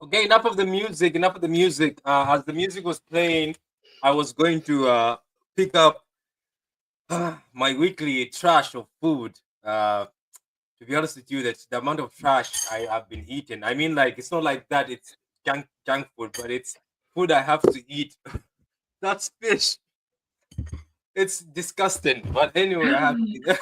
Okay, enough of the music. Enough of the music. As the music was playing, I was going to pick up my weekly trash of food. To be honest with you, that's the amount of trash I have been eating. I mean, like it's not like that. It's junk food, but it's food I have to eat. That's fish. It's disgusting. But anyway, I have to.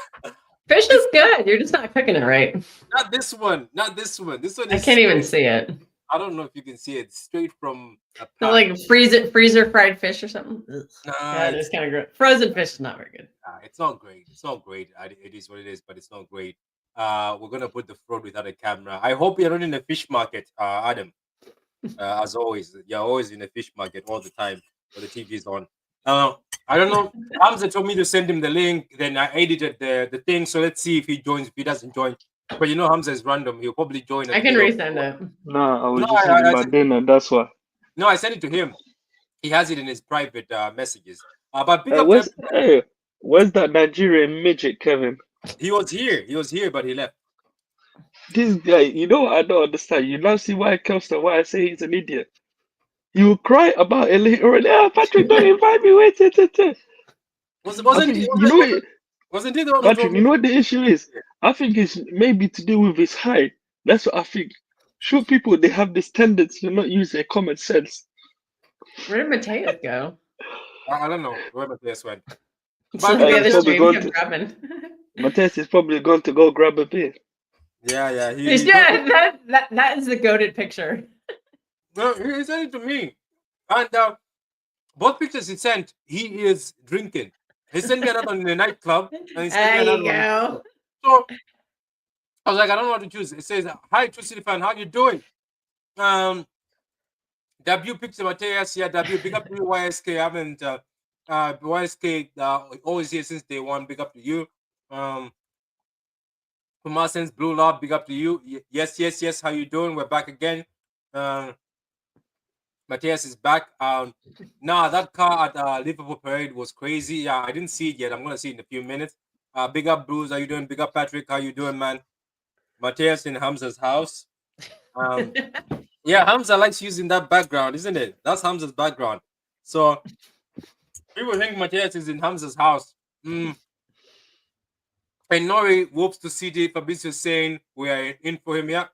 Fish is good. You're just not cooking it right. Not this one. Not this one. This one I is. can't even see it. I don't know if you can see it. Straight from a So like freezer fried fish or something. Nah, yeah, it's kind of good. Frozen fish is not very good. It's not great. It's not great. It is what it is, but it's not great. We're gonna put the fraud without a camera. I hope you're not in the fish market, Adam. As always, you're always in the fish market all the time when the TV is on. I don't know. Hamza told me to send him the link. Then I edited the thing. So let's see if he joins. If he doesn't join, but you know Hamza is random. He'll probably join. I can resend it. No, I was just thinking about dinner. That's why. No, I sent it to him. He has it in his private messages. But where's that Nigerian midget, Kevin? He was here, but he left. This guy, you know what I don't understand. You now see why I say he's an idiot. You will cry about it later on. Yeah, Patrick, don't invite me. Wait. Wasn't he the one Patrick, you know what the issue is? I think it's maybe to do with his height. That's what I think. Sure, people, they have this tendency to not use their common sense. Where did Mateus go? I don't know where Mateus went. Mateus is probably going to go grab a beer. Yeah. That is the goated picture. No, he sent it to me. And both pictures he sent, he is drinking. He sent me another one in the nightclub. And he sent me another one. So I was like, I don't know what to choose. It says, hi, True City fan, how you doing? W picture Mateus, yeah, W, big up to you, YSK. I haven't, YSK always here since day one. Big up to you. Tomasens, Blue Love, big up to you. Yes. How you doing? We're back again. Mateus is back. That car at Liverpool Parade was crazy. Yeah, I didn't see it yet. I'm gonna see it in a few minutes. Big up, Bruce. How you doing? Big up, Patrick. How you doing, man? Mateus in Hamza's house. Yeah, Hamza likes using that background, isn't it? That's Hamza's background. So people think Mateus is in Hamza's house. And Nori whoops to CD. Fabrizio saying we are in for him. Yeah,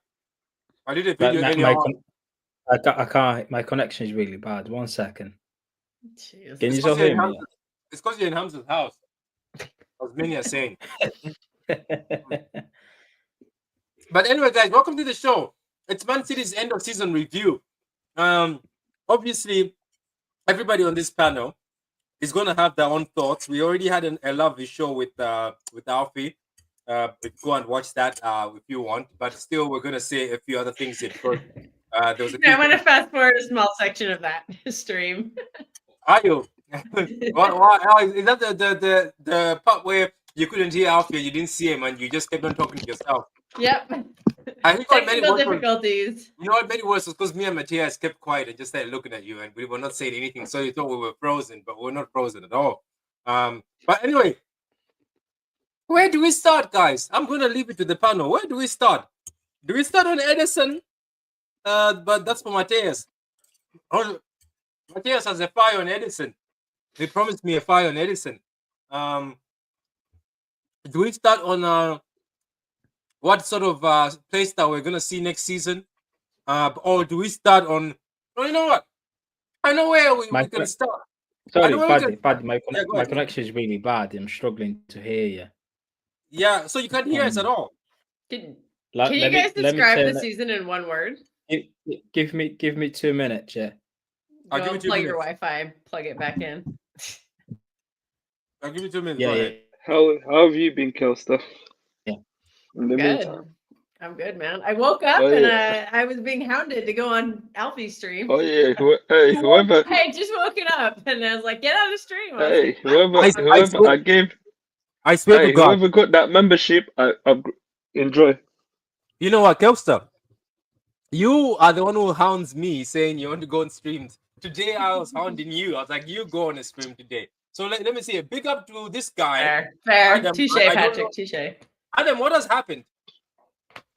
I did a video earlier on. I can't. My connection is really bad. 1 second. Jeez. Can you still hear me? It's because you're in Hamza's house. As many are saying. But anyway, guys, welcome to the show. It's Man City's end of season review. Obviously, everybody on this panel is going to have their own thoughts. We already had a lovely show with Alfie. Go and watch that if you want. But still, we're going to say a few other things here because there was I want to fast forward a small section of that stream. Are you? Is that the part where you couldn't hear Alfie and you didn't see him and you just kept on talking to yourself? Yep. I think technical difficulties. You know what made it worse was because me and Matthias kept quiet and just started looking at you and we were not saying anything. So you thought we were frozen, but we're not frozen at all. But anyway, where do we start, guys? I'm going to leave it to the panel. Where do we start? Do we start on Edison? But that's for Matthias. Matthias has a fire on Edison. They promised me a fire on Edison. Do we start on what sort of play style we're going to see next season? Or do we start on... Oh, you know what? I know where we can start. Sorry, Paddy, my connection is really bad. I'm struggling to hear you. Yeah, so you can't hear us at all. Can you guys describe the season in one word? Give me 2 minutes, yeah. I'll give you 2 minutes. Plug your Wi-Fi, plug it back in. I'll give you 2 minutes. Yeah. How have you been, Kelster? Yeah. Good. I'm good, man. I woke up and I was being hounded to go on Alfie's stream. Oh yeah, hey, whoever. Hey, just woken up and I was like, get out of the stream. Hey, whoever I gave. I swear to God. Whoever got that membership, I enjoy. You know what, Kelster? You are the one who hounds me saying you want to go on streams. Today I was hounding you. I was like, you go on a stream today. So let me say a big up to this guy. Fair. Touche, Patrick. Touche. Adam, what has happened?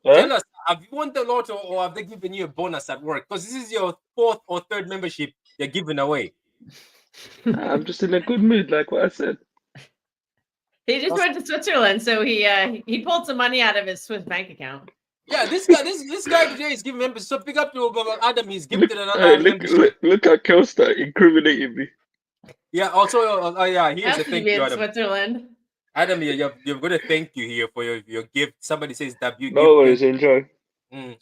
Huh? Tell us have you won the lotto, or have they given you a bonus at work? Because this is your 4th or 3rd membership they're giving away. I'm just in a good mood, like what I said. He just went to Switzerland, so he pulled some money out of his Swiss bank account. Yeah, this guy today is giving membership. So pick up to Adam. He's gifted another membership. Look at Kelster incriminating me. Yeah. Also, yeah. Here's a thank be you, in Adam. Switzerland. Adam, you've got a thank you here for your gift. Somebody says debut gift. No worries, enjoy.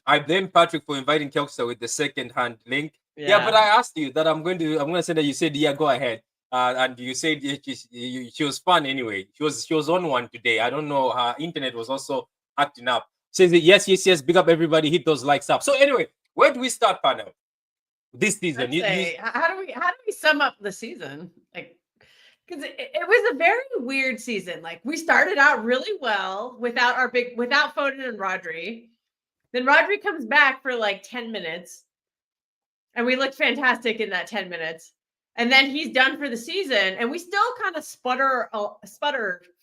I blame Patrick for inviting Kelster with the second-hand link. Yeah, but I asked you that I'm going to say that you said yeah, go ahead. And you said she was fun anyway. She was on one today. I don't know, her internet was also acting up. Says yes, big up everybody, hit those likes up. So anyway, where do we start, panel? This season. How do we sum up the season? Like, because it was a very weird season. Like, we started out really well without Foden and Rodri. Then Rodri comes back for like 10 minutes. And we looked fantastic in that 10 minutes. And then he's done for the season. And we still kind of sputter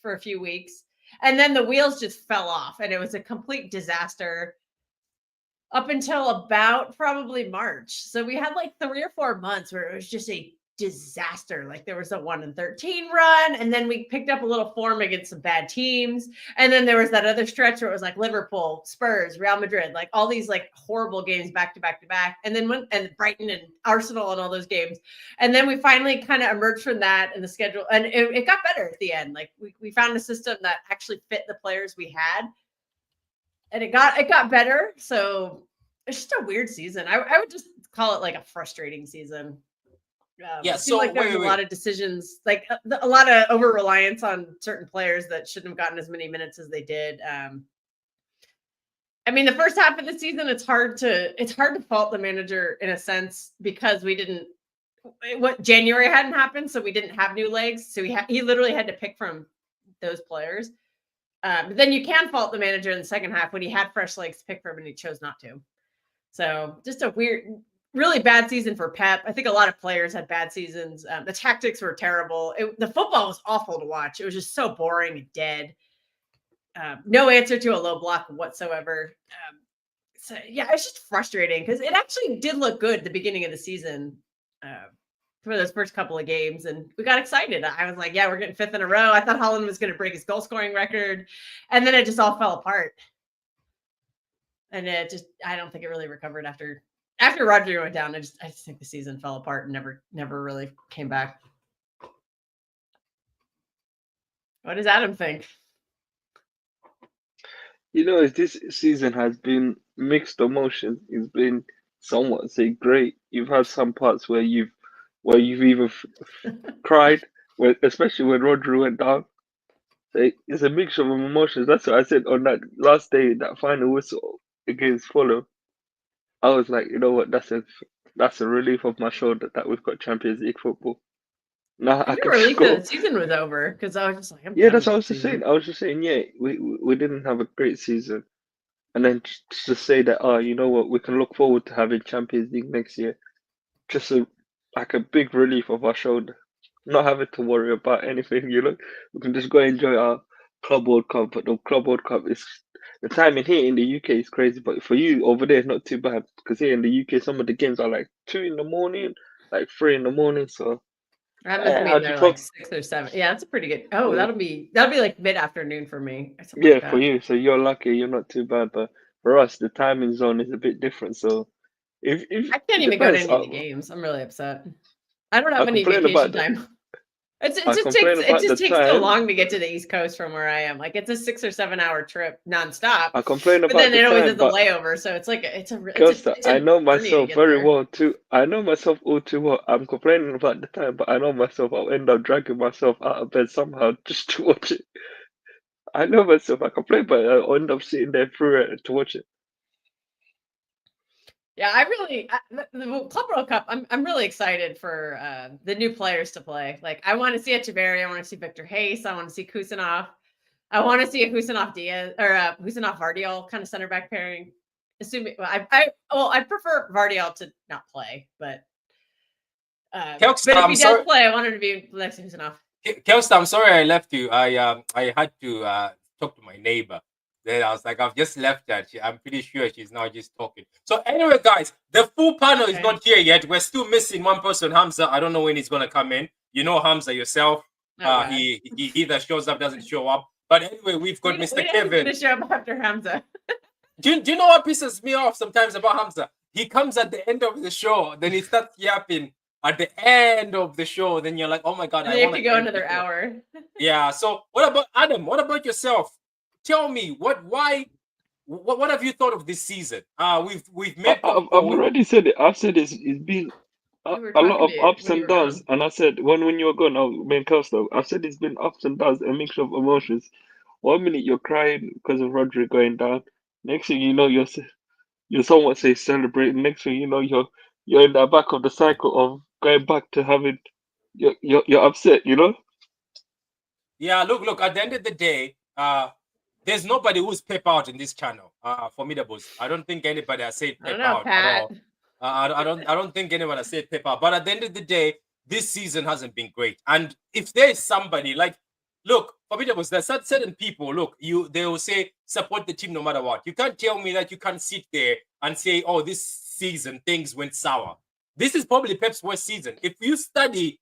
for a few weeks. And then the wheels just fell off. And it was a complete disaster up until about probably March. So we had like 3 or 4 months where it was just a disaster. Like there was a 1-13 run, and then we picked up a little form against some bad teams, and then there was that other stretch where it was like Liverpool, Spurs, Real Madrid, like all these like horrible games back to back to back, and then and Brighton and Arsenal and all those games, and then we finally kind of emerged from that in the schedule, and it got better at the end. Like we found a system that actually fit the players we had, and it got better. So it's just a weird season. I would just call it like a frustrating season. Yeah, it seemed like there was a lot of decisions, like a lot of over reliance on certain players that shouldn't have gotten as many minutes as they did. I mean, the first half of the season, it's hard to fault the manager in a sense, because January hadn't happened, so we didn't have new legs, so he literally had to pick from those players. But then you can fault the manager in the second half when he had fresh legs to pick from and he chose not to. So just a really bad season for Pep. I think a lot of players had bad seasons. The tactics were terrible. The football was awful to watch. It was just so boring and dead. No answer to a low block whatsoever. So yeah, it's just frustrating because it actually did look good at the beginning of the season for those first couple of games, and we got excited. I was like, yeah, we're getting 5th in a row. I thought Haaland was going to break his goal scoring record, and then it just all fell apart. And I don't think it really recovered after Rodri went down. I just think the season fell apart and never really came back. What does Adam think? This season has been mixed emotions. It's been somewhat great. You've had some parts where you've even cried, especially when Rodri went down. So it's a mixture of emotions. That's what I said on that last day, that final whistle against Fulham. I was like, you know what? That's a relief off my shoulder that we've got Champions League football. Now I can relief that the season was over, because I was just like, that's what I was just saying. I was just saying, yeah, we didn't have a great season, and then to say that, you know what, we can look forward to having Champions League next year, just like a big relief off our shoulder, not having to worry about anything. We can just go enjoy our Club World Cup. But the Club World Cup is, the timing here in the UK is crazy, but for you over there, it's not too bad, because here in the UK, some of the games are like 2 in the morning, like 3 in the morning. So I must be like 6 or 7. Yeah, that's a pretty good. Oh, that'll be like mid-afternoon for me. Yeah, for you. So you're lucky. You're not too bad. But for us, the timing zone is a bit different. So if I can't even go to any of the games, I'm really upset. I don't have any vacation time. It just takes so long to get to the East Coast from where I am. Like, it's a 6 or 7 hour trip nonstop. I complain about, but then it always has a layover, so it's like I know myself very well too. I know myself all too well. I'm complaining about the time, but I know myself. I'll end up dragging myself out of bed somehow just to watch it. I know myself. I complain, but I'll end up sitting there through it to watch it. Yeah, the Club World Cup, I'm really excited for the new players to play. Like, I want to see Echeverri, I want to see Victor Hayes, I want to see Kusanov. I want to see a Kusanov Diaz or Kusanov Vardiol kind of center back pairing. Assuming I prefer Vardiol to not play, but if he does play, I want him to be next to Kusanov. Kelster, I'm sorry I left you. I had to talk to my neighbor. Then I was like, I've just left her. I'm pretty sure she's now just talking. So anyway, guys, the full panel is not here yet. We're still missing one person, Hamza. I don't know when he's gonna come in. You know Hamza yourself. He either shows up, doesn't show up. But anyway, we've got Mr. Kevin. He's gonna show up after Hamza. Do you know what pisses me off sometimes about Hamza? He comes at the end of the show, then he starts yapping at the end of the show. Then you're like, oh my God. I have to go another hour. Yeah. So what about Adam? What about yourself? Tell me what have you thought of this season? We've met. I've already said it. I've said it's been a lot of ups and downs. And I said when you were gone, main Costa, I said it's been ups and downs, a mixture of emotions. 1 minute you're crying because of Rodri going down. Next thing you know, you're somewhat say celebrating. Next thing you know, you're in the back of the cycle of going back to having you're upset. You know. Yeah. Look. At the end of the day, there's nobody who's pep out in this channel. Formidables. I don't think anybody has said pep out at all. I don't think anyone has said pep out. But at the end of the day, this season hasn't been great. And if there is somebody like, look, Formidables, there's certain people. Look, they will say support the team no matter what. You can't tell me that you can't sit there and say, oh, this season things went sour. This is probably Pep's worst season. If you study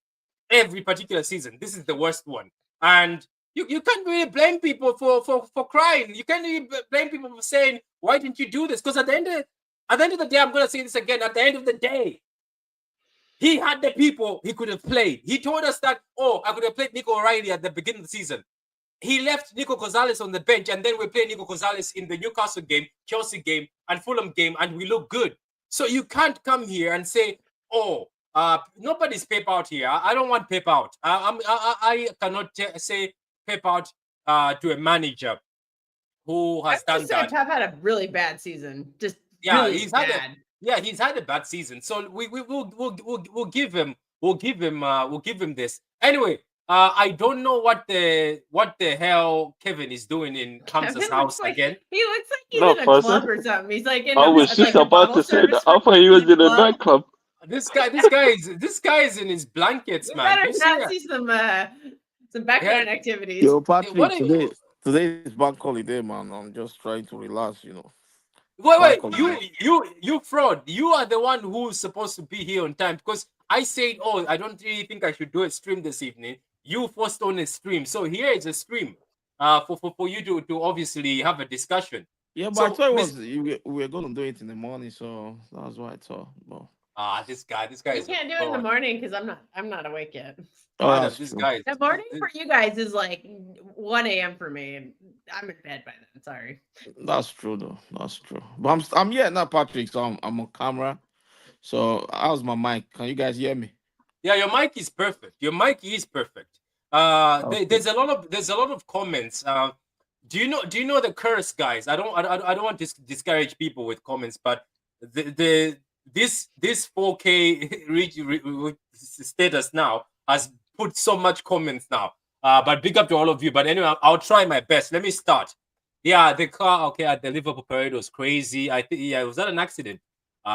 every particular season, this is the worst one. And you can't really blame people for crying. You can't really blame people for saying, why didn't you do this? Because at the end of the day, I'm going to say this again, at the end of the day, he had the people he could have played. He told us that, I could have played Nico O'Reilly at the beginning of the season. He left Nico Gonzalez on the bench, and then we played Nico Gonzalez in the Newcastle game, Chelsea game, and Fulham game, and we look good. So you can't come here and say, nobody's pep out here. I don't want pep out. I cannot say pep out to a manager who has done that. Pep had a really bad season. He's had a bad season. So we'll give him this. Anyway, I don't know what the hell Kevin is doing in Hamza's house again. He looks like he's in a club or something. He's like in I was just about to say that. I thought he was in a nightclub. This guy is in his blankets, man. Better not see some background activities. Yo, Patrick, today is bank holiday, man. I'm just trying to relax, you know. Wait, you fraud. You are the one who's supposed to be here on time, because I said, I don't really think I should do a stream this evening. You forced on a stream. So here is a stream for you to obviously have a discussion. Yeah, but I thought we were going to do it in the morning, so that's what I thought. But... this guy is. You can't do it in the morning because I'm not awake yet. This guy. The morning for you guys is like 1 a.m. for me, and I'm in bed by then. Sorry. That's true, though. That's true. But I'm here now, Patrick. So I'm on camera. So how's my mic? Can you guys hear me? Yeah, your mic is perfect. Okay. There's a lot of comments. Do you know the curse, guys? I don't want to discourage people with comments, but this 4K status now has put so much comments now. But big up to all of you. But anyway, I'll try my best. Let me start. Yeah, the car at the Liverpool parade was crazy. I think it was that an accident.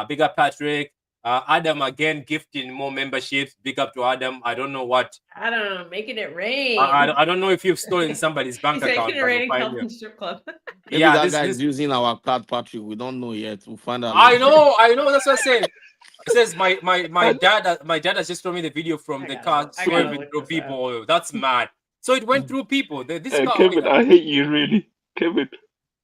Big up Patrick. Adam again gifting more memberships. Big up to Adam. I don't know what. I don't know, making it rain. I don't know if you've stolen somebody's bank account. Making it rain in Kelvin Strip Club. Maybe that guy is using our card, Patrick. We don't know yet. We'll find out. I know. That's what I said. It says my dad has just shown me the video from the car swerving through people. That's mad. So it went through people. Kevin, I hate you really. Kevin,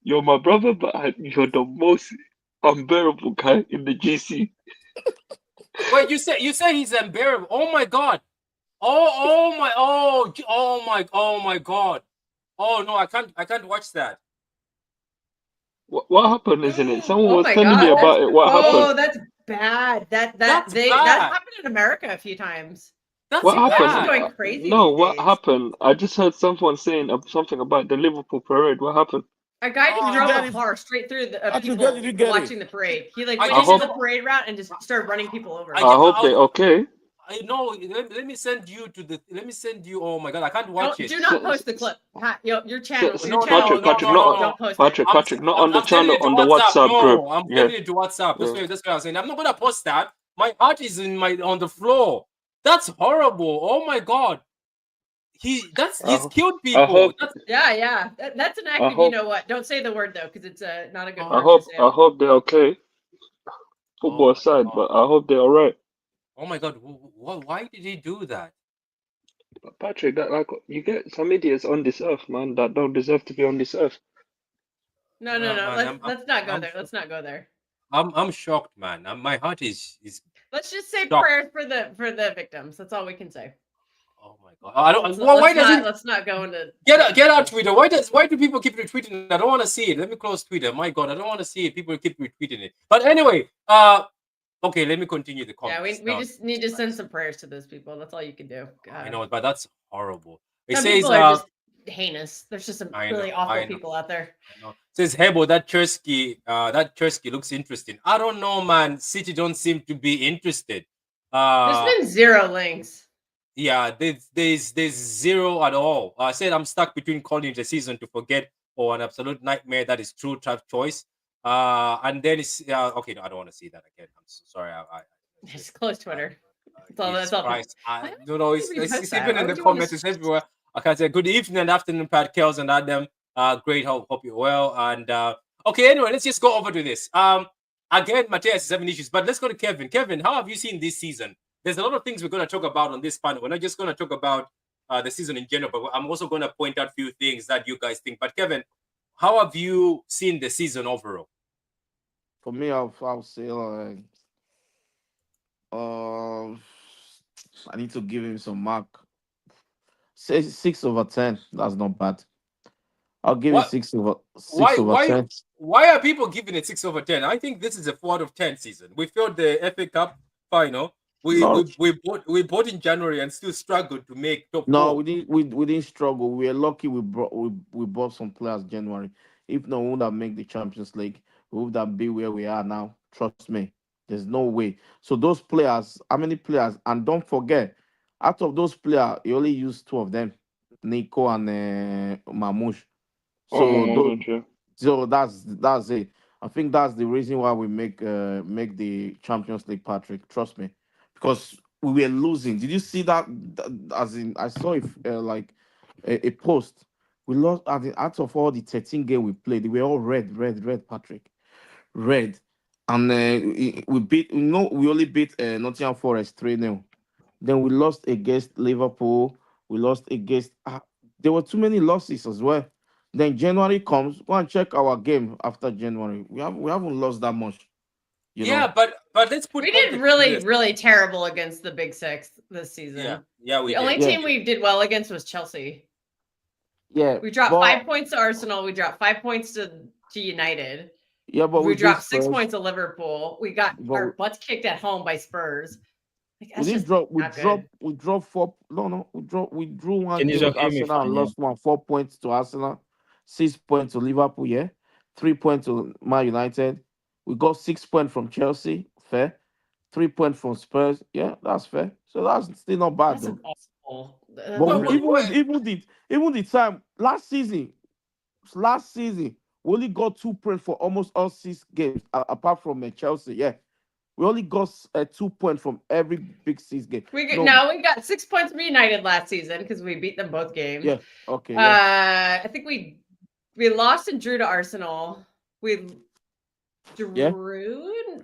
you're my brother, but you're the most unbearable guy in the GC. Wait, you say he's unbearable? Oh my god! Oh my god! Oh no, I can't watch that. What happened, isn't it? Someone was telling me about it. What happened? Oh, that's bad. That happened in America a few times. What happened? That's going crazy. No, what happened? I just heard someone saying something about the Liverpool parade. What happened? A guy just drove a car straight through the people watching the parade. He went into the parade route and just started running people over. I hope they're okay. I know. Let me send you to the. Let me send you. Oh my god, I can't watch it. Do not post the clip. Your channel. Patrick, not on the channel, on the WhatsApp group. I'm sending it to WhatsApp. That's what I'm saying. I'm not gonna post that. My heart is on the floor. That's horrible. Oh my god. he's I, killed I people. hope Yeah. That's an I active. You hope know what? Don't say the word though, because it's not a good Oh, I word to hope say. I hope they're okay. oh Football my aside, god. but I hope they're all right. Oh my god. Why did he do that? But Patrick, that like you get some idiots on this earth, man, that don't deserve to be on this earth. No. Man, Let's not go I'm there. Let's not go there. I'm shocked, man. My heart is Let's just say shocked. prayers for the victims. That's all we can say. Oh my god. I don't. Let's, Why let's not doesn't let's not go into get out details. Twitter? Why do people keep retweeting it? I don't want to see it. Let me close Twitter. My god, I don't want to see it. People keep retweeting it. But anyway, okay, let me continue the Yeah, comments we now. just need to send some prayers to those people. That's all you can do. I know, but that's horrible. It Some says people are just heinous. There's just some I really know, awful I know. people out there. I know. Says Hebo, that Chersky looks interesting. I don't know, man. City don't seem to be interested. There's been 0 links. Yeah, there's zero at all. I said I'm stuck between calling it a season to forget or an absolute nightmare that is true tough choice. And then it's okay. No, I don't want to see that again. I'm so sorry. Just close Twitter. That's all. Jesus That's all. Christ. Why No, no, would you repost it's that? even Why in the would you want comments. to? It's everywhere. I can say good evening and afternoon, Pat Kells and Adam. Great. Hope you're well. And okay, anyway, let's just go over to this. Again, Matthias is having issues, but let's go to Kevin. Kevin, how have you seen this season? There's a lot of things we're going to talk about on this panel. We're not just going to talk about the season in general, but I'm also going to point out a few things that you guys think. But Kevin, how have you seen the season overall? For me, I'll say like, I need to give him some mark. Say 6/10. That's not bad. I'll give it What? 6/10. Why are people giving it 6/10? I think this is a 4/10 season. We failed the FA Cup final. We No, bought in January and still struggled to make top no, four. we didn't struggle. We were lucky. We bought some players January. If not, we would have made the Champions League. We would have be where we are now. Trust me. There's no way. So those players, how many players? And don't forget, out of those players, you only used 2 of them, Nico and Mamouche. Oh, my So those, moment, yeah. so that's it. I think that's the reason why we make the Champions League, Patrick. Trust me, because we were losing. Did you see that? As in, I saw it like a post. We lost out of all the 13 games we played. They were all red, Patrick, red. And we beat. We only beat Nottingham Forest 3-0. Then we lost against Liverpool. We lost against. There were too many losses as well. Then January comes. Go and check our game after January. We haven't lost that much. Yeah, but let's put We did context to really, this. really terrible against the Big Six this season. Yeah, we The only did. team we did well against was Chelsea. Yeah, We dropped but 5 points to Arsenal. We dropped 5 points to United. yeah, but We we dropped did 6 Spurs. points to Liverpool. We got But our butts kicked at home by Spurs. Like, we that's didn't just drop. not good. We dropped 4. No. We drew one Can you game with just hear me Arsenal and fine? Yeah. lost one. 4 points to Arsenal, 6 points to Liverpool. Yeah, 3 points to Man United. We got 6 points from Chelsea. Fair. 3 points from Spurs. Yeah, that's fair. So that's still not bad That's though. an awful. That's But Wait, really even the time last season we only got 2 points for almost all 6 games apart from Chelsea. Yeah, we only got 2 points from every big 6 game. we got 6 points from United last season because we beat them both games. Yeah. Okay. Yeah. I think we lost and drew to Arsenal. We drew. Yeah.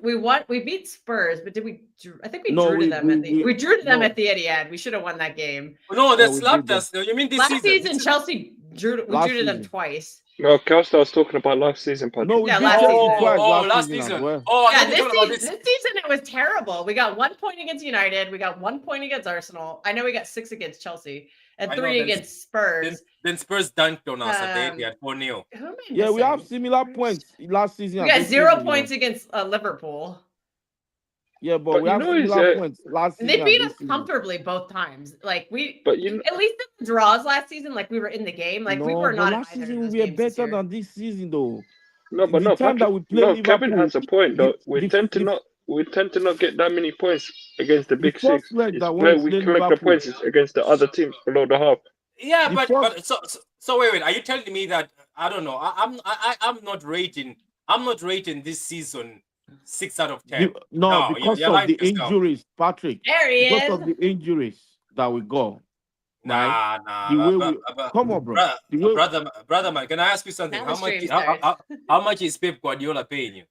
We won. We beat Spurs, but did we? I think we No, drew to them we drew to them no. at the Etihad. We should have won that game. No, they Yeah, we slapped did us. You mean this Last season, season? Chelsea we drew to them season. twice. No, Kelster was talking about last season, Patrick. No, we Yeah, beat last Chelsea season. twice last season as season. well. Oh, Yeah, I this thought you were talking season, about this season it was terrible. We got 1 point against United. We got 1 point against Arsenal. I know we got 6 against Chelsea and I know, 3 then- against Spurs. Then Spurs dunked on us at Um, the Etihad 4-0. Who am I Yeah, we have missing? similar points last season. We and got this 0 season, points against Liverpool. Yeah, but But we you have know, it's, similar points last And season. they beat and us this season. comfortably both times. Like but you know, at least in the draws last season, like we were in the game. Like we No, were but not in last either of season those we were games this better year. than this season, though. no, but The no, time that Patrick. we played No, Kevin Liverpool, has a point though. We the, tend to not get that many points against the the big first 6. leg It's that when where we we played collect the Liverpool, points is against the other teams below the half. Yeah, the but first so wait. Are you telling me that I don't know? I'm not rating this season 6 out of 10. no, No, because you're of lying the to yourself. injuries, Patrick. There he Because is. of the injuries that we got. Nah, The way nah. come on, bro. The way, Brother, man, can I ask you something? Now How the much? stream starts. How much is Pep Guardiola paying you?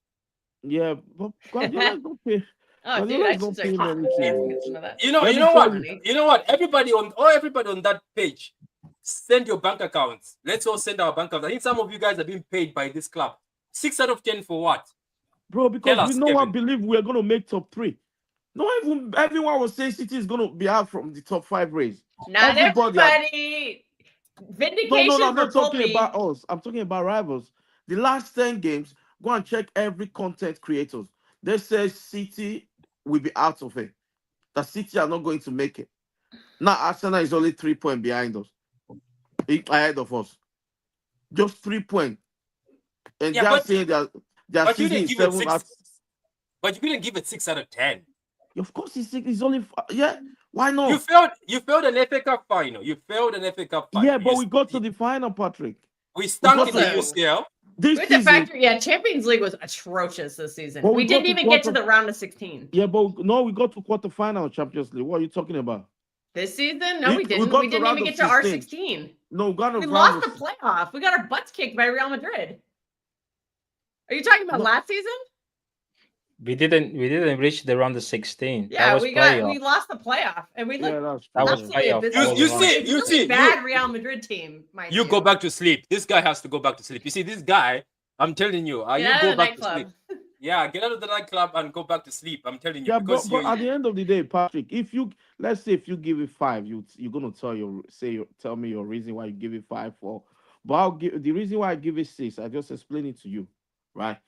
yeah, but Guardiola's don't pay. Oh, dude, Guardiola's I should don't start pay him asking anything. some of that. You Let me know tell what? you. You know what? Everybody on that page, send your bank accounts. Let's all send our bank accounts. I think some of you guys are being paid by this club. 6 out of 10 for what? Bro, because Tell we us, no one Kevin. believed we were gonna make top 3. No, even everyone was saying City is gonna be out from the top 5 race. Not Everybody everybody. No, Vindication I'm for not talking Pulpy. about us. I'm talking about rivals. The last 10 games, go and check every content creators. They say City will be out of it. That City are not going to make it. Now Arsenal is only 3 points behind us, ahead of us. Just 3 points. And Yeah, they are saying that their but you season didn't is give it 7 6. out. But you couldn't give it 6 out of 10. Of course, it's only yeah. Why You not? failed an FA Cup final. You failed an FA Cup final. Yeah, but we got to the final, Patrick. We We stunk got in the to Listen. UCL. this With the season. factory, yeah, Champions League was atrocious this season. But We we didn't got to even get to quarter- the round of 16. Yeah, but no, we got to quarterfinal Champions League. What are you talking about? This season? No, We- we we didn't. got We to didn't round even of get to 16. R16. No, we got We a lost round the of playoff. We got our butts kicked by Real Madrid. Are you talking about No. last season? We didn't reach the round of 16. Yeah, that was we playoff. lost the playoff, and we Yeah, looked that's That was absolutely playoff. abysmal. That You was It's a really bad Real Madrid team, mind you. You go back to sleep. This guy has to go back to sleep. You see, this guy, I'm telling you, Get you out of go the back to nightclub. sleep. Yeah, get out of the nightclub and go back to sleep. I'm telling you, yeah, because but at the end of the day, Patrick, if you let's say if you give it 5, you're gonna tell me your reason why you give it 5 for. But I'll give the reason why I give it 6. I just explain it to you, right?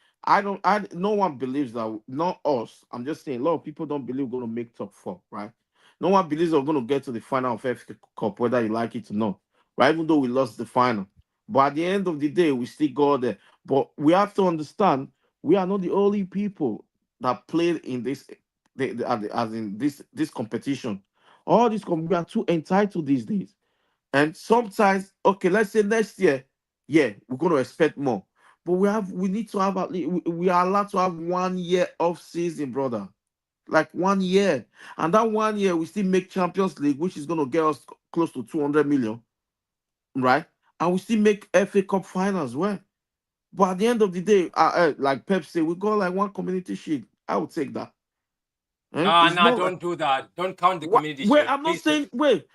No one believes that, not us. I'm just saying a lot of people don't believe we're gonna make top 4, right? No one believes we're gonna get to the final of FA Cup, whether you like it or not, right? Even though we lost the final. But at the end of the day, we still got there. But we have to understand we are not the only people that played in this as in this competition. All this we are too entitled these days. And sometimes, okay, let's say next year, yeah, we're gonna expect more. But we need to have at least we are allowed to have 1 year off season, brother. Like 1 year. And that 1 year we still make Champions League, which is gonna get us close to 200 million, right? And we still make FA Cup finals. Well, but at the end of the day, like Pep said, we got like 1 community shield. I would take that. It's not don't do that. Don't count the What- community wait, shield. I'm not Please. saying wait,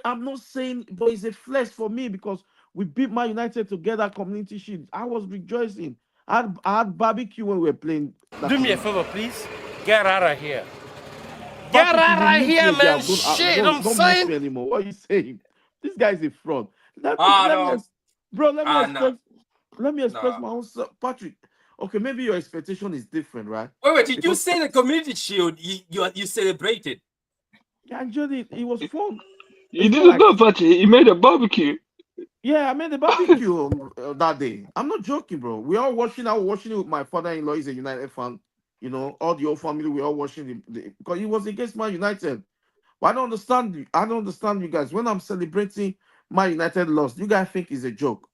I'm not saying, but it's a flex for me because we beat Man United together community shield. I was rejoicing. I had barbecue when we were playing. Do me a favor, please. Get out of here. Patrick, Get out if of you here, leave here, man. Shit, I'm don't mess saying. me anymore. What are you saying? This guy's a fraud. Let No. me, bro. No. Let me express No. my own self. Patrick. Okay, maybe your expectation is different, right? Wait, did you Because- say the community shield you celebrated? Yeah, I enjoyed it. It was fun. You didn't know, Patrick. He made a barbecue. Yeah, I made the barbecue that day. I'm not joking, bro. We all watching. I was watching it with my father-in-law. He's a United fan. You know, all the whole family. We all watching because he was against Man United. But I don't understand you. I don't understand you guys. When I'm celebrating Man United loss, you guys think it's a joke,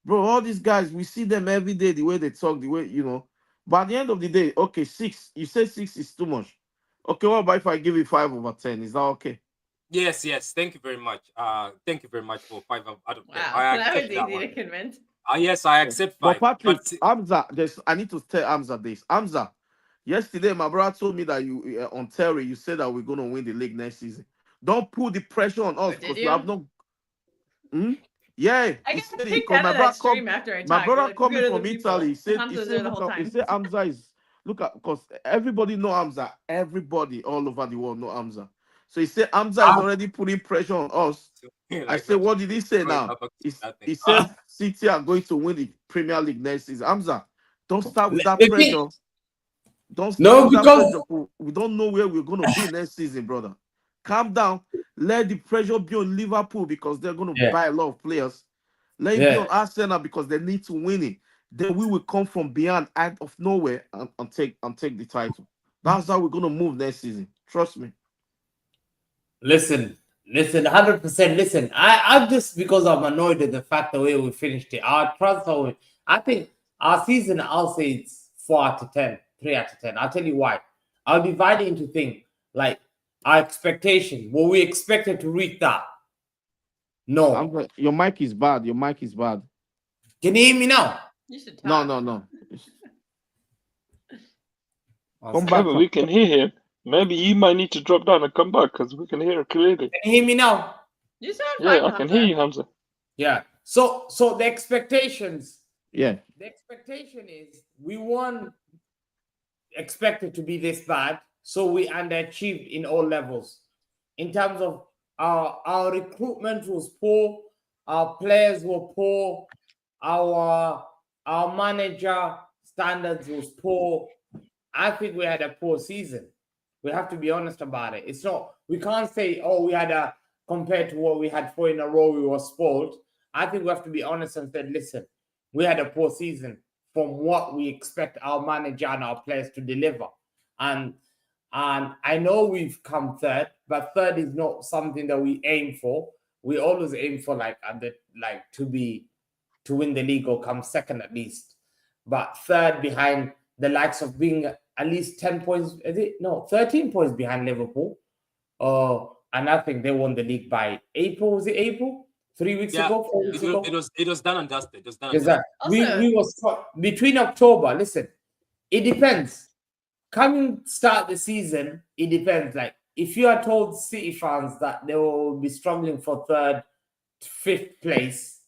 bro. All these guys, we see them every day. The way they talk, the way you know. But at the end of the day, okay, 6. You say 6 is too much. Okay, what about if I give it 5 over 10? Is that okay? Yes. Thank you very much. Thank you very much for 5 out of 10. Wow, I that was accept easy that to one. convince. Yes, I accept 5. But Patrick, But Hamza, I need to tell Hamza this. Hamza, yesterday my brother told me that you on Terry, you said that we're gonna win the league next season. Don't put the pressure on us Did because we you? have no. Yeah, I he got said it kicked because out of that stream after I my talked. brother Like, coming good from other people. Italy. He said Hamza's there the whole he time. said Hamza is look at because everybody know Hamza. Everybody all over the world know Hamza. So he said Hamza is already putting pressure on us. I said, what did he say now? He said City are going to win the Premier League next season. Hamza, don't start with that pressure. Don't start with that pressure. We don't know where we're going to be next season, brother. Calm down. Let the pressure be on Liverpool because they're going to buy a lot of players. Let it be on Arsenal because they need to win it. Then we will come from beyond, out of nowhere, and take the title. That's how we're going to move next season. Trust me. Listen, 100%. Listen, I'm just because I'm annoyed at the fact the way we finished it. Our transfer, I think our season, I'll say it's 4 out of 10, 3 out of 10. I'll tell you why. I'll divide it into things like our expectation, what we expected to reach that. No. Your mic is bad. Your mic is bad. Can you hear me now? You should No, talk. no. Come back. We can hear him. Maybe you might need to drop down and come back because we can hear it clearly. Can you hear me now? You sound Yeah, fine, I can hear you, Hamza. Hamza. Yeah. So the expectations. Yeah. The expectation is we weren't expected to be this bad, so we underachieved in all levels. In terms of our recruitment was poor, our players were poor, our manager standards was poor. I think we had a poor season. We have to be honest about it. It's not, we can't say, oh, we had a, compared to what we had 4 in a row, we were spoiled. I think we have to be honest and say, listen, we had a poor season from what we expect our manager and our players to deliver. And I know we've come third, but third is not something that we aim for. We always aim for to win the league or come second at least. But third behind the likes of being at least 10 points, 13 points behind Liverpool. And I think they won the league by April. Was it April? 3 weeks ago, 4 weeks ago? It was done and dusted. It was done and dusted. We was between October. Listen, it depends. Coming start the season, it depends. Like if you are told City fans that they will be struggling for 3rd, 5th place,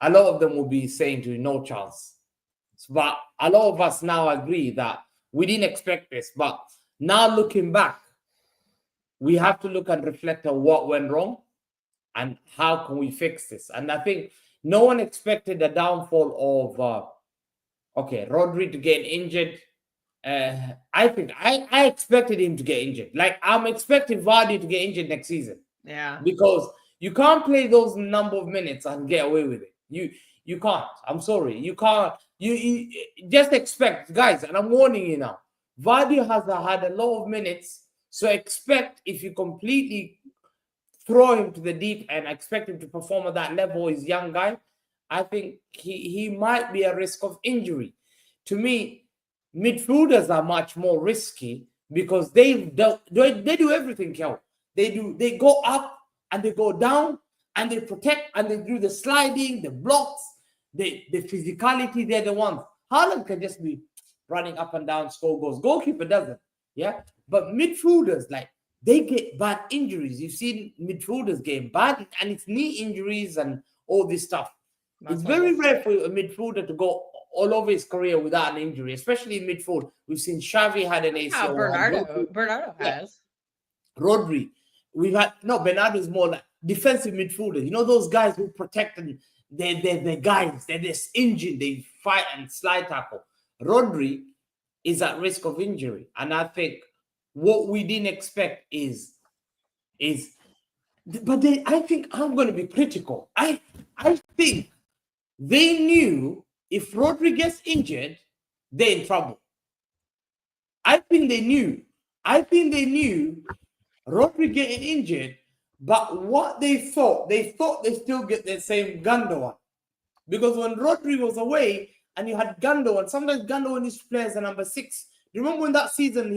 a lot of them will be saying to you, no chance. But a lot of us now agree that we didn't expect this. But now looking back, we have to look and reflect on what went wrong and how can we fix this. And I think no one expected the downfall of Rodri to get injured. I think I expected him to get injured. Like I'm expecting Vardy to get injured next season. Yeah. Because you can't play those number of minutes and get away with it. You can't. I'm sorry. You can't. You just expect, guys, and I'm warning you now. Vardy has had a lot of minutes, so expect if you completely throw him to the deep and expect him to perform at that level, he's a young guy, I think he might be a risk of injury. To me, midfielders are much more risky because they do everything, Kel. They go up and they go down and they protect and they do the sliding, the blocks, the physicality. They're the ones. Haaland can just be running up and down, score goals. Goalkeeper doesn't. Yeah, but midfielders, like, they get bad injuries. You've seen midfielders get bad, and it's knee injuries and all this stuff. It's very rare for a midfielder to go all over his career without an injury, especially in midfield. We've seen Xavi had an ACL. Bernardo has. Rodri. Bernardo is more like defensive midfielder. You know those guys who protect and they're guys. They're this engine. They fight and slide tackle. Rodri is at risk of injury, and I think what we didn't expect I think I'm going to be critical. I think they knew if Rodri gets injured, they're in trouble. I think they knew Rodri getting injured, but what they thought they still get the same Gundogan. Because when Rodri was away and you had Gundogan, sometimes Gundogan used to play as a number 6. You remember when that season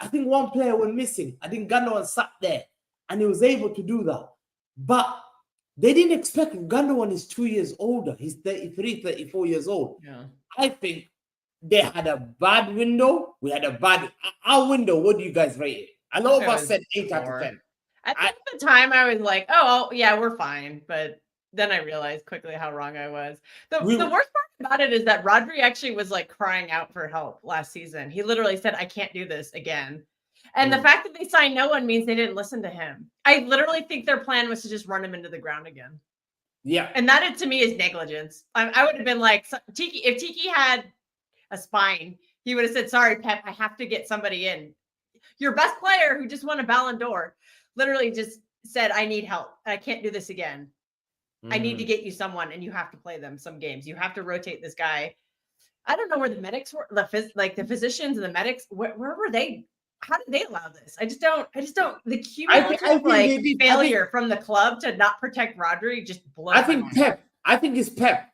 I think one player went missing. I think Gundogan sat there and he was able to do that. But they didn't expect Gundogan is 2 years older. He's 33, 34 years old. Yeah. I think they had a bad window. We had a bad... Our window, what do you guys rate it? A lot of us said 8 out of 10. At the time, I was like, oh, yeah, we're fine. But then I realized quickly how wrong I was. The worst part about it is that Rodri actually was like crying out for help last season. He literally said, I can't do this again. And the fact that they signed no one means they didn't listen to him. I literally think their plan was to just run him into the ground again. Yeah. And that, to me, is negligence. I would have been like, Tiki, if Tiki had a spine, he would have said, sorry, Pep, I have to get somebody in. Your best player who just won a Ballon d'Or literally just said, I need help. I can't do this again. I need to get you someone, and you have to play them some games. You have to rotate this guy. I don't know where the medics were, the physicians and the medics. Where were they? How did they allow this? I just don't. The cumulative failure from the club to not protect Rodri just blows. I think Pep. I think it's Pep.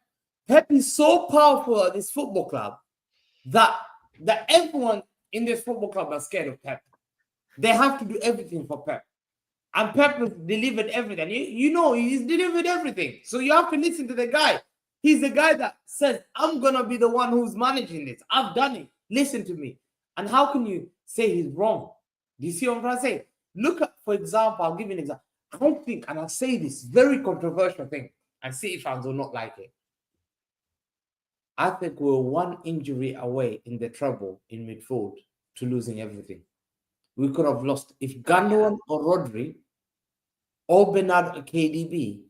Pep is so powerful at this football club that everyone in this football club are scared of Pep. They have to do everything for Pep. And Pep delivered everything. You know, he's delivered everything. So you have to listen to the guy. He's the guy that says, I'm going to be the one who's managing this. I've done it. Listen to me. And how can you say he's wrong? Do you see what I'm trying to say? Look at, for example, I'll give you an example. I don't think, and I'll say this very controversial thing, and City fans will not like it. I think we're one injury away in the treble in midfield to losing everything. We could have lost if Gundogan or Rodri or Bernardo or KDB,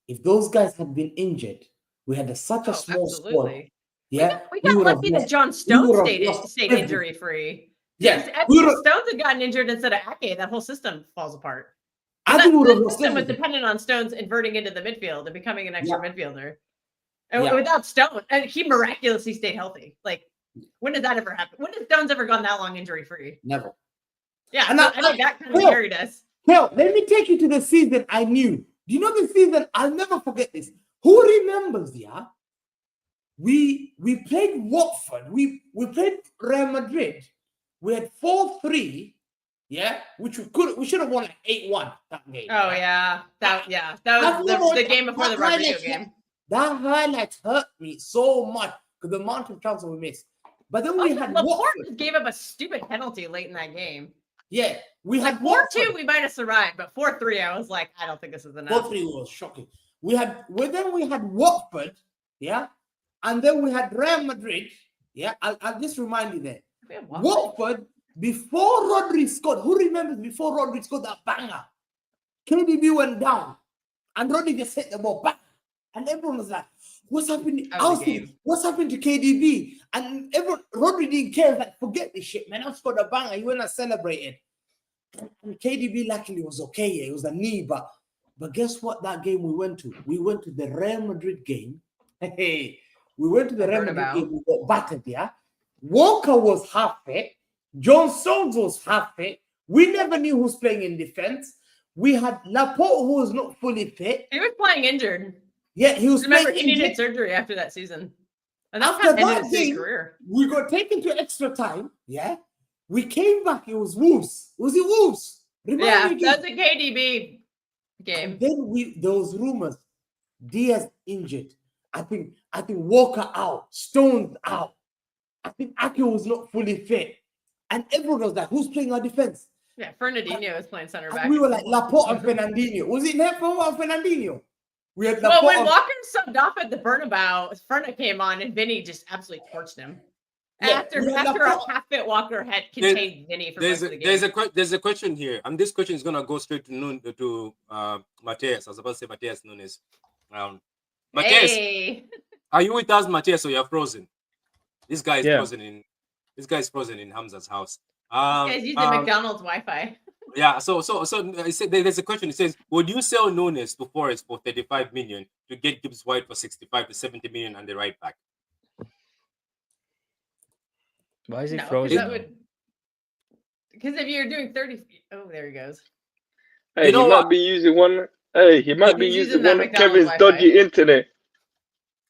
if those guys had been injured, we had such a small squad. Yeah, we got lucky that John Stones stayed injury free. Yes, if Stones had gotten injured instead of Ake, that whole system falls apart. I think we would have lost. The system was dependent on Stones inverting into the midfield and becoming an extra midfielder. And without Stones, and he miraculously stayed healthy. Like, when did that ever happen? When has Stones ever gone that long injury free? Never. Yeah, and I think that kind of carried us. Hell, let me take you to the season I knew. Do you know the season? I'll never forget this. Who remembers? Yeah, we played Watford. We played Real Madrid. We had 4-3. Yeah, which we should have won like 8-1 that game. Oh yeah, that was the game before the Rodrigo game. That highlight hurt me so much because the amount of chances we missed. But then we had Laporte gave up a stupid penalty late in that game. Yeah, we had 4-2. We might have survived, but 4-3. I was like, I don't think this is enough. 4-3 was shocking. We had Watford, yeah, and then we had Real Madrid. Yeah, I'll just remind you there. Watford, before Rodri scored, who remembers before Rodri scored that banger? KDB went down, and Rodri just hit the ball back, and everyone was like, "What's happening?" What's happened to KDB? And Rodri didn't care. Like, forget this shit, man. I scored a banger. He went and celebrated. And KDB luckily was okay. Yeah, it was a knee, but guess what? That game we went to the Real Madrid game. Hey, we went to the Real Madrid game. We got battered. Yeah, Walker was half fit. John Stones was half fit. We never knew who's playing in defense. We had Laporte, who was not fully fit. He was playing injured. Yeah, he was. Remember, he needed surgery after that season. And after that game, we got taken to extra time. Yeah, we came back. It was Wolves. Was it Wolves? Remember that's a KDB game. And then there was rumors. Diaz injured. I think Walker out. Stones out. I think Ake was not fully fit. And everyone was like, who's playing our defense? Yeah, Fernandinho was playing center back. And we were like, Laporte and Fernandinho. Was it Neto and Fernandinho? We had Laporte. Well, when Walker subbed off at the Bernabeu, Ferna came on and Vinny just absolutely torched him. Yeah, after a half-fit Walker had contained Vinny for most of the game. There's a question here, and this question is going to go straight to Matthias. I was about to say Matthias Nunes. Matthias, are you with us, Matthias, or you're frozen? This guy is frozen in. This guy is frozen in Hamza's house. This guy's using McDonald's Wi-Fi. Yeah, so there's a question. It says, would you sell Nunes to Forest for 35 million to get Gibbs White for 65 to 70 million and the right back? Why is he frozen? Because if you're doing 30, there he goes. Hey, he might be using one. Hey, he might be using one of Kevin's dodgy internet.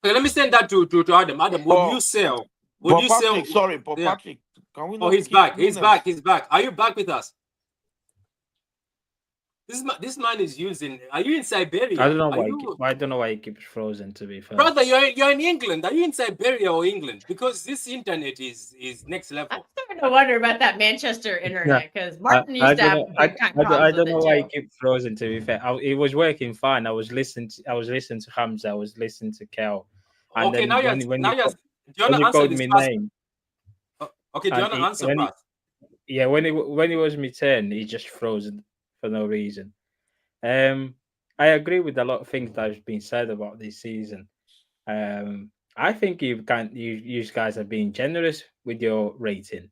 Okay, let me send that to Adam. Adam, would you sell? Would you sell? Sorry, but Patrick, can we not? Oh, he's back. He's back. He's back. Are you back with us? This man is using. Are you in Siberia? I don't know why. I don't know why he keeps frozen. To be fair, brother, you're in England. Are you in Siberia or England? Because this internet is next level. I'm starting to wonder about that Manchester internet because Martin used to have. I don't know why he keeps frozen. To be fair, it was working fine. I was listening to Hamza. I was listening to Kel. And okay, then when you called me name. Okay, do you want to answer fast? Yeah, when it was my turn, he just frozen for no reason. I agree with a lot of things that have been said about this season. I think you guys are being generous with your rating.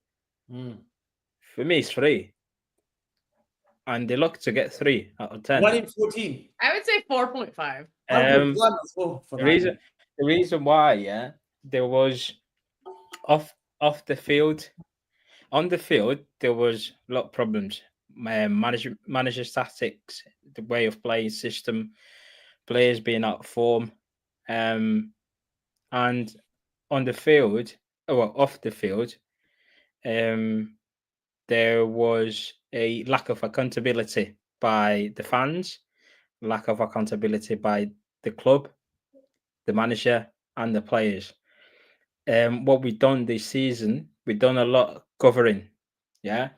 For me, it's 3. And they look to get 3 out of 10. 1 in 14. I would say 4.5. The reason why, there was off the field. On the field, there was a lot of problems. Manager tactics, the way of playing system, players being out of form, and on the field, off the field, there was a lack of accountability by the fans, lack of accountability by the club, the manager, and the players. What we've done this season, we've done a lot of covering. Yeah,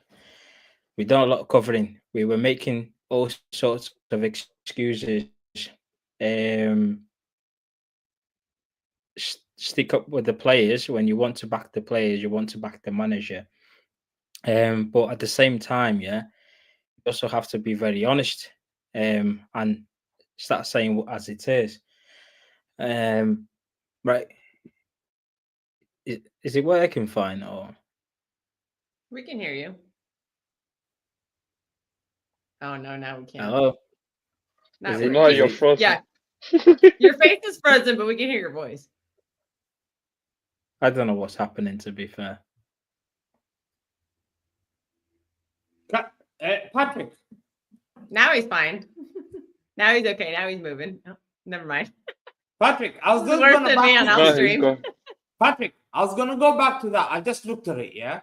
we've done a lot of covering. We were making all sorts of excuses. Um, Stick up with the players when you want to back the players, you want to back the manager. But at the same time, yeah, you also have to be very honest and start saying as it is. Right. Is it working fine or? We can hear you. Oh no, now we can't. Hello. Not Is working. No, you're frozen. Yeah. Your face is frozen, but we can hear your voice. I don't know what's happening, to be fair. Patrick. Now he's fine. Now he's okay. Now he's moving. Oh, never mind. Patrick, I was just Worse gonna than me on back our No, he's stream. gone. Patrick, I was gonna go back to that. I just looked at it, yeah.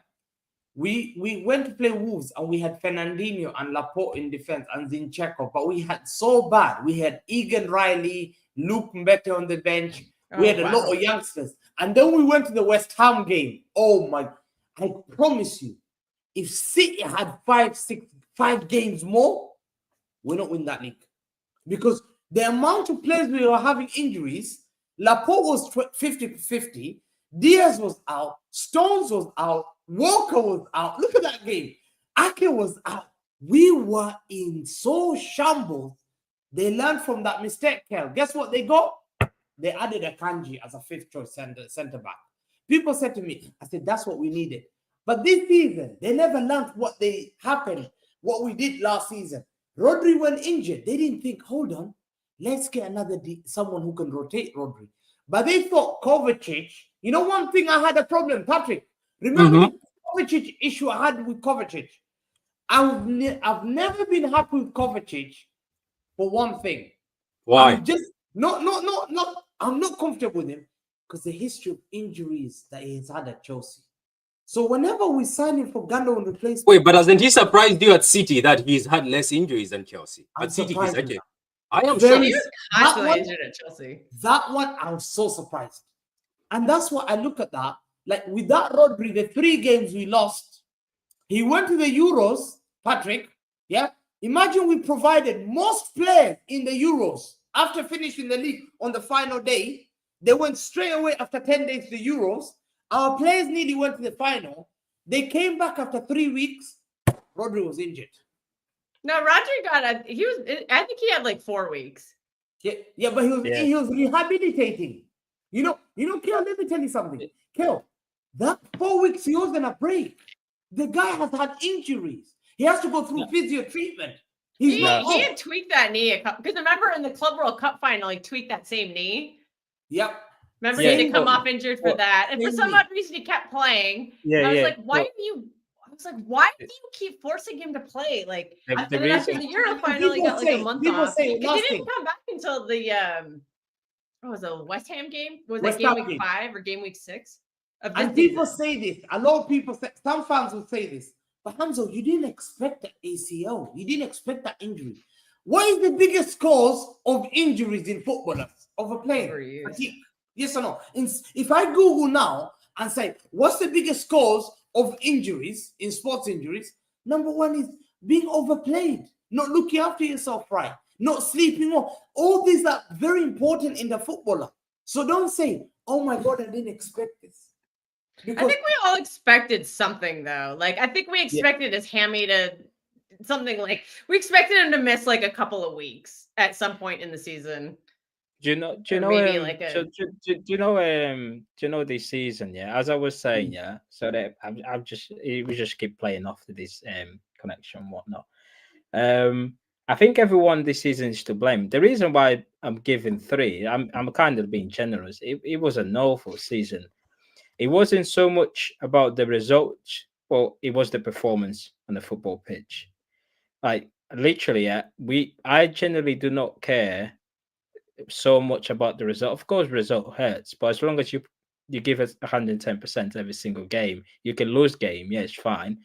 We went to play Wolves and we had Fernandinho and Laporte in defense and Zinchenko, but we had so bad. We had Egan Riley, Luke Mbete on the bench. We had a lot of youngsters. And then we went to the West Ham game. Oh my, I promise you, if City had 5 games more, we're not win that league. Because the amount of players we were having injuries, Laporte was 50-50, Diaz was out, Stones was out, Walker was out. Look at that game. Ake was out. We were in so shambles. They learned from that mistake, Kel. Guess what they got? They added a Kanji as a fifth choice center back. People said to me, I said, that's what we needed. But this season, they never learned what we did last season. Rodri went injured. They didn't think, hold on, let's get someone who can rotate Rodri. But they thought Kovacic, you know, one thing I had a problem, Patrick. Remember the Kovacic issue I had with Kovacic? I've never been happy with Kovacic for one thing. Why? I'm just I'm not comfortable with him because the history of injuries that he's had at Chelsea. So whenever we sign him for Gando and replacement, Wait, but hasn't he surprised you at City that he's had less injuries than Chelsea? I'm At City, he's surprised. okay. I am Very- sure. He was That constantly one- injured at Chelsea. That one, I was so surprised. And that's why I look at that. Like with that Rodri, the 3 games we lost, he went to the Euros, Patrick. Yeah. Imagine we provided most players in the Euros after finishing the league on the final day. They went straight away after 10 days to the Euros. Our players nearly went to the final. They came back after 3 weeks. Rodri was injured. No, Rodri I think he had like 4 weeks. Yeah, but he was rehabilitating. You know, Kel, let me tell you something. Kel, that 4 weeks he was gonna break. The guy has had injuries. He has to go through physio treatment. He had tweaked that knee because remember in the Club World Cup final, he tweaked that same knee. Yep. Remember he had to come off injured for that, and for some odd reason he kept playing. I was like, why do you keep forcing him to play? Like, after the Euro final, he got like a month off. He didn't come back until the what was it, West Ham game? Was it game week 5 or game week 6? And people say this. A lot of people say, some fans will say this. But Hamzo, you didn't expect the ACL. You didn't expect that injury. What is the biggest cause of injuries in footballers of a player? Yes or no? If I Google now and say, what's the biggest cause of injuries in sports injuries? Number 1 is being overplayed, not looking after yourself right, not sleeping well. All these are very important in the footballer. So don't say, oh my God, I didn't expect this. Because I think we all expected something though. Like I think we expected his hammy to something like we expected him to miss like a couple of weeks at some point in the season. Do you know this season? Yeah, as I was saying, yeah. So that we just keep playing off to this connection and whatnot. I think everyone this season is to blame. The reason why I'm giving 3, I'm kind of being generous. It was an awful season. It wasn't so much about the results, but it was the performance on the football pitch. Like literally, I generally do not care so much about the result. Of course, result hurts, but as long as you give us 110% every single game, you can lose game, yeah, it's fine.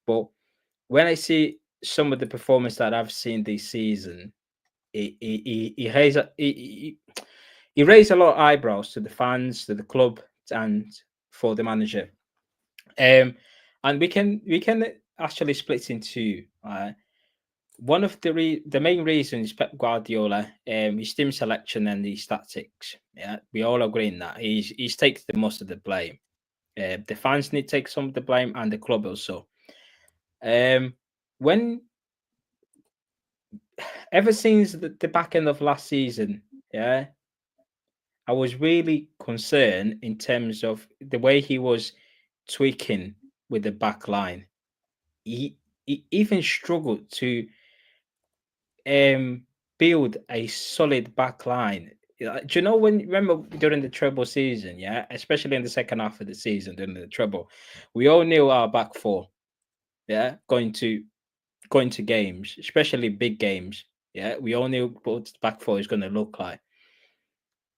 But when I see some of the performance that I've seen this season, he raised a lot of eyebrows to the fans, to the club, and for the manager. And we can actually split into one of the main reasons Pep Guardiola, his team selection and his tactics. Yeah, we all agree in that he's takes the most of the blame. The fans need to take some of the blame, and the club also. When ever since the back end of last season, yeah, I was really concerned in terms of the way he was tweaking with the back line. He even struggled to build a solid back line. Do you know when remember during the treble season, yeah, especially in the second half of the season during the treble, we all knew our back four, yeah, going to games, especially big games. Yeah, we all knew what the back four is going to look like.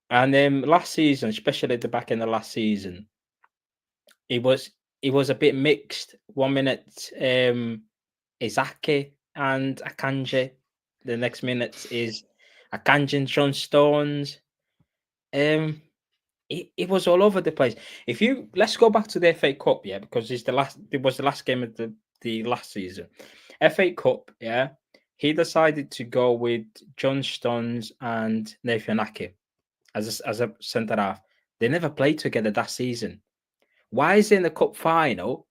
And then last season, especially at the back end of last season, it was a bit mixed. 1 minute, Izaki and Akanji. The next minute is Akanji and John Stones. It was all over the place. Let's go back to the FA Cup, yeah, because it was the last game of the last season. FA Cup, yeah. He decided to go with John Stones and Nathan Ake as a centre half. They never played together that season. Why is it in the cup final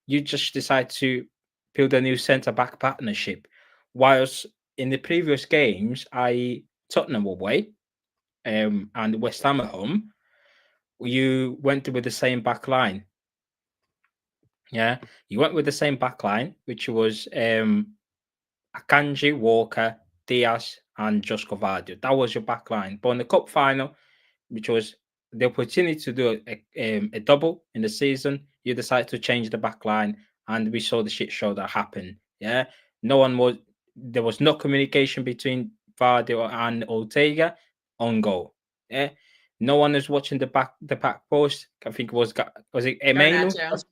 you just decide to build a new centre back partnership, whilst in the previous games, i.e. Tottenham away, and West Ham at home, you went with the same back line. Yeah, you went with the same back line, which was Akanji, Walker, Diaz, and Josko Vardio. That was your back line. But in the cup final, which was the opportunity to do a double in the season, you decided to change the back line, and we saw the shit show that happened. Yeah, there was no communication between Vardio and Ortega on goal. Yeah, no one is watching the back post. I think was it Emenu?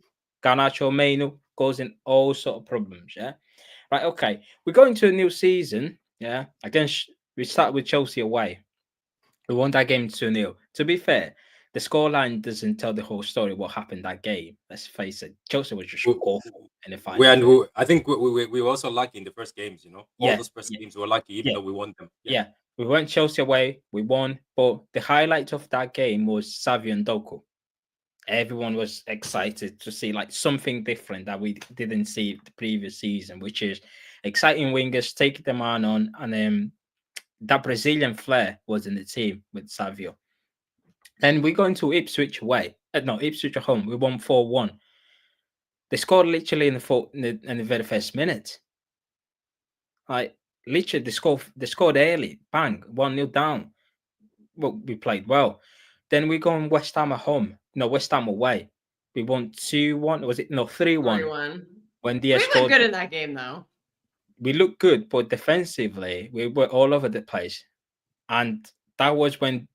Garnacho Menu causing all sort of problems. Yeah, right. Okay, we're going to a new season. Yeah, against we start with Chelsea away. We won that game 2-0. To be fair, the scoreline doesn't tell the whole story what happened that game. Let's face it. Chelsea was just awful in the final. I think we were also lucky in the first games, you know. All those first games we were lucky, even though we won them. Yeah. We went Chelsea away, we won. But the highlight of that game was Savio and Doku. Everyone was excited to see like something different that we didn't see the previous season, which is exciting wingers, take the man on, and then that Brazilian flair was in the team with Savio. Then we go into Ipswich away. No, Ipswich at home. We won 4-1. They scored literally in the very first minute. Like literally, they scored early. Bang, 1-0 down. Well, we played well. Then we go on West Ham at home. No, West Ham away. We won 2-1. Was it 3-1? 3-1. When Diaz scored. We looked good in that game, though. We looked good, but defensively, we were all over the place. And that was when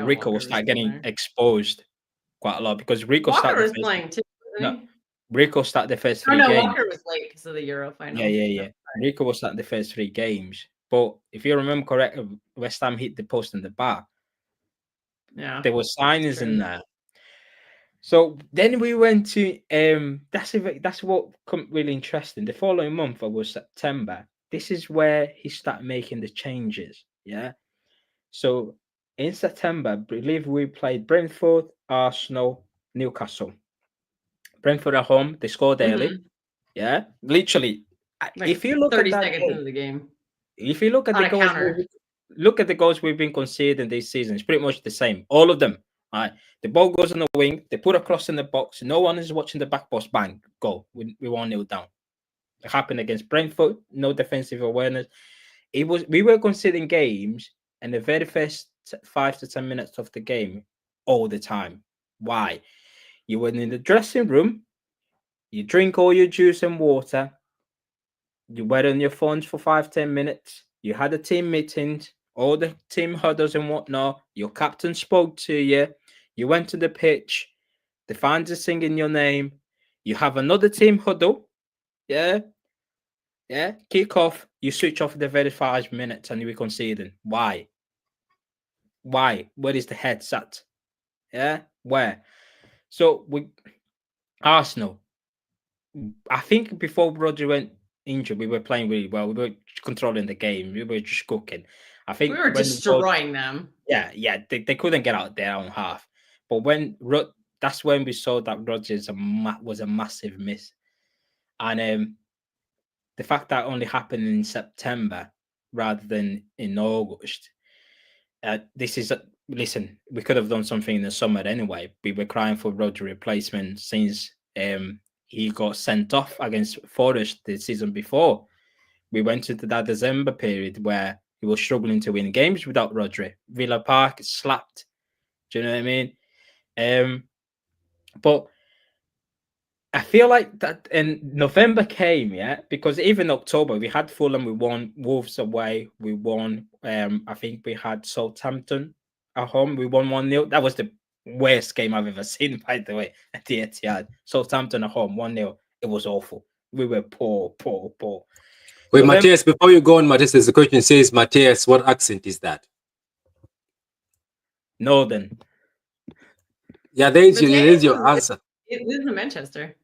Rico was getting exposed quite a lot, because Rico started playing too. Rico started the first 3 games. Walker was late because of the Euro final. Yeah. Rico was starting the first 3 games. But if you remember correctly, West Ham hit the post in the bar. Yeah. There were signings in there. So then we went to that's what come really interesting. The following month, it was September. This is where he started making the changes. Yeah. So in September, I believe we played Brentford, Arsenal, Newcastle. Brentford at home, they scored early. Yeah, literally. Like if you look 30 at that seconds into the game, if you look at the goals, we've been conceding this season. It's pretty much the same. All of them. All right. The ball goes on the wing. They put a cross in the box. No one is watching the back post. Bang, goal. We 1-0 down. It happened against Brentford. No defensive awareness. We were conceding games in the very first 5 to 10 minutes of the game all the time. Why? You went in the dressing room. You drink all your juice and water. You were on your phones for 5-10 minutes. You had a team meeting, all the team huddles and whatnot. Your captain spoke to you. You went to the pitch. The fans are singing your name. You have another team huddle. Yeah. Yeah, kick off. You switch off the very 5 minutes and you conceding. Why? Why? Where is the head at? Yeah, where? So we Arsenal. I think before Roger went injured, we were playing really well. We were controlling the game. We were just cooking. I think We were destroying them. Yeah, they couldn't get out their own half. But that's when we saw that Rodgers was a massive miss, and the fact that only happened in September rather than in August. This is listen. We could have done something in the summer anyway. We were crying for Rodgers replacement since he got sent off against Forest the season before. We went into that December period where he was struggling to win games without Rodri. Villa Park slapped. Do you know what I mean? But I feel like that in November came, yeah, because even October we had Fulham, we won, Wolves away, we won. I think we had Southampton at home, we won 1-0. That was the worst game I've ever seen, by the way, at the Etihad. Southampton at home, 1-0. It was awful. We were poor. Wait, Matthias, before you go on, Matthias, there's a question says, Matthias, what accent is that? Northern. Yeah, there's your answer. It lives in Manchester.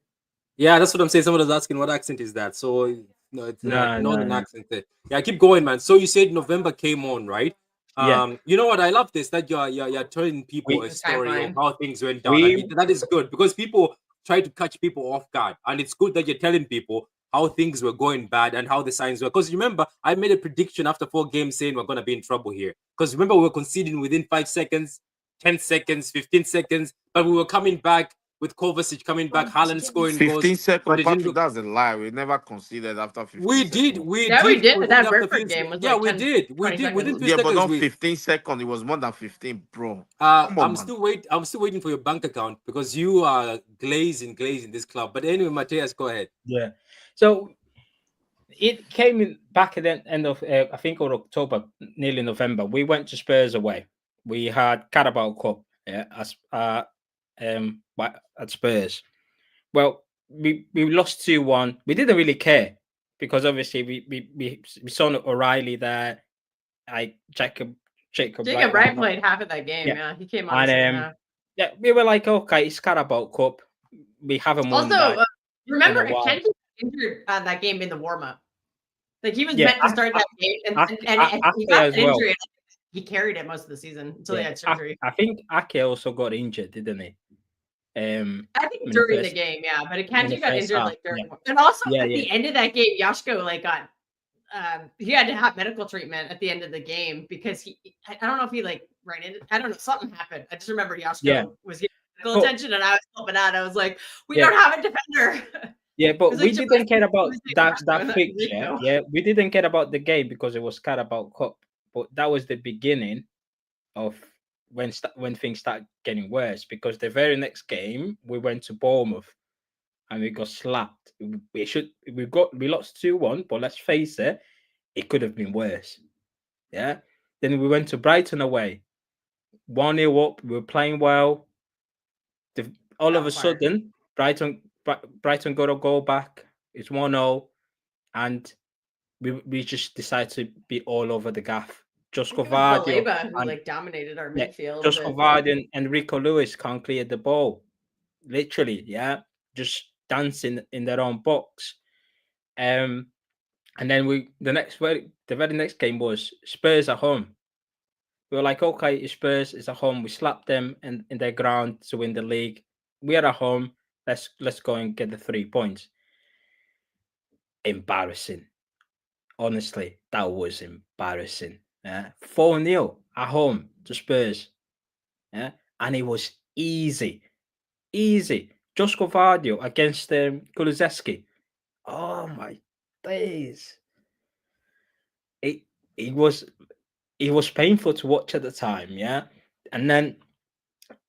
Yeah, that's what I'm saying. Someone was asking what accent is that. So no, it's Northern accent there. Yeah, keep going, man. So you said November came on, right? Yeah. You know what? I love this that you're telling people a story of how things went down. That is good because people try to catch people off guard, and it's good that you're telling people how things were going bad and how the signs were. Because remember, I made a prediction after 4 games saying we're gonna be in trouble here. Because remember, we were conceding within 5 seconds, 10 seconds, 15 seconds, but we were coming back. With Kovacic coming back, Haaland scoring 15 seconds, Patrick, look... that's a lie. We never conceded after 15 We seconds. did. We did. That Brentford game was yeah, we did. Within 2 seconds. But not 15 seconds. It was more than 15, bro. I'm still waiting for your bank account because you are glazing this club. But anyway, Matthias, go ahead. Yeah. So it came in back at the end of I think or October, nearly November. We went to Spurs away. We had Carabao Cup, at Spurs. Well, we lost 2-1. We didn't really care because obviously we saw O'Reilly there. Jacob Wright played half of that game. Yeah, he came on. And yeah, we were like, okay, it's Carabao Cup. We haven't won. Also, remember, Kenji injured that game in the warm up. Like he was meant to start that game, and he got an injury. Well. He carried it most of the season until he had surgery. I think Ake also got injured, didn't he? I think during the game, yeah, but Kenji got injured like during, and also at the end of that game, Yashko like got he had to have medical treatment at the end of the game because I don't know if he like ran into, I don't know, something happened. I just remember Yashko was getting medical attention, and I was helping out. I was like, we don't have a defender. Yeah, but we didn't care about that fixture. Yeah, we didn't care about the game because it was Carabao Cup. But that was the beginning of when things started getting worse. Because the very next game we went to Bournemouth and we got slapped. We lost 2-1, but let's face it, it could have been worse. Yeah. Then we went to Brighton away, 1-0 up. We were playing well. All of a sudden, Brighton got a goal back. It's 1-0, and we just decided to be all over the gaff. Josko Vardy, who like dominated our midfield. Josko Vardy and Rico Lewis can't clear the ball. Literally, yeah, just dancing in their own box. And then the very next game was Spurs at home. We were like, okay, Spurs is at home. We slapped them in their ground to win the league. We are at home. Let's go and get the 3 points. Embarrassing. Honestly, that was embarrassing. 4-0 at home to Spurs. Yeah, and it was easy. Josko Vardy against Kulusevski. Oh my days! It was painful to watch at the time. Yeah, and then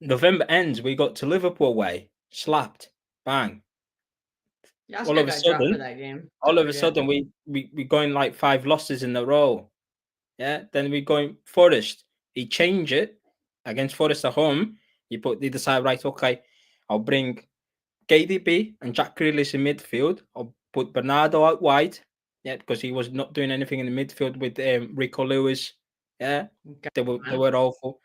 November ends. We got to Liverpool away, slapped, bang. All of a sudden, we going like 5 losses in a row. Yeah, then we going Forest. He changed it against Forest at home. They decide, right, okay, I'll bring KDB and Jack Grealish in midfield. I'll put Bernardo out wide. Yeah, because he was not doing anything in the midfield with Rico Lewis. Yeah, they were man. awful,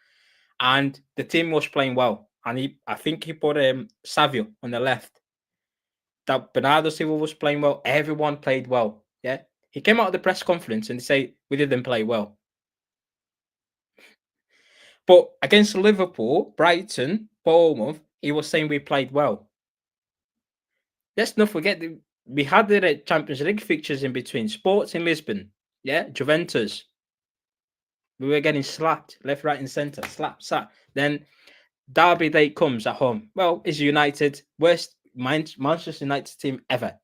and the team was playing well. And I think he put Savio on the left. That Bernardo Silva was playing well. Everyone played well. Yeah, he came out of the press conference and said we didn't play well. But against Liverpool, Brighton, Bournemouth, he was saying we played well. Let's not forget that we had the Champions League fixtures in between. Sports in Lisbon, yeah, Juventus. We were getting slapped left, right, and centre. Slap. Then Derby day comes at home. Well, it's United, worst Manchester United team ever.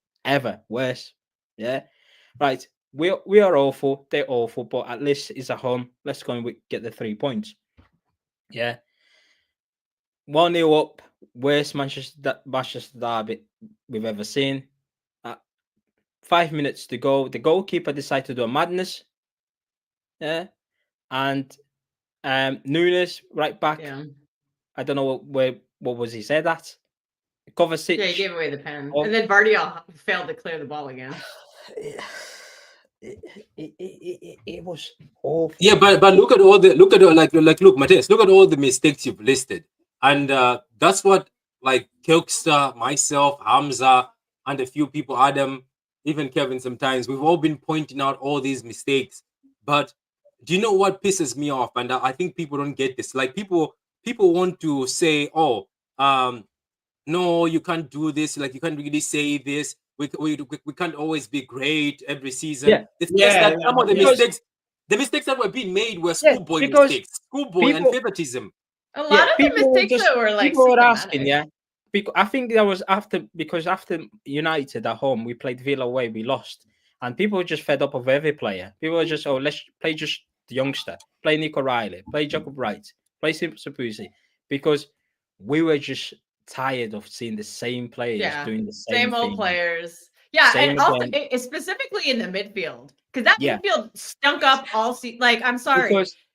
Worst. Yeah. Right. We are awful. They're awful, but at least it's at home. Let's go and get the 3 points. Yeah. 1-0 up. Worst Manchester Derby we've ever seen. 5 minutes to go. The goalkeeper decided to do a madness. Yeah. And Nunes right back. Yeah. I don't know what was he said that. Kovacic. Yeah, he gave away the pen. And then Vardy failed to clear the ball again. It was awful. Yeah, but look at all look, Matthias, look at all the mistakes you've listed. And that's what like Kilkster, myself, Hamza, and a few people, Adam, even Kevin, sometimes we've all been pointing out all these mistakes. But do you know what pisses me off? And I think people don't get this. Like people want to say, oh, no, you can't do this. Like you can't really say this. We can't always be great every season. Yeah. It's just that some of the mistakes that were being made were schoolboy mistakes, and favoritism. A lot of the mistakes that were like people were asking, yeah. I think that was after United at home, we played Villa away, we lost, and people were just fed up of every player. People were just, let's play just the youngster, play Nico Riley, play Jacob Wright, play Sapusi, because we were just tired of seeing the same players doing the same old thing. players. Yeah, and also specifically in the midfield, because that midfield stunk up all season. Like, I'm sorry,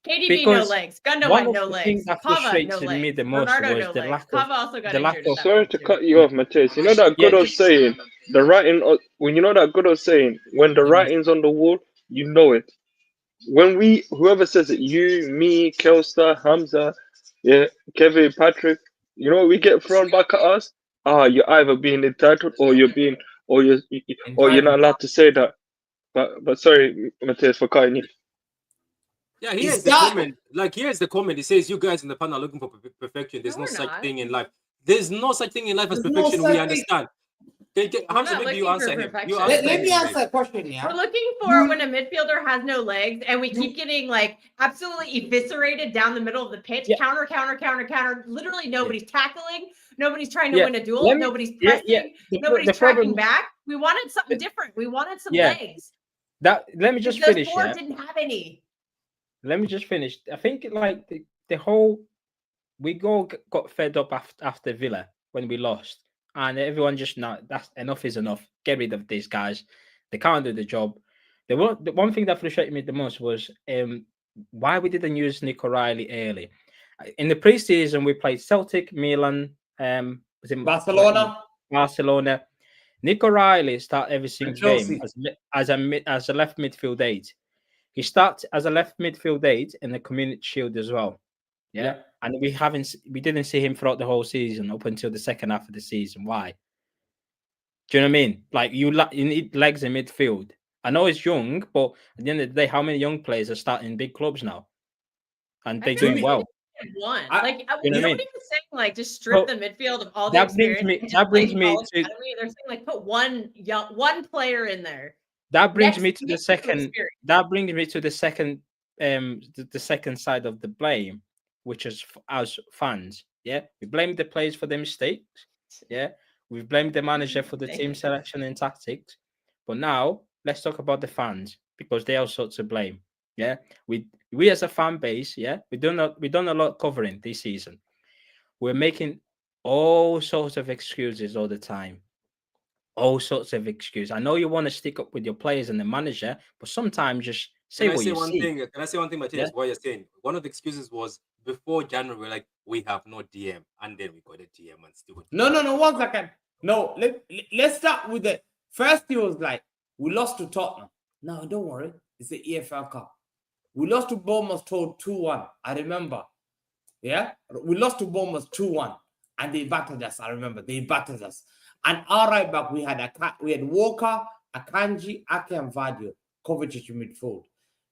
KDB no legs, Gundogan no legs, Kava no legs, Bernardo no legs. Kava also got injured. Sorry to cut you off, Matthias. You know that good old saying, the writing. When you know that good old saying, when the writing's on the wall, you know it. When whoever says it, you, me, Kelster, Hamza, yeah, Kevin, Patrick, you know what we get thrown back at us? You're either being entitled or you're not allowed to say that. But sorry, Matthias, for cutting you. Yeah, here's the comment. Like, here's the comment. It says, "You guys in the panel are looking for perfection. There's no such thing in life. There's no such thing in life as perfection. We understand." Hamza, maybe you answer him. Let me answer a question. Yeah, we're looking for when a midfielder has no legs and we keep getting like absolutely eviscerated down the middle of the pitch. Counter. Literally, nobody's tackling. Nobody's trying to win a duel. Nobody's pressing. Nobody's tracking back. We wanted something different. We wanted some legs. Let me just finish. Those four didn't have any. Let me just finish. I think like the whole we got fed up after Villa when we lost. And everyone just that's enough is enough. Get rid of these guys. They can't do the job. The one thing that frustrated me the most was why we didn't use Nico Riley early. In the preseason, we played Celtic, Milan, was it Barcelona. Nico Riley started every single game as a left midfield aide. He starts as a left midfield aide in the Community Shield as well. Yeah. And we didn't see him throughout the whole season up until the second half of the season. Why? Do you know what I mean? Like you need legs in midfield. I know it's young, but at the end of the day, how many young players are starting in big clubs now? And they're doing well. You know what I mean? Even saying like just strip the midfield of all the experience. That brings me to they're saying like put one player in there. That brings me to the second. That brings me to the second. The second side of the blame, which is as fans. Yeah, we blame the players for their mistakes. Yeah, we blame the manager for the team selection and tactics. But now let's talk about the fans because they are also to blame. Yeah, we as a fan base, we've done a lot covering this season. We're making all sorts of excuses all the time. All sorts of excuses. I know you want to stick up with your players and the manager, but sometimes just say what you see. Can I say one thing, Matthias? What you're saying? One of the excuses was before January, we're like, we have no DM, and then we got a DM and still. No, 1 second. No, let's start with the first. He was like, We lost to Tottenham. No, don't worry. It's the EFL Cup. We lost to Bournemouth 2-1. I remember. Yeah? We lost to Bournemouth 2-1. And they battered us. I remember. They battered us. And our right back, we had Walker, Akanji, Ake, and Vadio. Kovacic in midfield.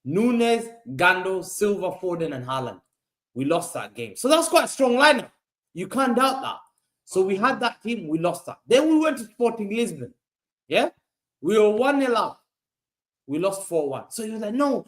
Nunes, Gando, Silva, Foden, and Haaland. We lost that game. So that's quite a strong lineup. You can't doubt that. So we had that team. We lost that. Then we went to Sporting Lisbon. Yeah? We were 1-0 up. We lost 4-1. So he was like, no,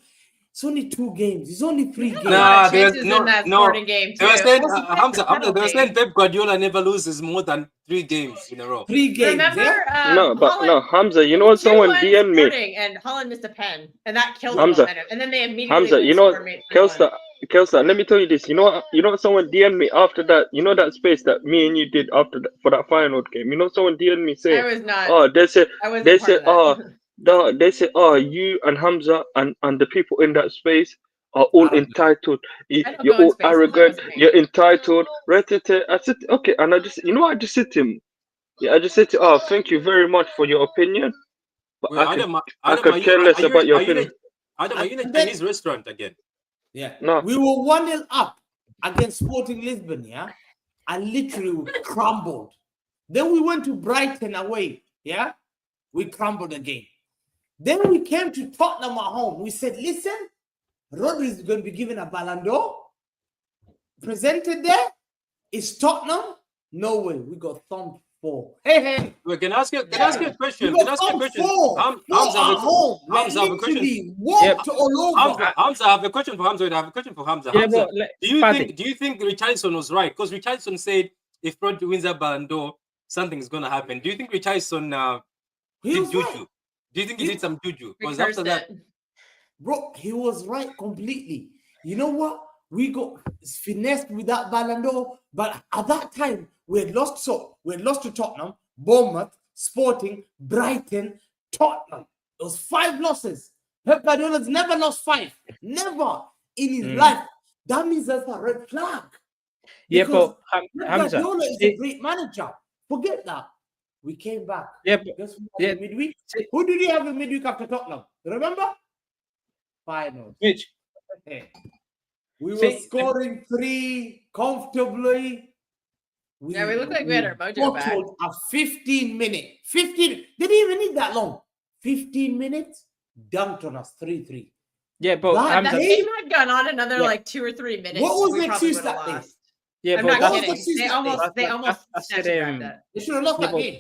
it's only 2 games. It's only 3 games. Nah, there's in that Sporting game They were too. saying, Hamza, they were saying Pep Guardiola never loses more than 3 games in a row. 3 games. Remember? No, but Holland, no, Hamza, you know what someone 2-1 DM'd me? Sporting, and Holland missed a pen, and that killed Hamza, the momentum. And then they immediately Hamza, went you know, score, made 3-1. Kelstar, let me tell you this. You know what someone DM'd me after that? You know that space that me and you did after that, for that final game? You know someone DM'd me saying, I was not. oh, they said, I wasn't part of that. they say, oh, you and Hamza and the people in that space are all entitled. You're all arrogant. You're entitled. I said, okay, and I just, you know what? I just said to him, I just said to him, oh, thank you very much for your opinion. But Wait, I could care less about your opinion. Adam, are you in a Chinese restaurant again? Yeah. No. We were 1-0 up against Sporting Lisbon, yeah? And literally crumbled. Then we went to Brighton away, yeah? We crumbled again. Then we came to Tottenham at home. We said, listen, Rodri is going to be given a Ballon d'Or. Presented there. It's Tottenham. No way. We got thumped 4. Hey. Wait, can I ask you a question? Can I ask you a question? Hamza, I have a question. Hamza, I have a question for Hamza. I have a question for Hamza. Hamza, do you think Richarlison was right? Because Richarlison said if Rodri wins a Ballon d'Or, something is going to happen. Do you think Richarlison did juju? Right. Do you think he did some juju? Because after that, bro, he was right completely. You know what? We got finessed with that Ballon d'Or, but at that time we had lost. So we had lost to Tottenham, Bournemouth, Sporting, Brighton, Tottenham. It was 5 losses. Pep Guardiola's never lost 5, never in his life. That means that's a red flag. Yeah, but Pep Guardiola is a great manager. Forget that. We came back. Yeah, but midweek. Who did you have in midweek after Tottenham? Remember? Finals. Which? We were scoring 3 comfortably. We looked like we had our mojo back. A 15-minute. 15. They didn't even need that long. 15 minutes. Dunked on us 3-3. Yeah, but that game had gone on another like 2 or 3 minutes. What was the excuse that day? Yeah, I'm but not kidding. They almost they should have lost that game.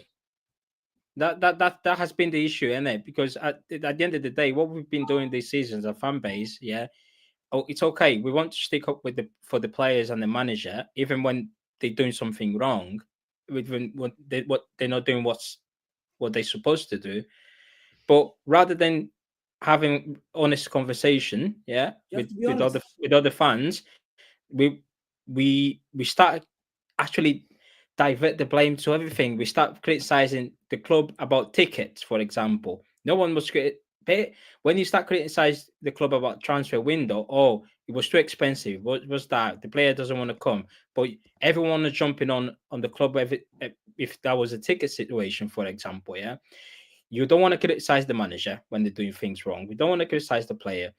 That has been the issue, isn't it? Because at the end of the day, what we've been doing this season as a fan base, it's okay. We want to stick up with for the players and the manager, even when they're doing something wrong, even when they're not doing what they're supposed to do. But rather than having honest conversation, with other fans, we start actually divert the blame to everything. We start criticizing the club about tickets, for example. No one was when you start criticizing the club about transfer window. Oh, it was too expensive. What was that? The player doesn't want to come. But everyone is jumping on the club if that was a ticket situation, for example. Yeah, you don't want to criticize the manager when they're doing things wrong. We don't want to criticize the player.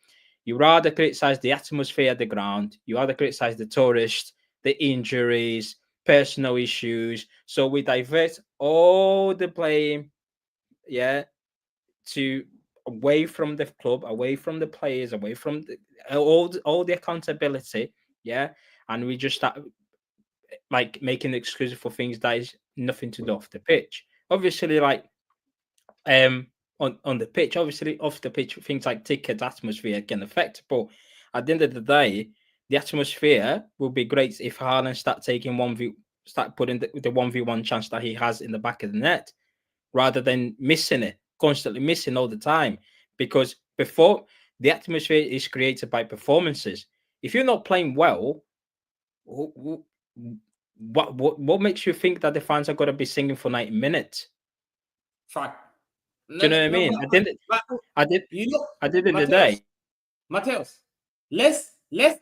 You rather criticize the atmosphere at the ground. You rather criticize the tourists, the injuries, personal issues. So we divert all the blame, to away from the club, away from the players, away from all the accountability, and we just start like making excuses for things that is nothing to do off the pitch. Obviously, like on the pitch, obviously off the pitch, things like ticket atmosphere can affect. But at the end of the day, the atmosphere will be great if Haaland start putting the 1v1 chance that he has in the back of the net, rather than missing it, constantly missing all the time. Because before, the atmosphere is created by performances. If you're not playing well, what makes you think that the fans are going to be singing for 90 minutes? Fact. Do you know what I mean? I did in the day. Mateus, let's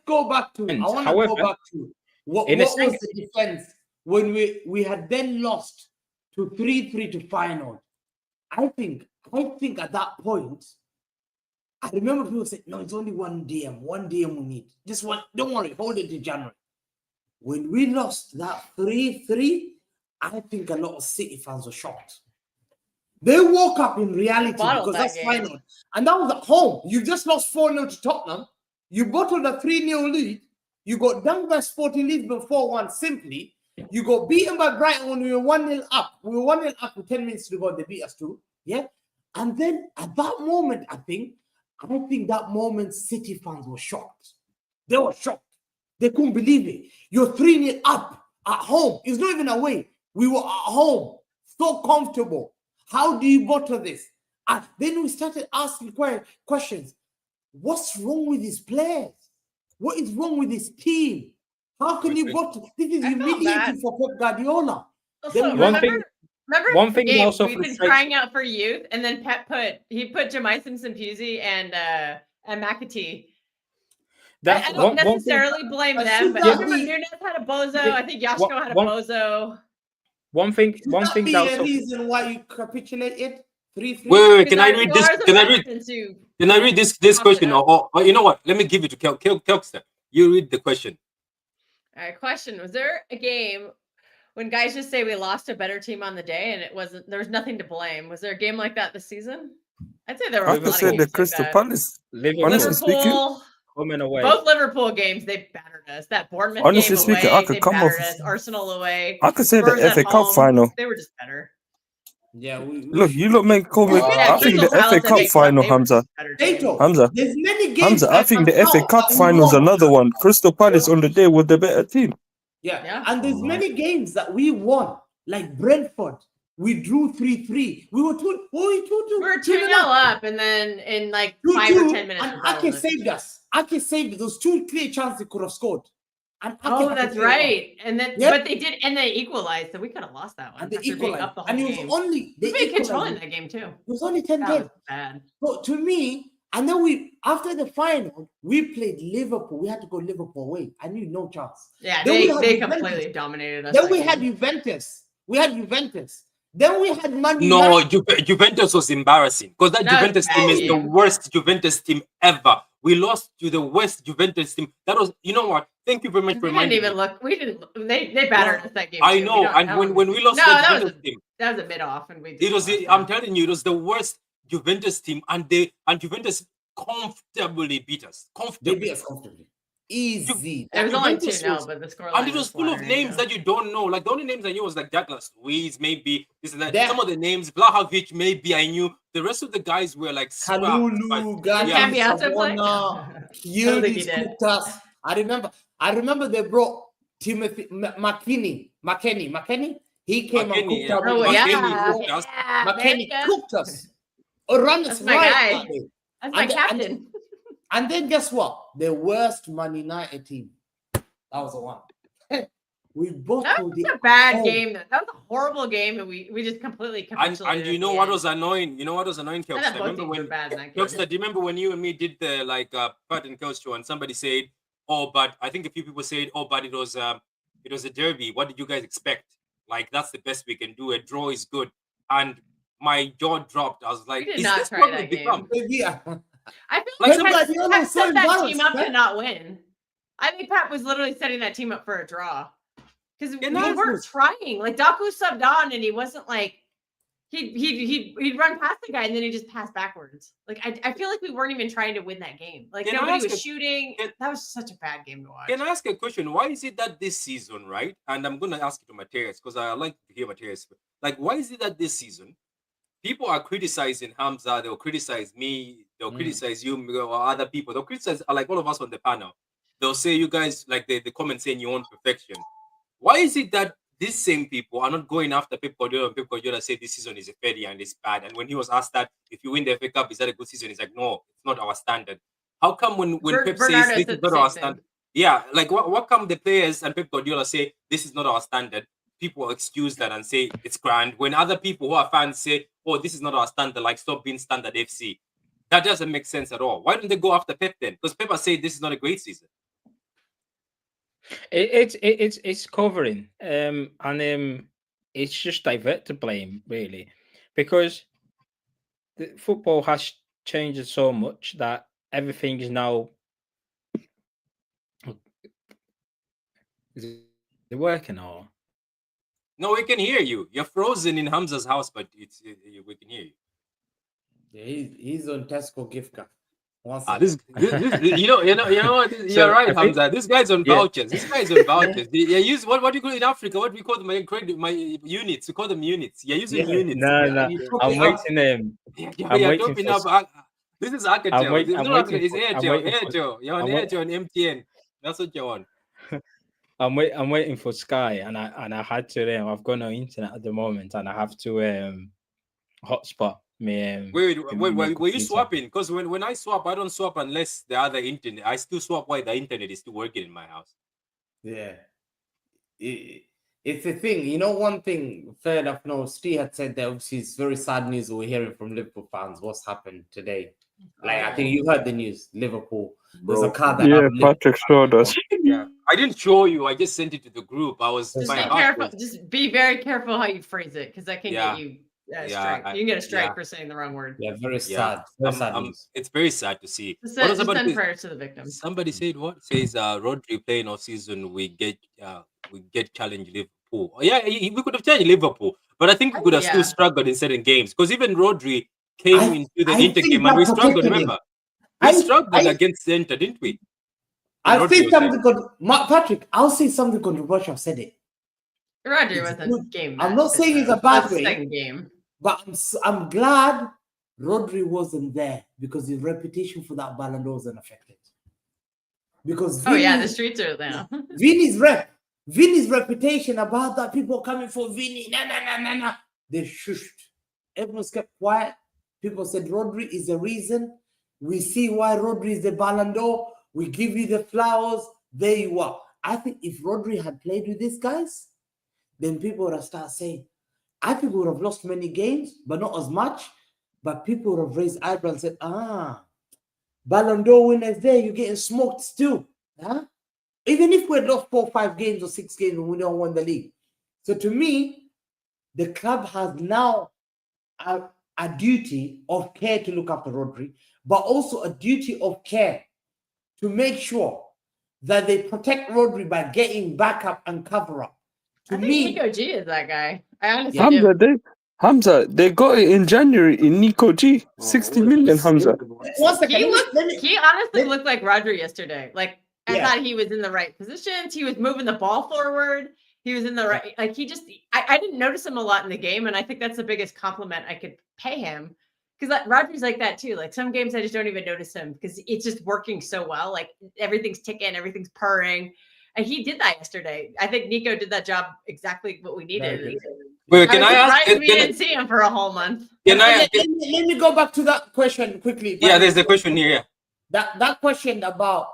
go back to. I want to go back to what was the defense when we had then lost to 3-3 to final. I think at that point, I remember people saying, no, it's only one DM we need. Just one, don't worry, hold it to January. When we lost that 3-3, I think a lot of City fans were shocked. They woke up in reality because that's final. And that was at home. You just lost 4-0 to Tottenham. You bottled a 3-0 lead. You got dunked by Sporting Lisbon 4-1 simply. You got beaten by Brighton when we were 1-0 up. We were 1-0 up with 10 minutes to go. They beat us too. Yeah. And then at that moment, I think that moment City fans were shocked. They were shocked. They couldn't believe it. You're 3-0 up at home. It's not even away. We were at home. So comfortable. How do you bottle this? And then we started asking questions. What's wrong with these players? What is wrong with this team? How can you bottle? This is humiliating for Pep Guardiola. Also, remember also we've been crying out for youth, and then Pep put Jemai Simpson-Pusey and McAtee. I don't necessarily blame them, but remember Nunes had a bozo. I think Yashko had a bozo. One thing that also... reason why you capitulated 3-3. Wait, can I read this? Can I read this question? Or you know what? Let me give it to Kelkster. You read the question. All right, question. Was there a game when guys just say we lost a better team on the day and there was nothing to blame? Was there a game like that this season? I'd say there were. I could say the Crystal Palace. Honestly speaking, home and away. Both Liverpool games, they battered us. That Bournemouth honestly game speaking, away, I could they come battered off. us. Arsenal away. I could say Spurs the FA Cup final. They were just better. Yeah, look, you look make call me. I think the FA Cup final, Hamza. There's many games. Hamza, I think the FA Cup final is another one. Crystal Palace on the day with the better team. Yeah, and there's many games that we won, like Brentford. We drew 3-3. We were 2-0 up, and then in like 5 or 10 minutes. And Ake saved us. Ake saved those 2 clear chances they could have scored. And that's right. And then, but they did, and they equalized, so we could have lost that one. And they equalized. Up the whole and it was game. only they been controlling that game too. It was only 10 games. Bad. So to me, and then after the final, we played Liverpool. We had to go Liverpool away. I knew no chance. Yeah, they completely dominated us. Then we had Juventus. Then we had Man United. No, Juventus was embarrassing because that Juventus team is the worst Juventus team ever. We lost to the worst Juventus team. That was, you know what? Thank you very much for reminding me. We didn't even look. We didn't. They battered us that game. I know. And when we lost the Juventus team, that was a mid off, and it was. I'm telling you, it was the worst Juventus team, and Juventus comfortably beat us. They beat us comfortably. Easy. It was only 2-0, but the score. And it was full of names that you don't know. Like the only names I knew was like Douglas Luiz, maybe this and that. Some of the names, Vlahovic, maybe I knew. The rest of the guys were like Kalulu, Yildiz cooked us. I remember they brought Timothy McKennie. He came and cooked us. McKennie cooked us. Ran us right. That's my captain. And then guess what? The worst Man United team. That was the one. We bottled it. That was a bad game. That was a horrible game, and we just completely capitulated. And you know what was annoying? You know what was annoying, Kelps? I remember when Kelps, do you remember when you and me did the Pat and Kelps show, and somebody said, "Oh, but I think a few people said, oh, but it was a derby. What did you guys expect? Like that's the best we can do. A draw is good." And my jaw dropped. I was like, "Is this what we become?" I feel like Pep set that team up to not win. I think Pep was literally setting that team up for a draw. Because we weren't trying. Like Doku subbed on and he wasn't like he'd run past the guy and then he just passed backwards. Like I feel like we weren't even trying to win that game. Like nobody was shooting. That was such a bad game to watch. Can I ask a question? Why is it that this season, right? And I'm gonna ask it to Mateus because I like to hear Mateus. Like, why is it that this season people are criticizing Hamza, they'll criticize me, they'll criticize you or other people, they'll criticize like all of us on the panel. They'll say you guys like the comment saying you want perfection. Why is it that these same people are not going after Pep Guardiola and Pep Guardiola say this season is a failure and it's bad? And when he was asked that if you win the FA Cup, is that a good season? He's like, no, it's not our standard. How come when Pep says this is not our standard? Yeah, like what come the players and Pep Guardiola say this is not our standard? People excuse that and say it's grand. When other people who are fans say, oh, this is not our standard, like stop being standard FC. That doesn't make sense at all. Why don't they go after Pep then? Because Pep has said this is not a great season. It's covering and it's just divert to blame really, because the football has changed so much that everything is now. Is it working or? No, we can hear you. You're frozen in Hamza's house, but we can hear you. Yeah, he's on Tesco gift card. This you know what? You're So, right, I think- Hamza. This guy's on Yeah. vouchers. This guy's on vouchers. Yeah, use what do you call it in Africa? What do we call them? My units. We call them units. You're using Yeah. units. No, Yeah, no. you- I'm Yeah. waiting. I'm you're waiting topping for. up. This is Alcatel. wait- It's I'm not waiting Alcatel, it's for- I'm Airtel. waiting for- Airtel. You're on I'm wait- Airtel and MTN. That's what you're on. I'm waiting for Sky, and I had to. I've got no internet at the moment, and I have to hotspot me. Wait, were you swapping? Because when I swap, I don't swap unless the other internet. I still swap while the internet is still working in my house. Yeah. It's a thing. You know, one thing, fair enough. No, Steve had said that obviously it's very sad news we're hearing from Liverpool fans. What's happened today? Like, I think you heard the news. Liverpool. There's a car that Yeah, happened. Patrick showed us. Yeah, I didn't show you. I just sent it to the group. I was Just my be heart careful. was- Just be very careful how you phrase it, because that can Yeah. get you a Yeah, strike. You can get a strike yeah. for saying the wrong word. Yeah, very Yeah. sad. Very sad news. It's very sad to see. Just What was send, about this? prayers to the victims. Somebody said what? Says Rodri playing all season. We get challenge Liverpool. Yeah, we could have challenged Liverpool, but I think we could have still Yeah. struggled in certain games because even Rodri came I- into the I Inter think game and we that struggled. protected him. Remember, we struggled against the Inter, didn't we? I'll Rodri say was there. something. Patrick, I'll say something controversial. I've said it. Roger It's wasn't good. game. I'm match not fit, saying it's though. a bad That's the way. second game. But I'm glad Rodri wasn't there because his reputation for that Ballon d'Or wasn't affected. Because Oh yeah, Vini- the streets are there. Vini's reputation about that people coming for Vini, nah. They shushed. Everyone's kept quiet. People said Rodri is the reason. We see why Rodri is the Ballon d'Or. We give you the flowers. There you are. I think if Rodri had played with these guys, then people would have started saying, I think we would have lost many games, but not as much. But people would have raised eyebrows and said, Ballon d'Or winners there, you're getting smoked still. Huh? Even if we had lost 4 or 5 games or 6 games and we don't win the league. So to me, the club has now a duty of care to look after Rodri, but also a duty of care to make sure that they protect Rodri by getting backup and cover up. I think Nico G is that guy. I honestly do. Hamza, they got it in January in Nico G. 60 million, Hamza. One second, He honestly looked like Roger yesterday. Like I Yeah. thought he was in the right positions. He was moving the ball forward. He was in the right. Like he just, I didn't notice him a lot in the game, and I think that's the biggest compliment I could pay him. Because like, Roger's like that too. Like some games I just don't even notice him because it's just working so well. Like everything's ticking, everything's purring, and he did that yesterday. I think Nico did that job exactly what we needed. Wait, can I ask? surprised we didn't see him for a whole month. Let me go back to that question quickly. Yeah, there's a question here. Yeah. That question about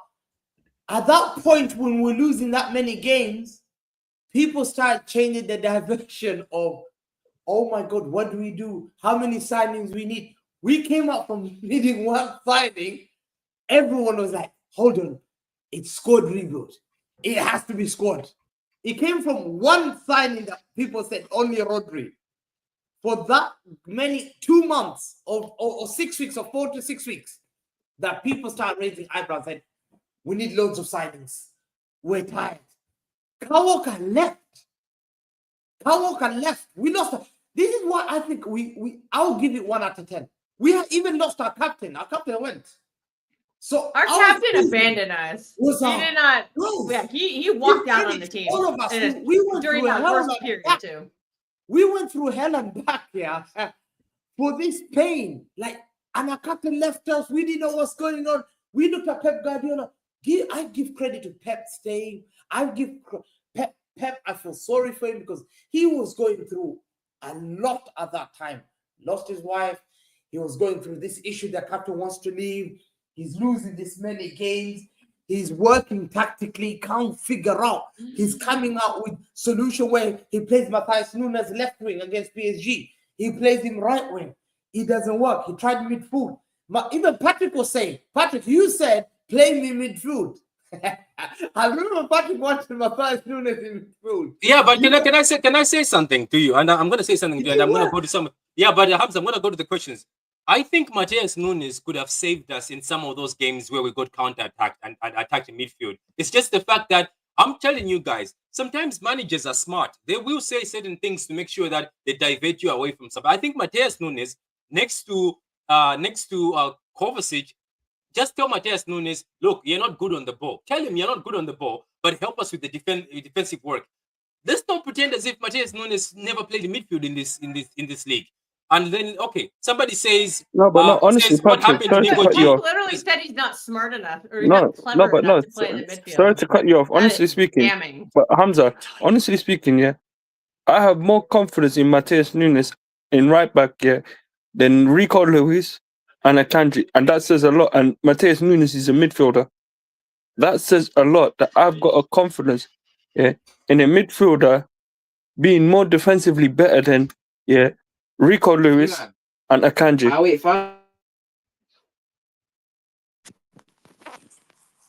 at that point when we're losing that many games, people start changing the direction of, oh my God, what do we do? How many signings we need? We came up from needing one signing. Everyone was like, hold on, it's squad rebuild. It has to be squad. It came from one signing that people said only Rodri. For that many 2 months or 6 weeks or 4 to 6 weeks, that people start raising eyebrows and we need loads of signings. We're tired. Kyle Walker left. We lost. This is why I think I'll give it 1 out of 10. We have even lost our captain. Our captain went. So Our captain abandoned us. He did not. No. Yeah, he walked out on the team. All of us. And We went during through that hell worst and period back. too. We went through hell and back here for this pain. Like, and our captain left us. We didn't know what's going on. We looked at Pep Guardiola. I give credit to Pep staying. I give Pep. I feel sorry for him because he was going through a lot at that time. Lost his wife. He was going through this issue that captain wants to leave. He's losing this many games. He's working tactically, can't figure out. He's coming out with solution where he plays Matthias Nunes left wing against PSG. He plays him right wing. It doesn't work. He tried midfield. Even Patrick was saying, Patrick, you said play me midfield. I remember Patrick wanted Matthias Nunes in midfield. Yeah, but can I say something to you? And I'm going to say something to you, and I'm going to go to some. Yeah, but Hamza, I'm going to go to the questions. I think Mateus Nunes could have saved us in some of those games where we got counter-attacked and attacked in midfield. It's just the fact that I'm telling you guys, sometimes managers are smart. They will say certain things to make sure that they divert you away from something. I think Mateus Nunes, next to Kovacic, just tell Mateus Nunes, look, you're not good on the ball. Tell him you're not good on the ball, but help us with the defensive work. Let's not pretend as if Mateus Nunes never played in midfield in this league. And then, okay, somebody says, No, but no, honestly, says, what Patrick, happened to sorry to Nico cut G? you off. Literally said he's not smart enough or he's No, not clever but enough to play in the midfield. sorry to cut you off. That Honestly is speaking, damning. but Hamza, honestly speaking, yeah, I have more confidence in Mateus Nunes in right back, yeah, than Rico Lewis and Akanji, and that says a lot. And Mateus Nunes is a midfielder. That says a lot that I've got a confidence, yeah, in a midfielder being more defensively better than Rico Lewis and Akanji.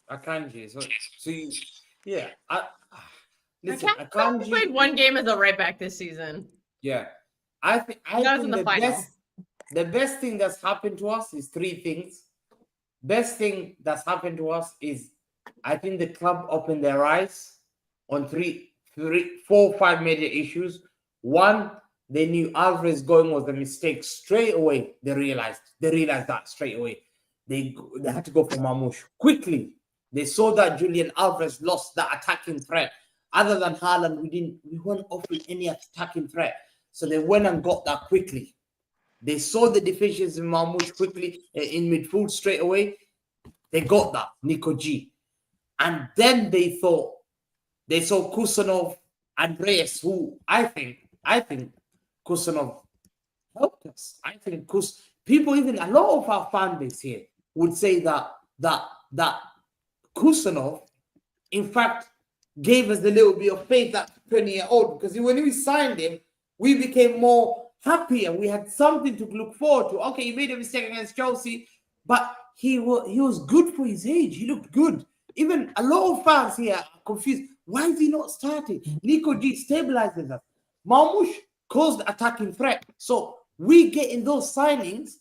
Akanji. So you, yeah. Listen, Akanji played one game as a right back this season. Yeah, I think the final. The best thing that's happened to us is three things. Best thing that's happened to us is I think the club opened their eyes on 4, 5 major issues. One, they knew Alvarez going was a mistake straight away. They realized that straight away. They had to go for Mamouche quickly. They saw that Julian Alvarez lost that attacking threat. Other than Haaland, we weren't offering any attacking threat. So they went and got that quickly. They saw the deficiency in Mamouche quickly in midfield straight away. They got that, Nico G. And then they saw Kusanov and Reyes, who I think Kusanov helped us. I think people, even a lot of our fan base here, would say that Kusanov, in fact, gave us a little bit of faith at 20-year-old, because when we signed him, we became more happy and we had something to look forward to. Okay, he made a mistake against Chelsea, but he was good for his age. He looked good. Even a lot of fans here are confused. Why is he not starting? Nico G stabilizes us. Mamouche caused attacking threat. So we getting those signings,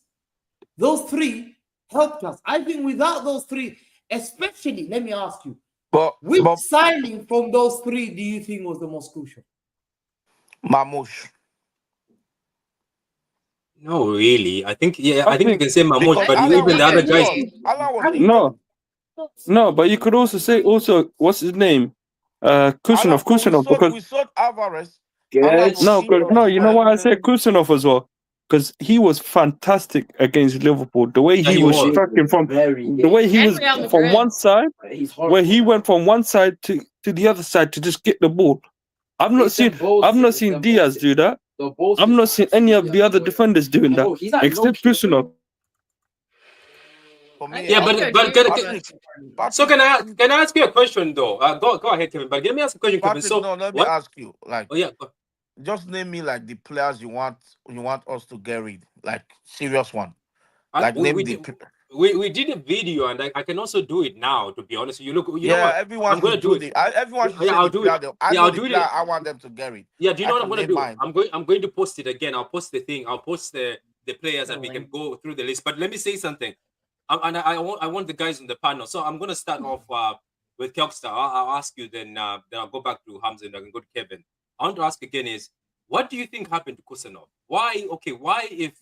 those three helped us. I think without those three, especially, let me ask you, which signing from those three do you think was the most crucial? Mamouche. No, really. I think you can say Mamouche, but Alan even the other guys. No, but you could also say what's his name? Kusanov, because we sold Alvarez. No, you know why I said Kusanov as well? Because he was fantastic against Liverpool. The way he was tracking from one side, where he went from one side to the other side to just get the ball. I've not seen Diaz do that. I've not seen any of the other defenders doing that, except Kusanov. Yeah, but so can I ask you a question though? Go ahead, Kevin. But let me ask a question, Kevin. So let me ask you, just name me like the players you want us to get rid, like serious one. We did a video, and I can also do it now. To be honest, you know what? Everyone should do it. Everyone should I'll do it. I'll do it. I want them to get rid. Yeah, do you know what I'm gonna do? I'm going to post it again. I'll post the thing. I'll post the players, and we can go through the list. But let me say something. And I want the guys on the panel. So I'm gonna start off with Kelkstar. I'll ask you, then I'll go back to Hamza, and I can go to Kevin. I want to ask again is, what do you think happened to Kusanov? Why if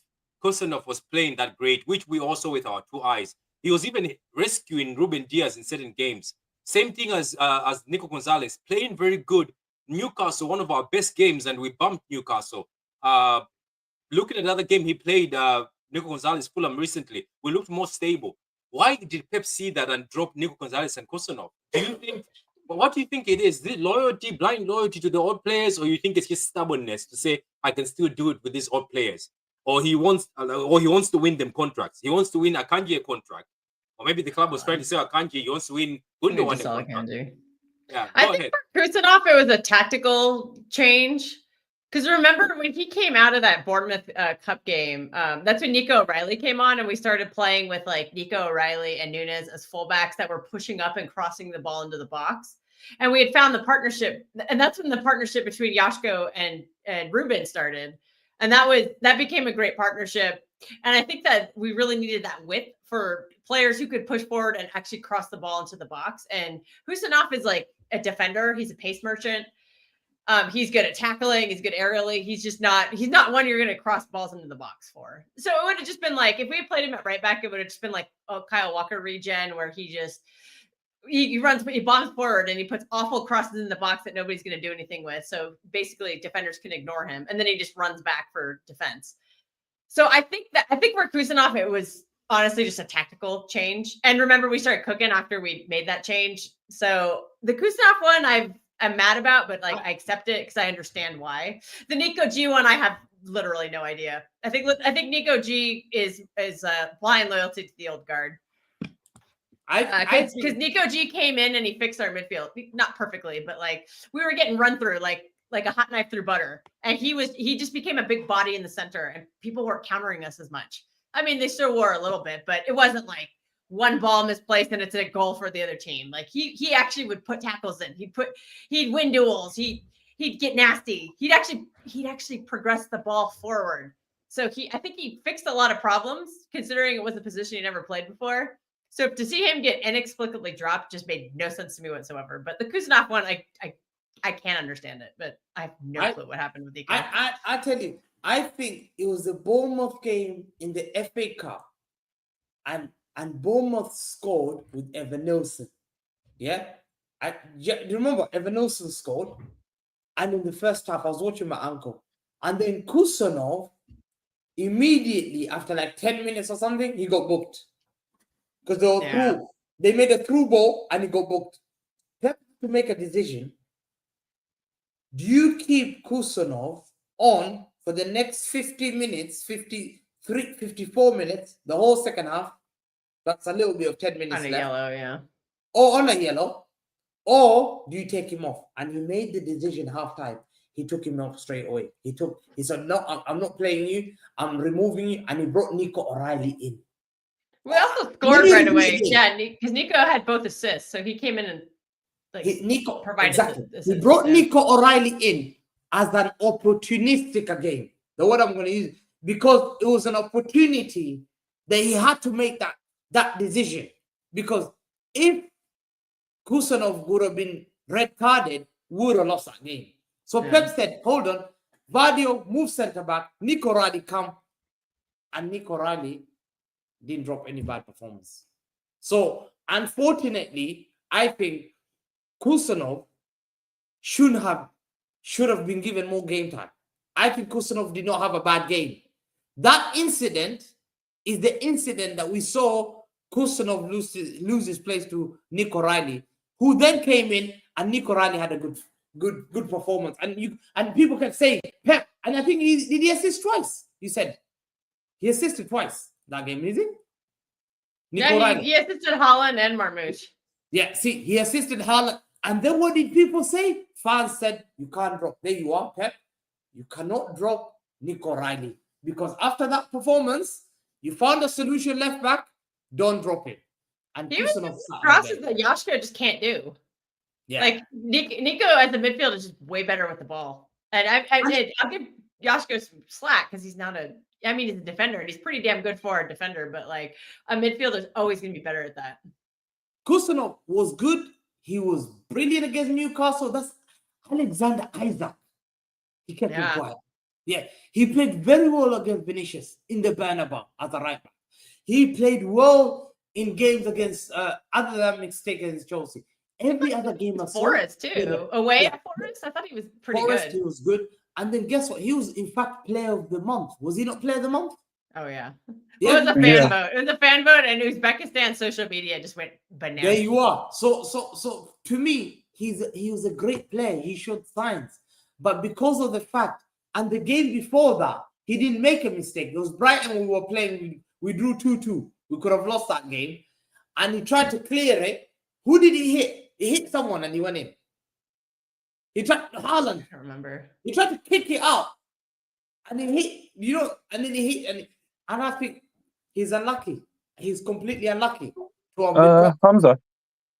Kusanov was playing that great, which we also with our two eyes, he was even rescuing Ruben Diaz in certain games. Same thing as Nico Gonzalez, playing very good. Newcastle, one of our best games, and we bumped Newcastle. Looking at another game he played, Nico Gonzalez, Fulham recently, we looked more stable. Why did Pep see that and drop Nico Gonzalez and Kusanov? What do you think it is? Is it loyalty, blind loyalty to the old players, or you think it's just stubbornness to say I can still do it with these old players, or he wants to win them contracts? He wants to win Akanji a contract, or maybe the club was trying to sell Akanji. He wants to win Gundogan a contract. Yeah, I think for Kusanov it was a tactical change. Because remember when he came out of that Bournemouth Cup game, that's when Nico O'Reilly came on, and we started playing with like Nico O'Reilly and Nunes as fullbacks that were pushing up and crossing the ball into the box. And we had found the partnership, and that's when the partnership between Yashko and Ruben started. And that became a great partnership. And I think that we really needed that width for players who could push forward and actually cross the ball into the box. And Husanov is like a defender. He's a pace merchant. He's good at tackling. He's good aerially. He's not one you're going to cross balls into the box for. So it would have just been like, if we had played him at right back, it would have just been like a Kyle Walker regen where he bombs forward and he puts awful crosses in the box that nobody's going to do anything with. So basically defenders can ignore him. And then he just runs back for defense. So I think for Kusanov, it was honestly just a tactical change. And remember, we started cooking after we made that change. So the Kusanov one, I'm mad about, but like I accept it because I understand why. The Nico G one, I have literally no idea. I think Nico G is blind loyalty to the old guard. Because Nico G came in and he fixed our midfield, not perfectly, but like we were getting run through like a hot knife through butter, and he just became a big body in the center, and people weren't countering us as much. I mean, they still were a little bit, but it wasn't like one ball misplaced and it's a goal for the other team. Like he actually would put tackles in. He'd win duels. He'd get nasty. He'd actually progress the ball forward. So I think he fixed a lot of problems considering it was a position he never played before. So to see him get inexplicably dropped just made no sense to me whatsoever. But the Kusanov one, I can't understand it, but I have no clue what happened with Nico. I tell you, I think it was the Bournemouth game in the FA Cup, and Bournemouth scored with Evan Nilsson. Yeah? You remember Evan Nilsson scored, and in the first half, I was watching my uncle, and then Kusanov, immediately after like 10 minutes or something, he got booked. Because they made a through ball and he got booked. Pep to make a decision. Do you keep Kusanov on for the next 50 minutes, 53, 54 minutes, the whole second half? That's a little bit of 10 minutes on a left. yellow, yeah. Or on a yellow. Or do you take him off? And he made the decision halftime. He took him off straight away. He said, no, I'm not playing you. I'm removing you. And he brought Nico O'Reilly in. We also scored right away. Yeah, because Nico had both assists. So he came in and Nico provided exactly. the He brought Nico O'Reilly in as an opportunistic again. The word I'm going to use, because it was an opportunity that he had to make that decision. Because if Kusanov would have been red carded, we would have lost that game. So Pep said, hold on, Vardio move centre back, Nico O'Reilly come, and Nico O'Reilly didn't drop any bad performance. So unfortunately, I think Kusanov should have been given more game time. I think Kusanov did not have a bad game. That incident is the incident that we saw Kusanov lose his place to Nico O'Reilly, who then came in, and Nico O'Reilly had a good performance. And people can say, Pep, and I think did he assist twice? You said he assisted twice that game, is it? He assisted Haaland and Marmoush. Yeah, see, he assisted Haaland. And then what did people say? Fans said, you can't drop. There you are, Pep. You cannot drop Nico O'Reilly. Because after that performance, you found a solution left back, don't drop him. And he was crosses that Joshua just can't do. Yeah. Like Nico as a midfielder is just way better with the ball. And I'll give Joshua some slack because he's a defender and he's pretty damn good for a defender, but like a midfielder is always going to be better at that. Kusanov was good. He was brilliant against Newcastle. That's Alexander Isaac. He kept him quiet. Yeah, he played very well against Vinicius in the Bernabeu as a right back. He played well in games against other than mistake against Chelsea. Every other game I saw, Forest too. Away at Forest, I thought he was pretty good. He was good. And then guess what? He was in fact player of the month. Was he not player of the month? Oh yeah. It was a fan vote. It was a fan vote, and Uzbekistan social media just went bananas. There you are. So to me, he was a great player. He showed signs, but because of the fact and the game before that, he didn't make a mistake. It was Brighton we were playing. We drew 2-2. We could have lost that game, and he tried to clear it. Who did he hit? He hit someone and he went in. He tried Haaland. I don't remember. He tried to kick it out, and he hit. And then he hit, and I think he's unlucky. He's completely unlucky. Hamza,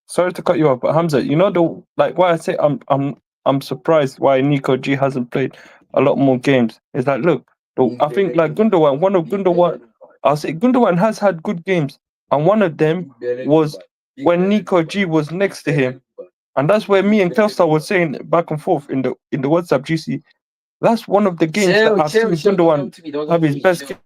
sorry to cut you off, but Hamza, why I say I'm surprised why Nico G hasn't played a lot more games. Is that look, So I think like Gundogan, one of Gundogan, I'll say Gundogan has had good games, and one of them was when Nico G was next to him, and that's where me and Telstar were saying back and forth in the WhatsApp GC. That's one of the games that I've seen Gundogan have his best game.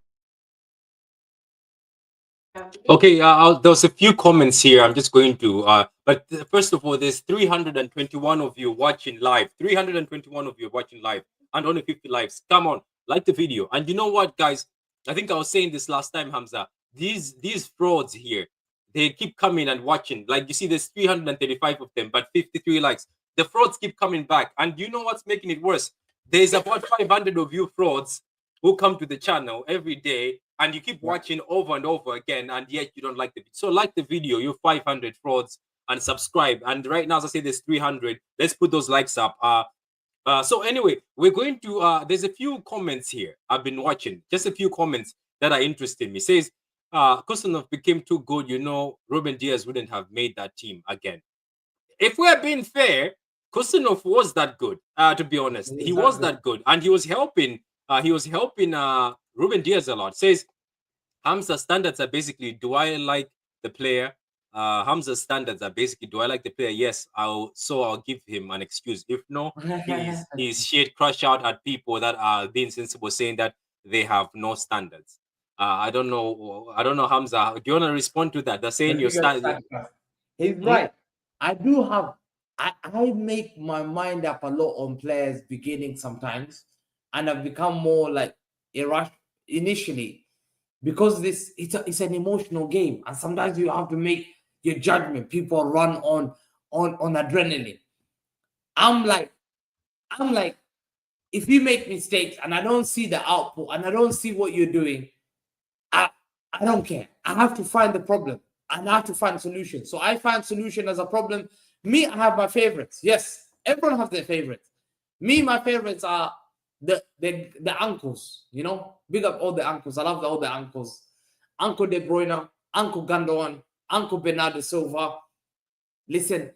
Okay, there was a few comments here. I'm just going to, but first of all, there's 321 of you watching live. 321 of you watching live, and only 50 likes. Come on, like the video. And you know what, guys? I think I was saying this last time, Hamza. These frauds here, they keep coming and watching. Like you see, there's 335 of them, but 53 likes. The frauds keep coming back, and you know what's making it worse? There's about 500 of you frauds who come to the channel every day, and you keep watching over and over again, and yet you don't like the video. So like the video, you 500 frauds, and subscribe. And right now, as I say, there's 300. Let's put those likes up. So anyway, we're going to, there's a few comments here I've been watching. Just a few comments that are interesting me. It says, Kusanov became too good. You know, Ruben Diaz wouldn't have made that team again. If we're being fair, Kusanov was that good, to be honest. He was that good. And he was helping Ruben Diaz a lot. Says, Hamza's standards are basically, do I like the player? Hamza's standards are basically, do I like the player? Yes, I'll give him an excuse. If no, he's shit crush out at people that are being sensible, saying that they have no standards. I don't know, Hamza. Do you want to respond to that? They're saying your standards. He's right. I do have. I make my mind up a lot on players beginning sometimes, and I've become more like irrational initially, because it's an emotional game, and sometimes you have to make your judgment. People run on adrenaline. I'm like, if you make mistakes and I don't see the output and I don't see what you're doing, I don't care. I have to find the problem and I have to find a solution. So I find solution as a problem. Me, I have my favorites. Yes, everyone has their favorites. Me, my favorites are the uncles, you know. Big up all the uncles. I love all the uncles. Uncle De Bruyne, Uncle Gundogan, Uncle Bernardo Silva. Listen,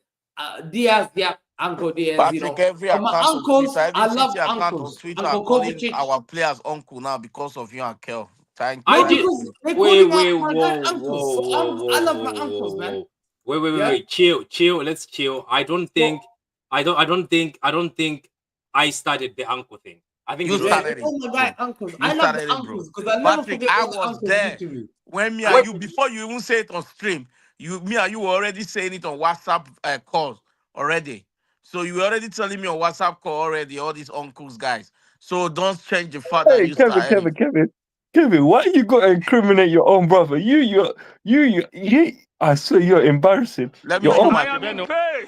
Diaz, yeah, Uncle Diaz. Patrick, you know, every but my account uncles, on Twitter, I love every account uncles. on Twitter Uncle are calling Kovacic. our players uncle now because of you and Kel. Thank I you. did. They call Wait, him whoa, my uncles. So whoa, I love my uncles, man. Wait. Chill. Let's chill. I don't think I started the uncle thing. I think You it was started it. Oh my God, uncles. You I love started the it, bro. uncles because I never Patrick, forget I what the was uncles there did to me. when me and you, before you even say it on stream, me and you were already saying it on WhatsApp calls already. So you were already telling me on WhatsApp call already, all these uncles guys. So don't change the fact that Hey, you started it. Kevin, why you got to incriminate your own brother? You, I swear you're embarrassing. Let me Your show own. my I am in pain.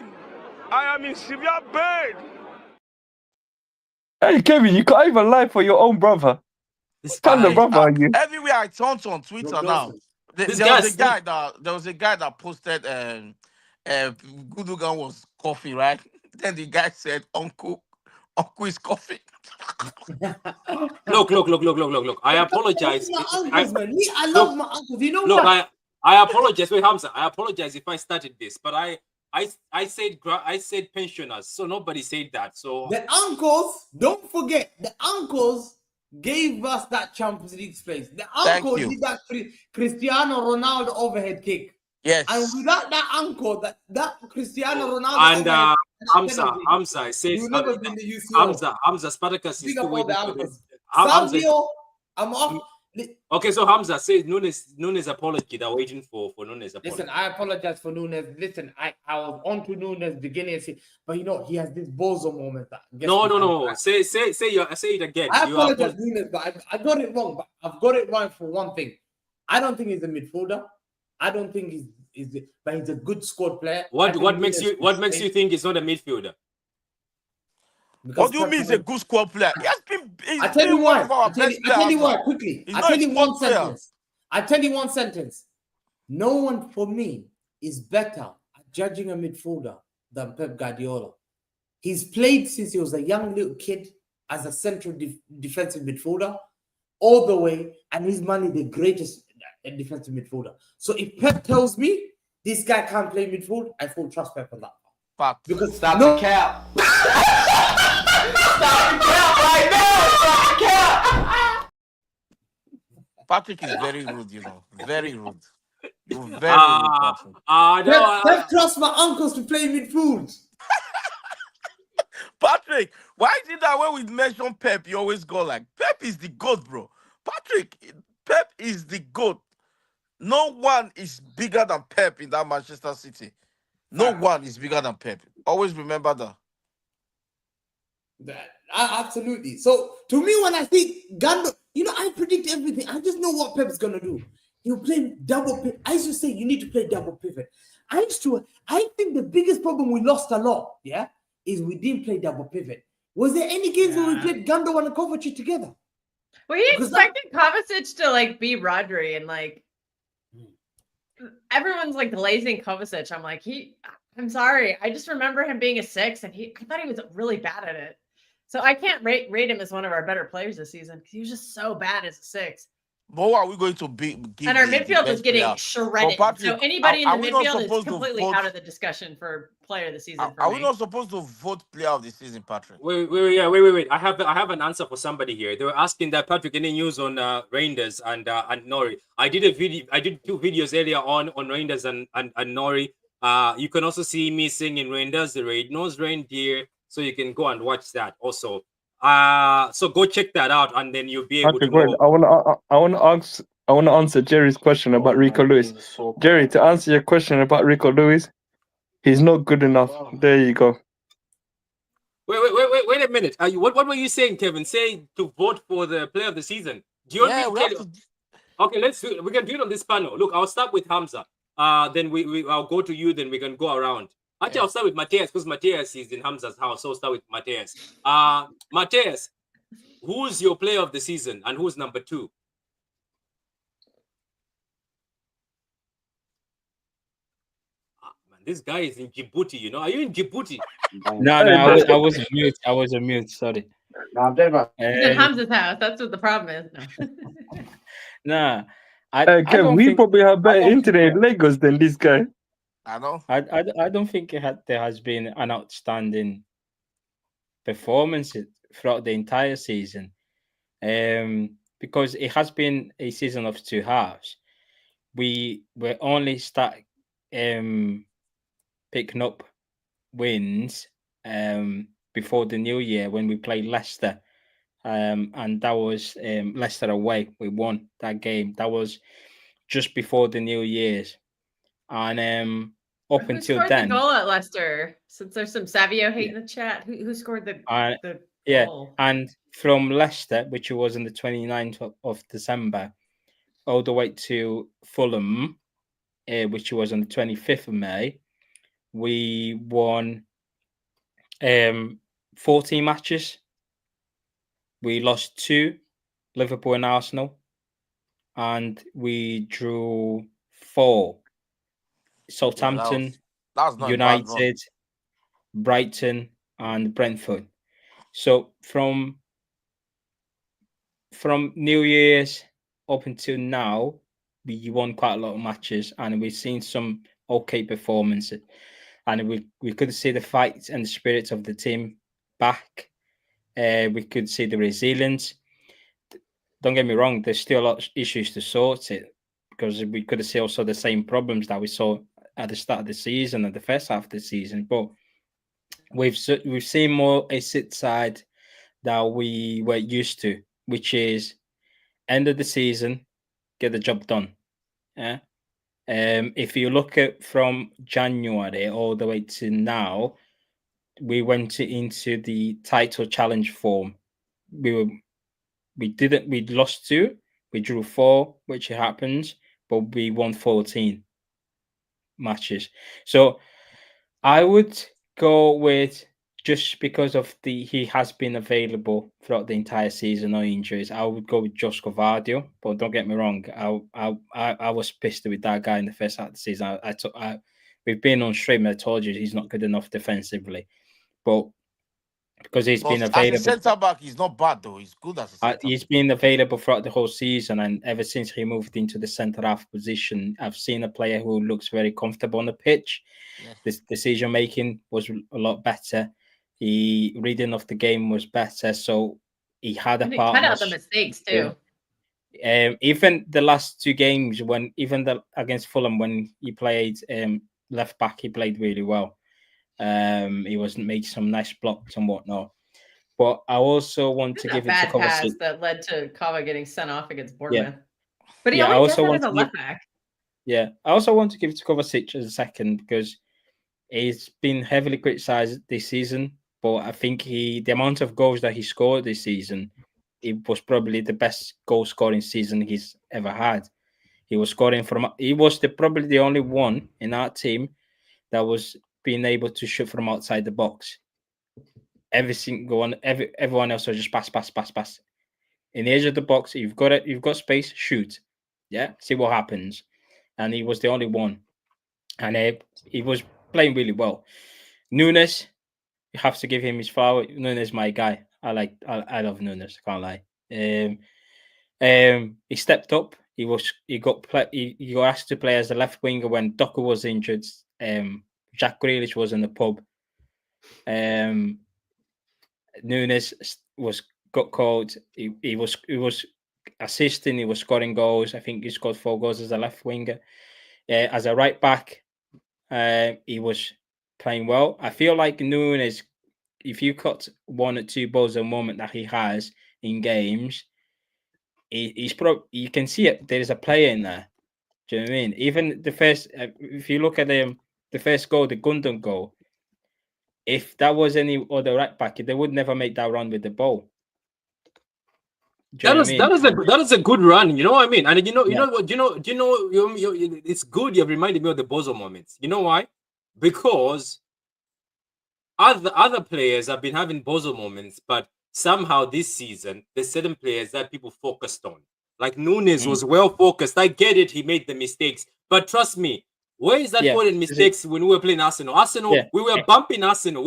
I am in severe pain. Hey, Kevin, you can't even lie for your own brother. this What kind of guy. brother are you? Everywhere I turn on Twitter now, This there guy was a guy that posted Gudogan was coughing, right? Then the guy said, Uncle is coughing. Look. I apologize. My uncles, man. Me, I Look, love my uncles. You know Look, that? I apologize. Wait, Hamza, I apologize if I started this, but I said pensioners, so nobody said that. So The uncles, don't forget, the uncles gave us that Champions League space. The Thank uncle you. did that Cristiano Ronaldo overhead kick. Yes. And without that uncle, that Cristiano Ronaldo and overhead Hamza it says you never been the UCL. Hamza Spartacus is Big still up all the waiting for uncles. this. Hamza is- Savio, I'm off. Okay, so Hamza says Nunes apology. They're waiting for Nunes apology. Listen, I apologize for Nunes. Listen, I was on to Nunes beginning, but you know he has this bozo moment. That No. Say it again. I apologize, Nunes, but I got it wrong. But I've got it right for one thing. I don't think he's a midfielder. I don't think but he's a good squad player. What makes you think he's not a midfielder? What do you mean he's a good squad player? I tell you one why. of our best players. I tell you why quickly. He's I not tell a you squad one player. sentence. I tell you one sentence. No one for me is better at judging a midfielder than Pep Guardiola. He's played since he was a young little kid as a central defensive midfielder all the way, and he's money the greatest defensive midfielder. So if Pep tells me this guy can't play midfield, I full trust Pep on that. Fact. Because Stop the cap. Stop the cap right now. Stop the cap. Patrick is very rude, you know. Very rude. You're very rude, Patrick. No, Pep trusts my uncles to play midfield. Patrick, why did that when we mention Pep, you always go like Pep is the GOAT, bro? Patrick, Pep is the GOAT. No one is bigger than Pep in that Manchester City. No one is bigger than Pep. Always remember that. Absolutely. So to me, when I see Gando, I predict everything. I just know what Pep's gonna do. He'll play double pivot. I used to say you need to play double pivot. I think the biggest problem we lost a lot, is we didn't play double pivot. Was there any games where we played Gando and Kovacic together? Well, he expected Kovacic to like be Rodri, and like everyone's like glazing Kovacic. I'm like, I'm sorry. I just remember him being a 6, and I thought he was really bad at it. So I can't rate him as one of our better players this season because he was just so bad as a 6. But what are we going to be? And our midfield is getting shredded. Patrick, so anybody in the midfield is completely vote, out of the discussion for player of the season. Are we not supposed to vote player of the season, Patrick? Wait. I have an answer for somebody here. They were asking that Patrick, any news on Reinders and Nori? I did 2 videos earlier on Reinders and Nori. You can also see me singing Reinders, the red-nosed reindeer. So you can go and watch that also. So go check that out, and then you'll be able to know. I want to answer Jerry's question about Rico Lewis. Jerry, to answer your question about Rico Lewis, he's not good enough. There you go. Wait a minute. What were you saying, Kevin? Saying to vote for the player of the season. Do you Okay, let's do it. We can do it on this panel. Look, I'll start with Hamza. Then I'll go to you. Then we can go around. Actually, I'll start with Mateus because Mateus is in Hamza's house. So I'll start with Mateus. Mateus, who's your player of the season and who's number 2? Man, this guy is in Djibouti, Are you in Djibouti? No, I was mute. I was on mute. Sorry. He's in Hamza's house. That's what the problem is. No. We probably have better internet in Lagos than this guy. I know. I don't think there has been an outstanding performance throughout the entire season, because it has been a season of 2 halves. We were only start picking up wins before the new year when we played Leicester, and that was Leicester away. We won that game. That was just before the New Year's. And up until then, the goal at Leicester, since there's some Savio hate in the chat, who scored the goal? And from Leicester, which was on the 29th of December, all the way to Fulham, which was on the 25th of May, we won 14 matches. We lost 2, Liverpool and Arsenal, and we drew 4. Southampton, United, Brighton, and Brentford. So from New Year's up until now, we won quite a lot of matches, and we've seen some okay performances. And we could see the fight and the spirits of the team back. We could see the resilience. Don't get me wrong, there's still a lot of issues to sort it, because we could see also the same problems that we saw at the start of the season, at the first half of the season. But we've seen more a sit side that we were used to, which is end of the season, get the job done. Yeah. If you look at from January all the way to now, we went into the title challenge form. We lost 2, we drew 4, which happens, but we won 14 matches. So I would go with, just because of he has been available throughout the entire season, no injuries, I would go with Josko Vardio. But don't get me wrong, I was pissed with that guy in the first half of the season. We've been on stream. I told you he's not good enough defensively, but because he's been available. As a centre back, he's not bad though. He's good as a centre back. He's been available throughout the whole season, and ever since he moved into the centre half position, I've seen a player who looks very comfortable on the pitch. Yes. This decision making was a lot better. He reading of the game was better, so he had a part. Cut out the mistakes too. Even the last two games, against Fulham, when he played left back, he played really well. He was making some nice blocks and whatnot. But I also want to give it to bad pass Kovacic. that led to Kava getting sent off against Bournemouth. Yeah. But he Yeah, I only did also that want as a to left back. Yeah, I also want to give it to Kovacic as a second because he's been heavily criticised this season. But I think the amount of goals that he scored this season, it was probably the best goal scoring season he's ever had. He was scoring he was probably the only one in our team that was being able to shoot from outside the box. Everyone else was just pass. In the edge of the box, you've got space, shoot. Yeah, see what happens. And he was the only one. And he was playing really well. Nunes, you have to give him his flower. Nunes, my guy. I love Nunes, can't lie. He stepped up. He got asked to play as a left winger when Doku was injured. Jack Grealish was in the pub. Nunes got called. He was assisting. He was scoring goals. I think he scored 4 goals as a left winger. As a right back, he was playing well. I feel like Nunes, if you cut 1 or 2 balls a moment that he has in games, you can see it. There is a player in there. Do you know what I mean? Even the first, if you look at the first goal, the Gundogan goal, if that was any other right back, they would never make that run with the ball. That is a good run. You know what I mean? And you know what? It's good. You've reminded me of the Bozo moments. You know why? Because other players have been having Bozo moments, but somehow this season there's certain players that people focused on. Like Nunes was well focused. I get it. He made the mistakes, but trust me. Where is that Foden mistakes when we were playing Arsenal? We were bumping Arsenal.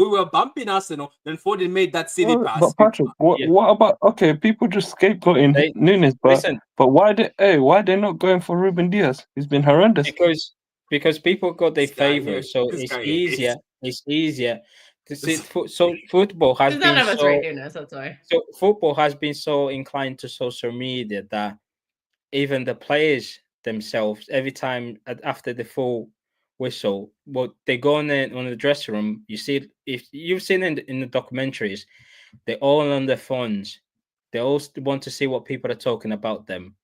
Then Foden made that silly pass. But Patrick, what about people just scapegoating Nunes? But why they not going for Ruben Diaz? He's been horrendous. Because people got their favor, so it's easier. It's easier to see. So football has been none of us rate Nunes, that's why. So football has been so inclined to social media that even the players themselves, every time after the full whistle, they go in the dressing room. You see, if you've seen in the documentaries, they're all on their phones. They all want to see what people are talking about them.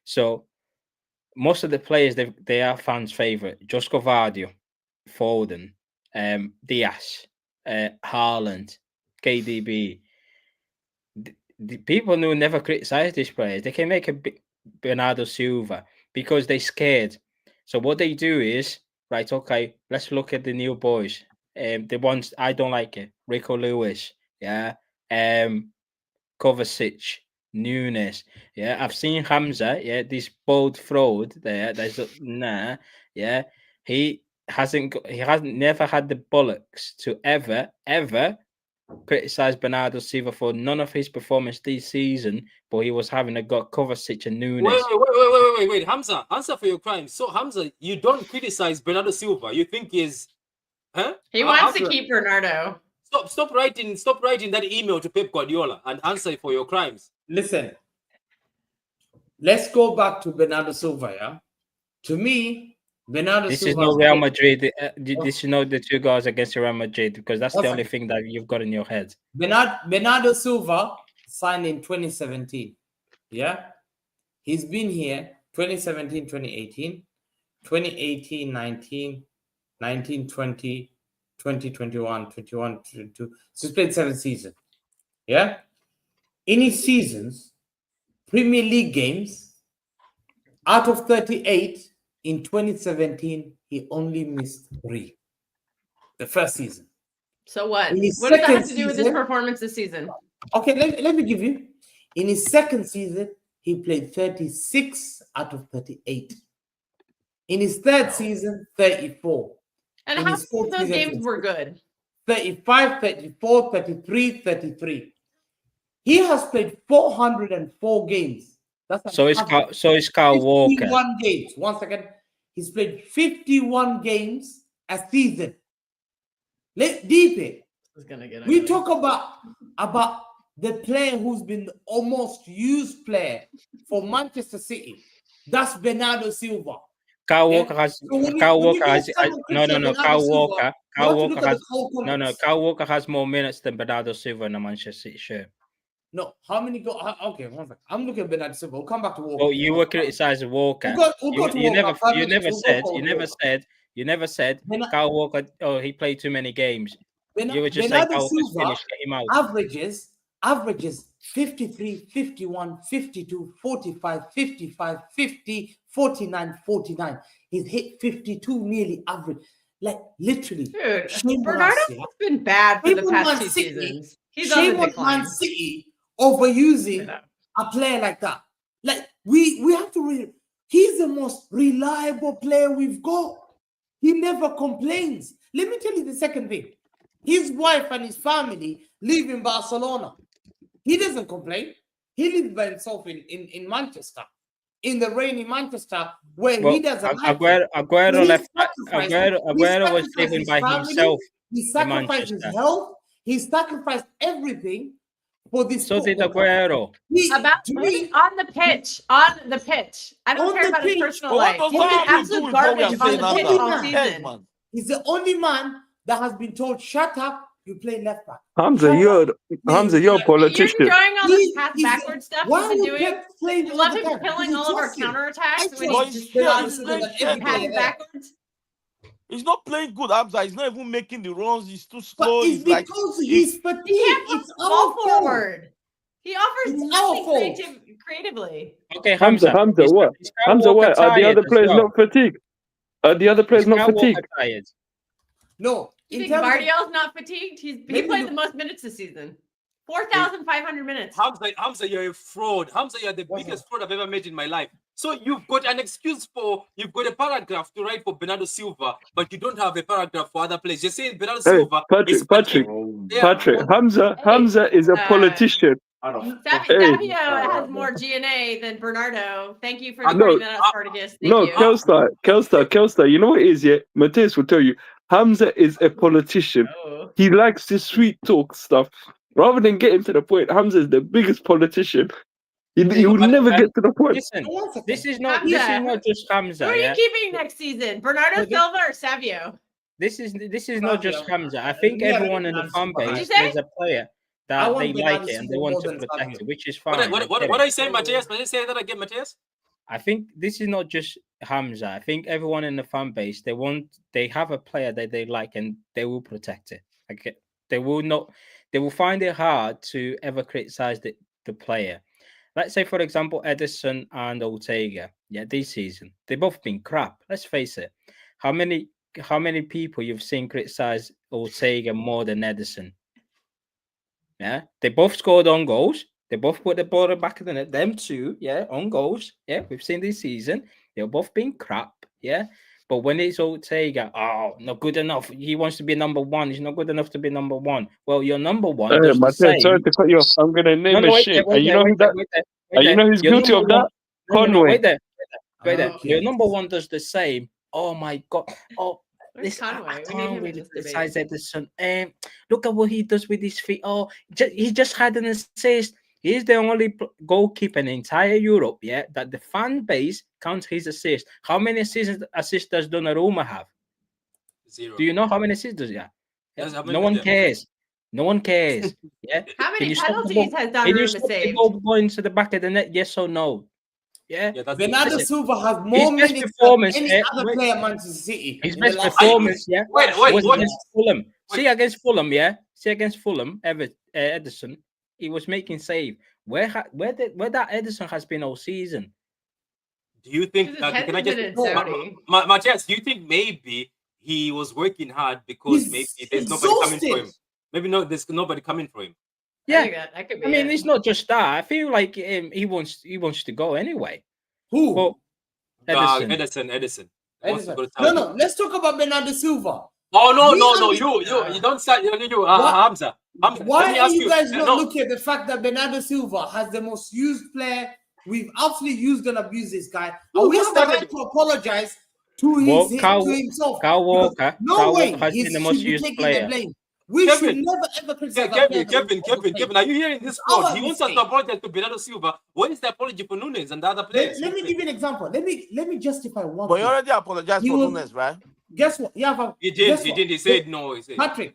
So most of the players, they are fans' favorite. Josko Vardio, Foden, Diaz, Haaland, KDB. The people who never criticize these players, they can make a Bernardo Silva because they're scared. So what they do is, right, okay, let's look at the new boys. The ones I don't like it. Rico Lewis, yeah. Kovacic, Nunes, yeah. I've seen Hamza, yeah, this bold fraud there. Yeah. He hasn't never had the bollocks to ever criticize Bernardo Silva for none of his performance this season, but he was having got Kovacic and Nunes. Wait, Hamza, answer for your crimes. So Hamza, you don't criticize Bernardo Silva. You think he's He wants to keep Bernardo. Stop writing that email to Pep Guardiola and answer for your crimes. Listen, let's go back to Bernardo Silva. Yeah, to me, Bernardo this Silva is not Real Madrid. This is not the 2 goals against Real Madrid because that's the only thing that you've got in your head. Bernardo Silva signed in 2017. Yeah, he's been here 2017, 2018, 2018, 19, 19, 20, 2021, 21, 22. So he's played 7 seasons. Yeah, in his seasons, Premier League games, out of 38. In 2017, he only missed 3. The first season. So what? What does that have to do with his performance this season? Okay, let me give you. In his second season, he played 36 out of 38. In his third season, 34. And how many of those games were good? 35, 34, 33, 33. He has played 404 games. So is Kyle Walker. 51 games. 1 second. He's played 51 games a season. Let's deep it. Gonna get we talk about the player who's been the most used player for Manchester City. That's Bernardo Silva. Kyle Yeah? Walker has So when Kyle you Walker go has come and no criticize Bernardo Kyle Silva, Walker you have to look at has the whole context. Kyle Walker has more minutes than Bernardo Silva in a Manchester City shirt. No, how many go? Okay, one second. I'm looking at Bernardo Silva. We'll come back to Walker. Well, you were criticizing Walker. We'll go to Walker. You never said Kyle Walker. Oh, he played too many games. You were just saying Bernardo Kyle Walker's Silva finished. Get him out. averages 53, 51, 52, 45, 55, 50, 49, 49. He's hit 52 nearly average. Like literally. Dude, shame on Bernardo us, has yeah? been bad for Shame the on past Man 2 City. seasons. He's on Shame the on decline. Man City overusing a player like that. Like we have to. He's the most reliable player we've got. He never complains. Let me tell you the second thing. His wife and his family live in Barcelona. He doesn't complain. He lives by himself in Manchester, in the rainy Manchester, where he doesn't like it. Aguero was living by himself. He sacrificed his health. He sacrificed everything for this. So did Aguero. On the pitch. I don't care about his personal life. He's been absolute garbage on the pitch all season. He's the only man that has been told, "Shut up, you play left back." Hamza, you're a politician. You're enjoying all this pass backward stuff Why he's been would doing. Pep play You love him all the time? killing all of our counterattacks when Well, he just he's causes playing the pass backwards. He's not playing good, Hamza. He's not even making the runs. He's too But slow. it's because he's fatigued. It's our Ball fault. forward. He offers It's nothing our fault. creatively. Okay, Hamza, what? Hamza, what? Are the other players not fatigued? Are the other players not fatigued? No. You think Guardiola's not fatigued? He played the most minutes this season. 4,500 minutes. Hamza, you're a fraud. Hamza, you're the biggest fraud I've ever made in my life. So you've got an excuse you've got a paragraph to write for Bernardo Silva, but you don't have a paragraph for other players. You're saying Bernardo Silva Patrick, Hamza is a politician. Savio has more GNA than Bernardo. Thank you for pointing that out, Spartacus. Thank you. Kelstar, you know what it is, yeah? Mateus will tell you. Hamza is a politician. Oh. He likes this sweet talk stuff. Rather than getting to the point, Hamza is the biggest politician. He will never get to the point. Listen, this is not just Hamza. Who are you keeping next season? Bernardo Silva or Savio? This is not just Hamza. I think everyone in the fan base is a player that they like it and they want to protect it, which is fine. What are you saying, Matthias? Say that again, Matthias. I think this is not just Hamza. I think everyone in the fan base, they have a player that they like and they will protect it. Okay. They will find it hard to ever criticize the player. Let's say, for example, Edison and Ortega. Yeah, this season they've both been crap. Let's face it. How many people you've seen criticize Ortega more than Edison? Yeah, they both scored on goals. They both put the ball back in the net. Them two, yeah, on goals. Yeah, we've seen this season. They've both been crap. Yeah, but when it's Ortega, not good enough. He wants to be number one. He's not good enough to be number one. Well, you're number one. Sorry to cut you off. I'm gonna name a shit. And you know who's guilty of that? Conway. Wait there. Your number one does the same. Oh my god. Oh. This Conway. We need him in this besides Edison. Look at what he does with his feet. Oh, he just had an assist. He's the only goalkeeper in entire Europe, yeah, that the fan base counts his assist. How many assists does Donnarumma have? 0. Do you know how many assists does he have? Yes, no one cares. No one cares. Yeah. How many penalties has Donnarumma saved? Going to the back of the net, yes or no? Yeah. Bernardo Silva has more minutes than any other player at Manchester City. His best performance, was Wait. against Fulham. See against Fulham, yeah. See against Fulham, Edison. He was making save. Where that Edison has been all season. Do you think? Can I just, Matthias? Do you think maybe he was working hard because maybe there's nobody coming for him? Maybe there's nobody coming for him. Yeah, I mean, it's not just that. I feel like he wants to go anyway. Who? Well, Edison. No. Let's talk about Bernardo Silva. Oh no! You don't start. Hamza. Why are you guys not looking at the fact that Bernardo Silva has the most used player? We've absolutely used and abused this guy. And we have the right to apologize to himself. Kyle Walker. No Kyle way. Walker has been the most used player. We Kevin, should never ever criticize our players. Kevin, are you hearing this quote? He wants us to apologize to Bernardo Silva. Where is the apology for Nunes and the other players? Let me give you an example. Let me justify one. But you already apologized for Nunes, right? Guess what? Yeah, he did. He said no. He said Patrick.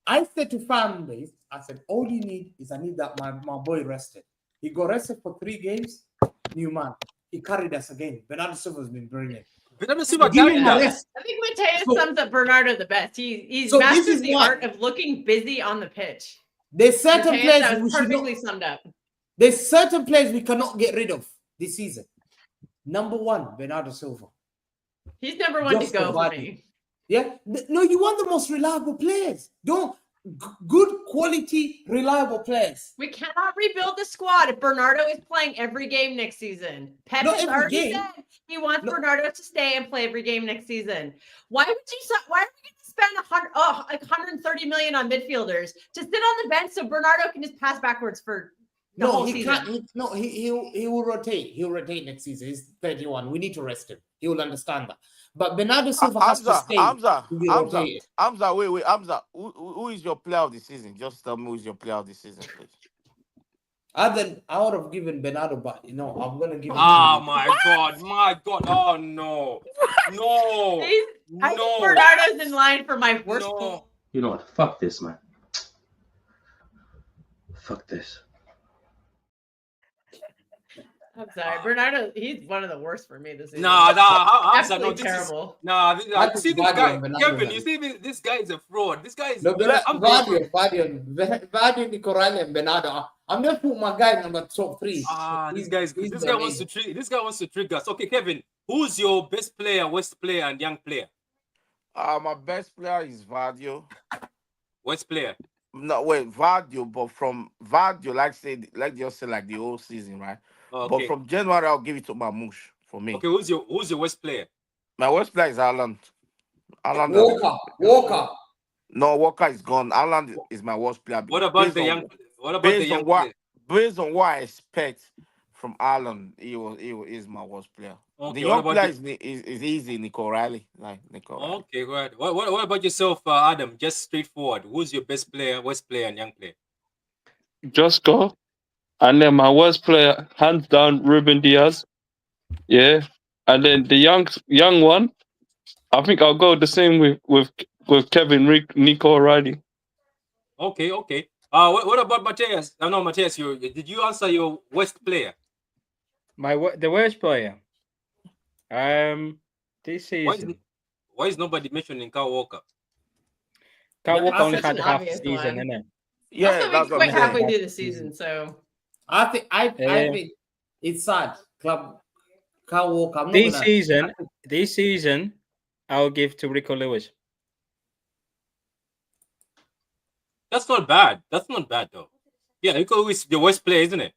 I said to fan base, I said, all you need is I need that my boy rested. He got rested for 3 games. New man. He carried us again. Bernardo Silva has been brilliant. Bernardo Silva carried us. Rest. I think Mateus sums up Bernardo the best. He's So mastered the art of looking busy on the pitch. There's certain Mateus, players we perfectly summed up. There's certain players we cannot get rid of this season. Number 1, Bernardo Silva. He's number 1 to go for me. Yeah, no, you want the most reliable players. Good quality, reliable players. We cannot rebuild the squad if Bernardo is playing every game next season. Pep has already said he wants Bernardo to stay and play every game next season. Why are we going to spend 130 million on midfielders to sit on the bench so Bernardo can just pass backwards for the whole season? He will rotate. He'll rotate next season. He's 31. We need to rest him. He will understand that. But Bernardo Silva has to stay. Hamza, wait, Hamza, who is your player of the season? Just tell me who is your player of the season, please. I would have given Bernardo, but I'm gonna give. My God! Oh no! I think Bernardo's in line for my worst. No. You know what? Fuck this, man. Fuck this. I'm sorry, Bernardo. He's one of the worst for me this season. Absolutely terrible. You see this guy, Kevin. You see this guy is a fraud. This guy is. Vadio, Nicorani, and Bernardo. I'm gonna put my guy number top 3. This guy wants to trick us. Okay, Kevin, who's your best player, West player, and young player? My best player is Vadio. West player. No, wait, Vadio, but from Vadio, like just say like the whole season, right? Okay. But from January, I'll give it to Mamouche for me. Okay, who's your West player? My West player is Haaland. Walker. No, Walker is gone. Haaland is my worst player. What about the young player? Based on what I expect from Haaland, he is my worst player. Okay, the young player is easy, Nico Riley. Okay, good. What about yourself, Adam? Just straightforward. Who's your best player, West player, and young player? Just go. And then my worst player, hands down, Ruben Diaz. Yeah. And then the young one, I think I'll go the same with Kevin, Nico O'Reilly. Okay. What about Mateus? No, Mateus, did you answer your West player? The worst player. This season. Why is nobody mentioning Kyle Walker? Kyle Walker only had half the season, isn't it? Yeah, that's what halfway through the season, so. I think it's sad. Kyle Walker. This season, I'll give to Rico Lewis. That's not bad. Though. Yeah, Rico Lewis is the worst player, isn't it?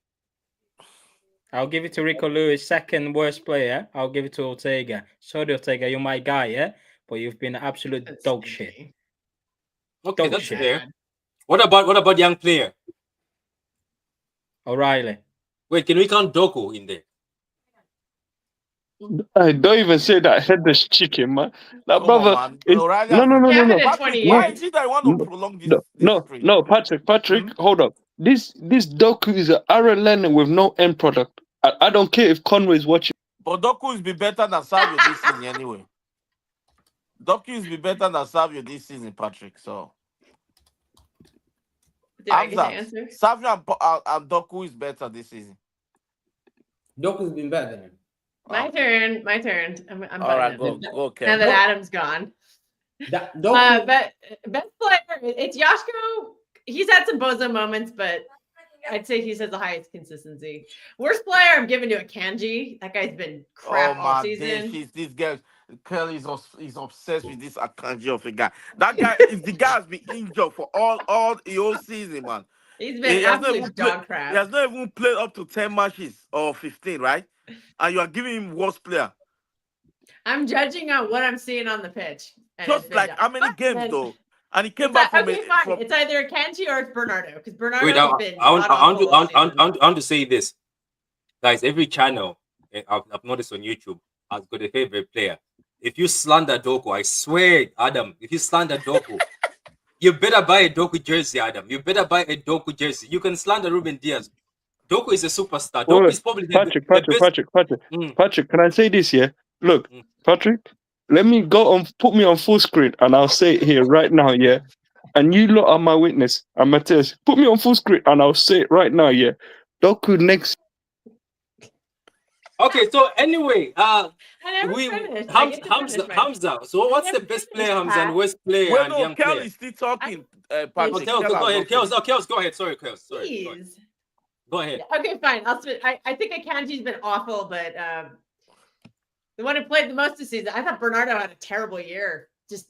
I'll give it to Rico Lewis. Second worst player, I'll give it to Ortega. Sorry, Ortega, you're my guy, yeah? But you've been an absolute dog shit. Okay, that's fair. What about young player? O'Reilly. Wait, can we count Doku in there? I don't even say that headless chicken, man. That brother. No. Why is it that I want to prolong this? No, Patrick, hold up. This Doku is an Aaron Lennon with no end product. I don't care if Conway's watching. But Doku is be better than Savio this season anyway. Doku is be better than Savio this season, Patrick. So. Savio and Doku is better this season. Doku's been better than him. My turn. I'm all right, go, okay. Now that Adam's gone. But best player, it's Yashko. He's had some bozo moments, but I'd say he has the highest consistency. Worst player, I'm giving to Akanji. That guy's been crap all season. This guy, Kelly is obsessed with this Akanji of a guy. That guy is the guy has been injured for all the whole season, man. He's been absolute dog crap. He has not even played up to 10 matches or 15, right? And you are giving him worst player. I'm judging on what I'm seeing on the pitch. Just like how many games though? And he came back from it's either Akanji or it's Bernardo because Bernardo has been. I want to say this, guys. Every channel I've noticed on YouTube has got a favorite player. If you slander Doku, I swear, Adam, if you slander Doku, You better buy a Doku jersey, Adam. You better buy a Doku jersey. You can slander Ruben Diaz. Doku is a superstar. Doku Look, is probably the Patrick, best. Mm. Patrick, can I say this here? Look, Mm. Patrick, let me go on, put me on full screen, and I'll say it here right now, yeah. And you lot are my witness, and Matthias, put me on full screen, and I'll say it right now, yeah. Doku next. Okay, so anyway, I never finished. I get to finish my- Hamza. So what's the best player, Hamza, and worst player Wait, and no, young Kel player? is still talking. Oh, Patrick, Kel, Kel go has ahead. not Kels, finished. Kels, go ahead. Sorry, Kels. Sorry. Jeez. Go ahead. Okay, fine. I think Akanji's been awful, but the one who played the most this season, I thought Bernardo had a terrible year. Just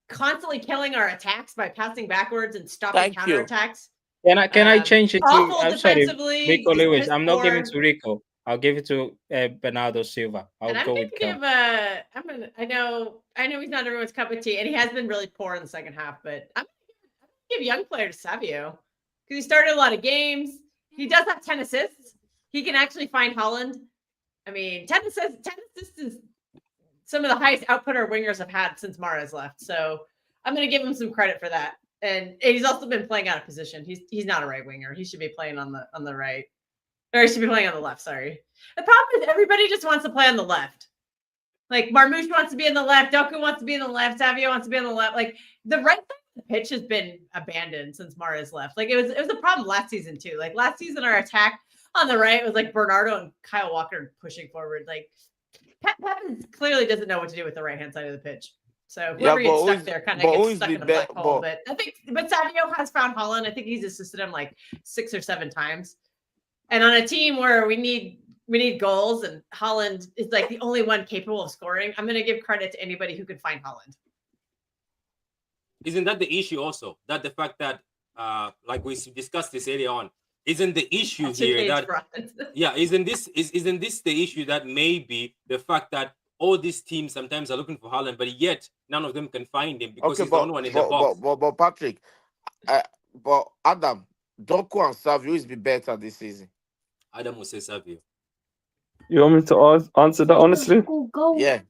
constantly killing our attacks by passing backwards and stopping Thank you. counterattacks. Can I change it to? Awful I'm sorry, defensively. Rico just Lewis. piss I'm not giving poor. to Rico. I'll give it to Bernardo Silva. I'll And I'm go gonna with Kel. give I know he's not everyone's cup of tea, and he has been really poor in the second half, but I'm gonna give young player to Savio because he started a lot of games. He does have 10 assists. He can actually find Holland. I mean, 10 assists is some of the highest output our wingers have had since Mara's left. So I'm gonna give him some credit for that. And he's also been playing out of position. He's not a right winger. He should be playing on the right. Or he should be playing on the left, sorry. The problem is everybody just wants to play on the left. Like Marmouche wants to be in the left, Doku wants to be in the left, Savio wants to be on the left. Like the right side of the pitch has been abandoned since Mara's left. Like it was a problem last season too. Like last season, our attack on the right was like Bernardo and Kyle Walker pushing forward. Like Pep clearly doesn't know what to do with the right hand side of the pitch. So whoever gets stuck there kind of gets stuck in a black hole. But Savio has found Holland. I think he's assisted him like 6 or 7 times. And on a team where we need goals and Holland is like the only one capable of scoring, I'm going to give credit to anybody who could find Holland. Isn't that the issue also? That the fact that, like we discussed this earlier on, isn't the issue here that, yeah, isn't this the issue that maybe the fact that all these teams sometimes are looking for Holland, but yet none of them can find him because he's the only one in the box. But Patrick, but Adam, Doku and Savio is be better this season. Adam will say Savio. You want me to answer that honestly? Yeah.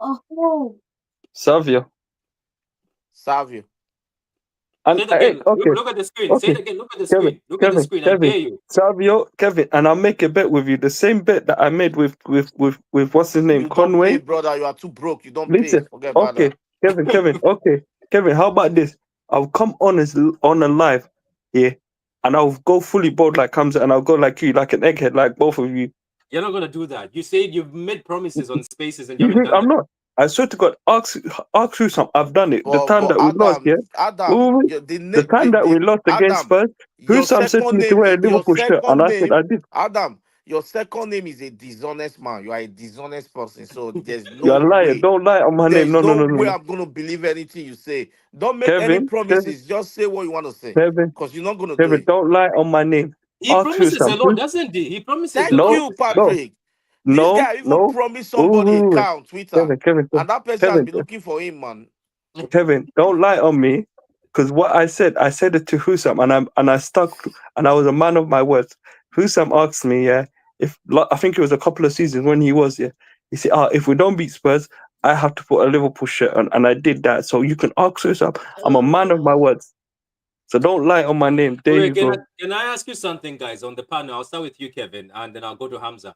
Savio. And, again, okay. Look at the screen. Okay. Say it again. Look at the screen. Look at the screen. I dare you. Savio, Kevin, and I'll make a bet with you. The same bet that I made with what's his name, You Conway. don't pay, brother. You are too broke. You don't Listen, pay. Forget about okay, that. Kevin. Okay, Kevin. How about this? I'll come on a live here, and I'll go fully bold like Hamza, and I'll go like you, like an egghead, like both of you. You're not gonna do that. You said you've made promises on spaces, and you haven't done I'm not. I swear to God, ask who some. I've done it. The time that we lost, yeah. Adam, the time that we lost against Spurs, who some said to me to wear a Liverpool shirt, and I said I did. Adam, your second name is a dishonest man. You are a dishonest person. So there's no You're a liar. way. Don't lie on my name. No. way I'm gonna believe anything you say. Don't make any promises. Just say what you want to say. Because you're not gonna do it. Don't lie on my name. He promises a lot, doesn't he? He promises Thank a lot. you, Patrick. This guy even promised somebody a car on Twitter. Kevin, and that person has been looking for him, man. Kevin, don't lie on me. Because what I said it to Husam, and I stuck, and I was a man of my words. Husam asked me, yeah, if I think it was a couple of seasons when he was, yeah. He said, if we don't beat Spurs, I have to put a Liverpool shirt on, and I did that. So you can ask Husam. I'm a man of my words. So don't lie on my name. There you go. Can I ask you something, guys, on the panel? I'll start with you, Kevin, and then I'll go to Hamza.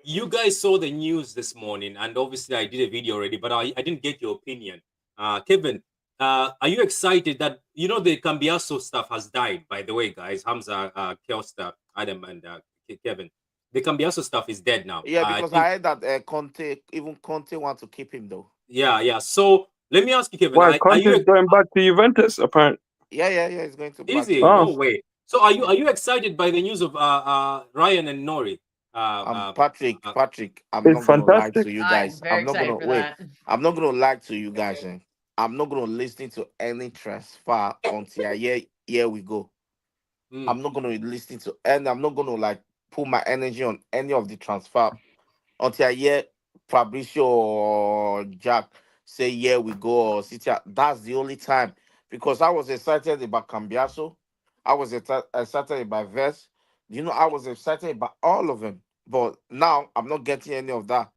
You guys saw the news this morning, and obviously I did a video already, but I didn't get your opinion. Kevin, are you excited that, the Cambiaso stuff has died, by the way, guys? Hamza, Kelster, Adam, and Kevin. The Cambiaso stuff is dead now. Yeah, because I heard that Conte wants to keep him, though. Yeah. So let me ask you, Kevin. Why, Conte's going back to Juventus, apparently? Yeah, he's going to Is he? No way. So are you excited by the news of Ryan and Nori? Patrick, I'm not gonna lie to you guys. I'm not gonna lie to you guys. I'm not gonna listen to any transfer until here we go. I'm not gonna listen to, and I'm not gonna put my energy on any of the transfer until I hear Fabricio or Jack say here we go or City. That's the only time, because I was excited about Cambiaso. I was excited about Vest. I was excited about all of them, but now I'm not getting any of that.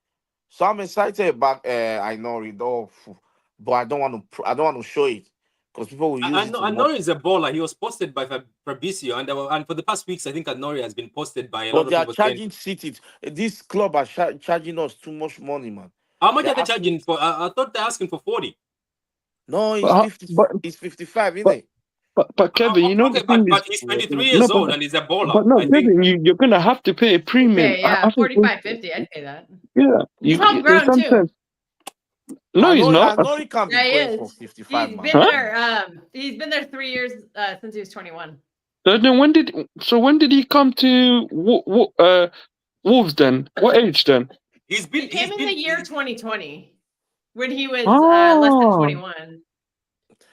So I'm excited about I know Ridolfo, but I don't want to show it, because people will use it to Anori is a baller. He was posted by Fabrizio, and for the past weeks, I think Anori has been posted by a lot But of they are people. Saying, charging City. This club are charging us too much money, man. how much They're are they asking- charging for? I thought they're asking for 40. No, it's But how- 50. but- It's 55, isn't but- it? But Kevin, you know Okay, the thing but is, he's 23 no, years old and he's a baller. but no, I think. Kevin, you're gonna have to pay a premium. Okay, yeah, I think 45.50. I'd pay that. yeah, He's homegrown too. sometimes. No, he's not. Anori can't be Yeah, he going for is. 55, He's man. been there. He's been there 3 years since he was 21. So then when did he come to Wolves then? What age then? He's He came in the year 2020 when he was less than Oh. 21.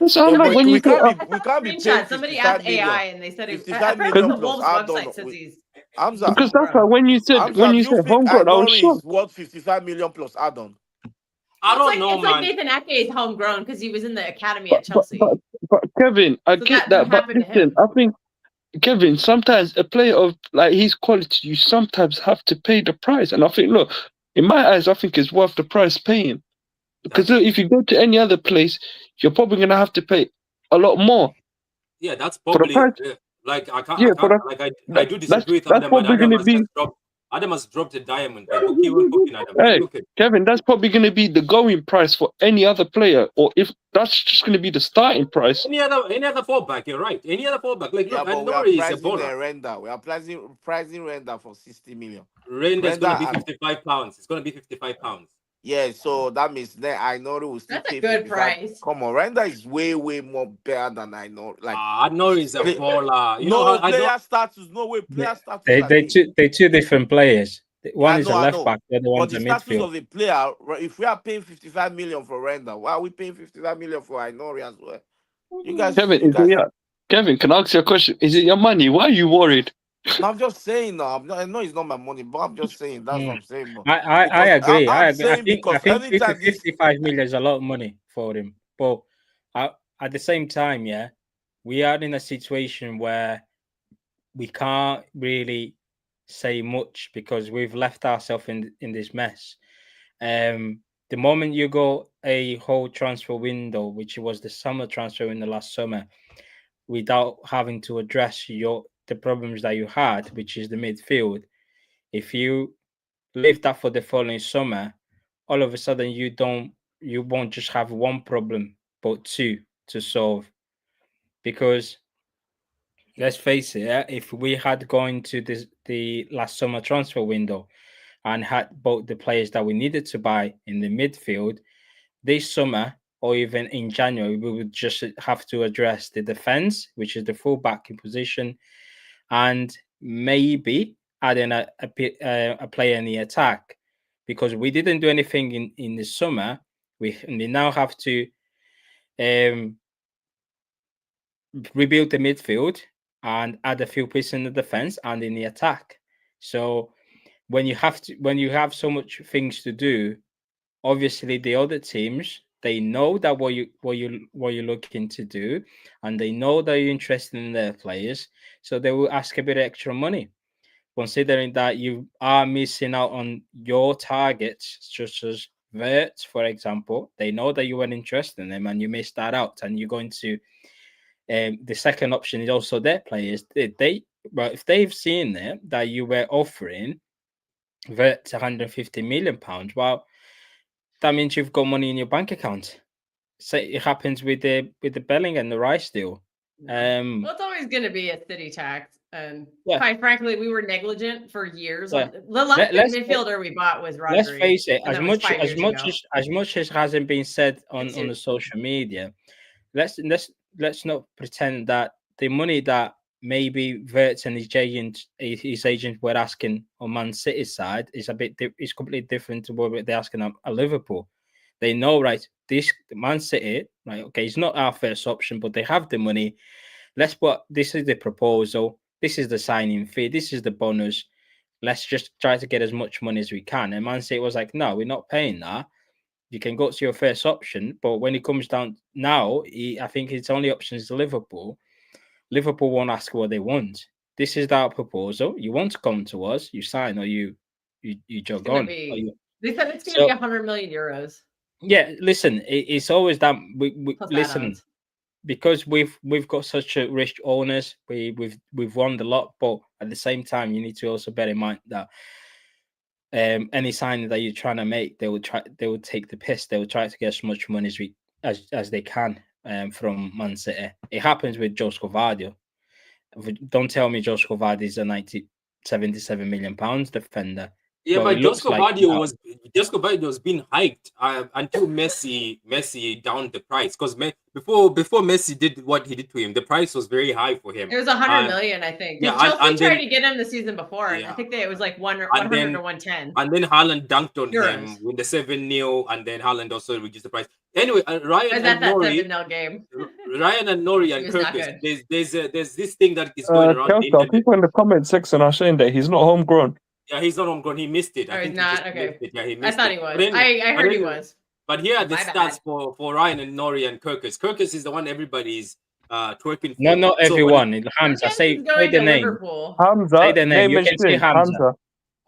It sounds like when we you can't say, be, we can't be Screenshot. paying Somebody 55 asked million. AI and they said 55 apparently million the plus Wolves add-on. website says he's Hamza, because that's why when you said Hamza, you do said think homegrown, I was Anori shocked. is worth 55 million plus add-on? I don't know, it's man. like Nathan Ake is homegrown because he was in the academy But, at Chelsea. but Kevin, I So get that that, but happened to listen, him. I think Kevin, sometimes a player of like his quality, you sometimes have to pay the price. And I think, look, in my eyes, I think it's worth the price paying. Because look, if you go to any other place, you're probably gonna have to pay a lot more. Yeah, that's For the probably price. like I can't. Yeah, I can't like I do disagree with that's Adam. probably Adam gonna has be. just dropped. Adam has dropped a diamond. Like, okay, we're cooking, Adam. Hey, We're cooking. Kevin, that's probably going to be the going price for any other player, or if that's just going to be the starting price. Any other fallback, you're right. Any other fallback, like Yeah, look, but we are Anori is a pricing baller. Render. We are pricing Render for 60 million. Render's gonna be Render 55 pounds. It's gonna be 55 pounds. Yeah, so that means that I know it will still That's a pay good 55. price. Come on, Render is way more better than I know. Like Anori is a baller. You no know how player status, no way player status. They're two different players. One is a I left know. back, the other But one's the a status midfield. of a player, if we are paying 55 million for Render, why are we paying 55 million for Ainori as well? You guys, Kevin, can I ask you a question? Is it your money? Why are you worried? No, I'm just saying. No, I know it's not my money, but I'm just saying. That's what I'm saying. Bro. I agree. I agree. Saying I think anytime 55 million is a lot of money for him. But at the same time, yeah, we are in a situation where we can't really say much because we've left ourselves in this mess. The moment you go a whole transfer window, which was the summer transfer in the last summer, without having to address the problems that you had, which is the midfield, if you leave that for the following summer, all of a sudden you won't just have one problem but two to solve. Because let's face it, if we had gone to the last summer transfer window and had bought the players that we needed to buy in the midfield, this summer or even in January, we would just have to address the defense, which is the full backing position, and maybe adding a player in the attack, because we didn't do anything in the summer. We now have to rebuild the midfield and add a few pieces in the defense and in the attack. So when you have so much things to do, obviously the other teams, they know that what you're looking to do, and they know that you're interested in their players, so they will ask a bit of extra money. Considering that you are missing out on your targets, such as Vert, for example, they know that you weren't interested in them and you missed that out, and you're going to. The second option is also their players. But if they've seen it that you were offering Vert 150 million pounds, well, that means you've got money in your bank account. Say it happens with the Belling and the Rice deal. Well, it's always going to be a city tax, and quite frankly, we were negligent for years. Yeah. The last midfielder we bought was Rodri. Let's face it, as much as hasn't been said on the social media, let's not pretend that the money that maybe Wirtz and his agent were asking on Man City's side is is completely different to what they're asking at Liverpool. They know, right, this Man City, right, okay, it's not our first option, but they have the money. This is the proposal, this is the signing fee, this is the bonus. Let's just try to get as much money as we can. And Man City was like, no, we're not paying that. You can go to your first option, but when it comes down now, I think its only option is Liverpool. Liverpool won't ask what they want. This is our proposal. You want to come to us, you sign, or you jog on. They said it's going to be 100 million euros. Yeah, listen, it's always that. We listen. Add-ons. because we've got such a rich owners, we've won the lot, but at the same time, you need to also bear in mind that any signing that you're trying to make, they will take the piss. They will try to get as much money as they can from Man City. It happens with Josko Vardy. Don't tell me Josko Vardy is a 77 million pounds defender. Yeah, Well, but it looks Josko like Vardy was being hyped until Messi downed the price, because before Messi did what he did to him, the price was very high for him. It was 100 million, I think. Yeah, Chelsea and tried then- to get him the season before, and I think it was like 100 then- or 110. And then Haaland dunked on Euros. him with the 7-0, and then Haaland also reduced the price. Anyway, Ryan I was and at that Nori, 7-0 game. Ryan and Nori and He was not Kirkus, good. there's this thing that is going around the Kelsey, internet. people in the comment section are saying that he's not homegrown. Yeah, he's not homegrown. He missed it. Oh, I he's think not? he just Okay. missed it. Yeah, he I missed thought it. he was. But anyway- I heard he was. But here are the My stats bad. for Ryan and Nori and Kirkus. Kirkus is the one everybody's twerking for. not So when everyone. Hamza, Kirkus say is going the to name. Liverpool. Hamza, Say the name. name You and can say shame. Hamza. Hamza.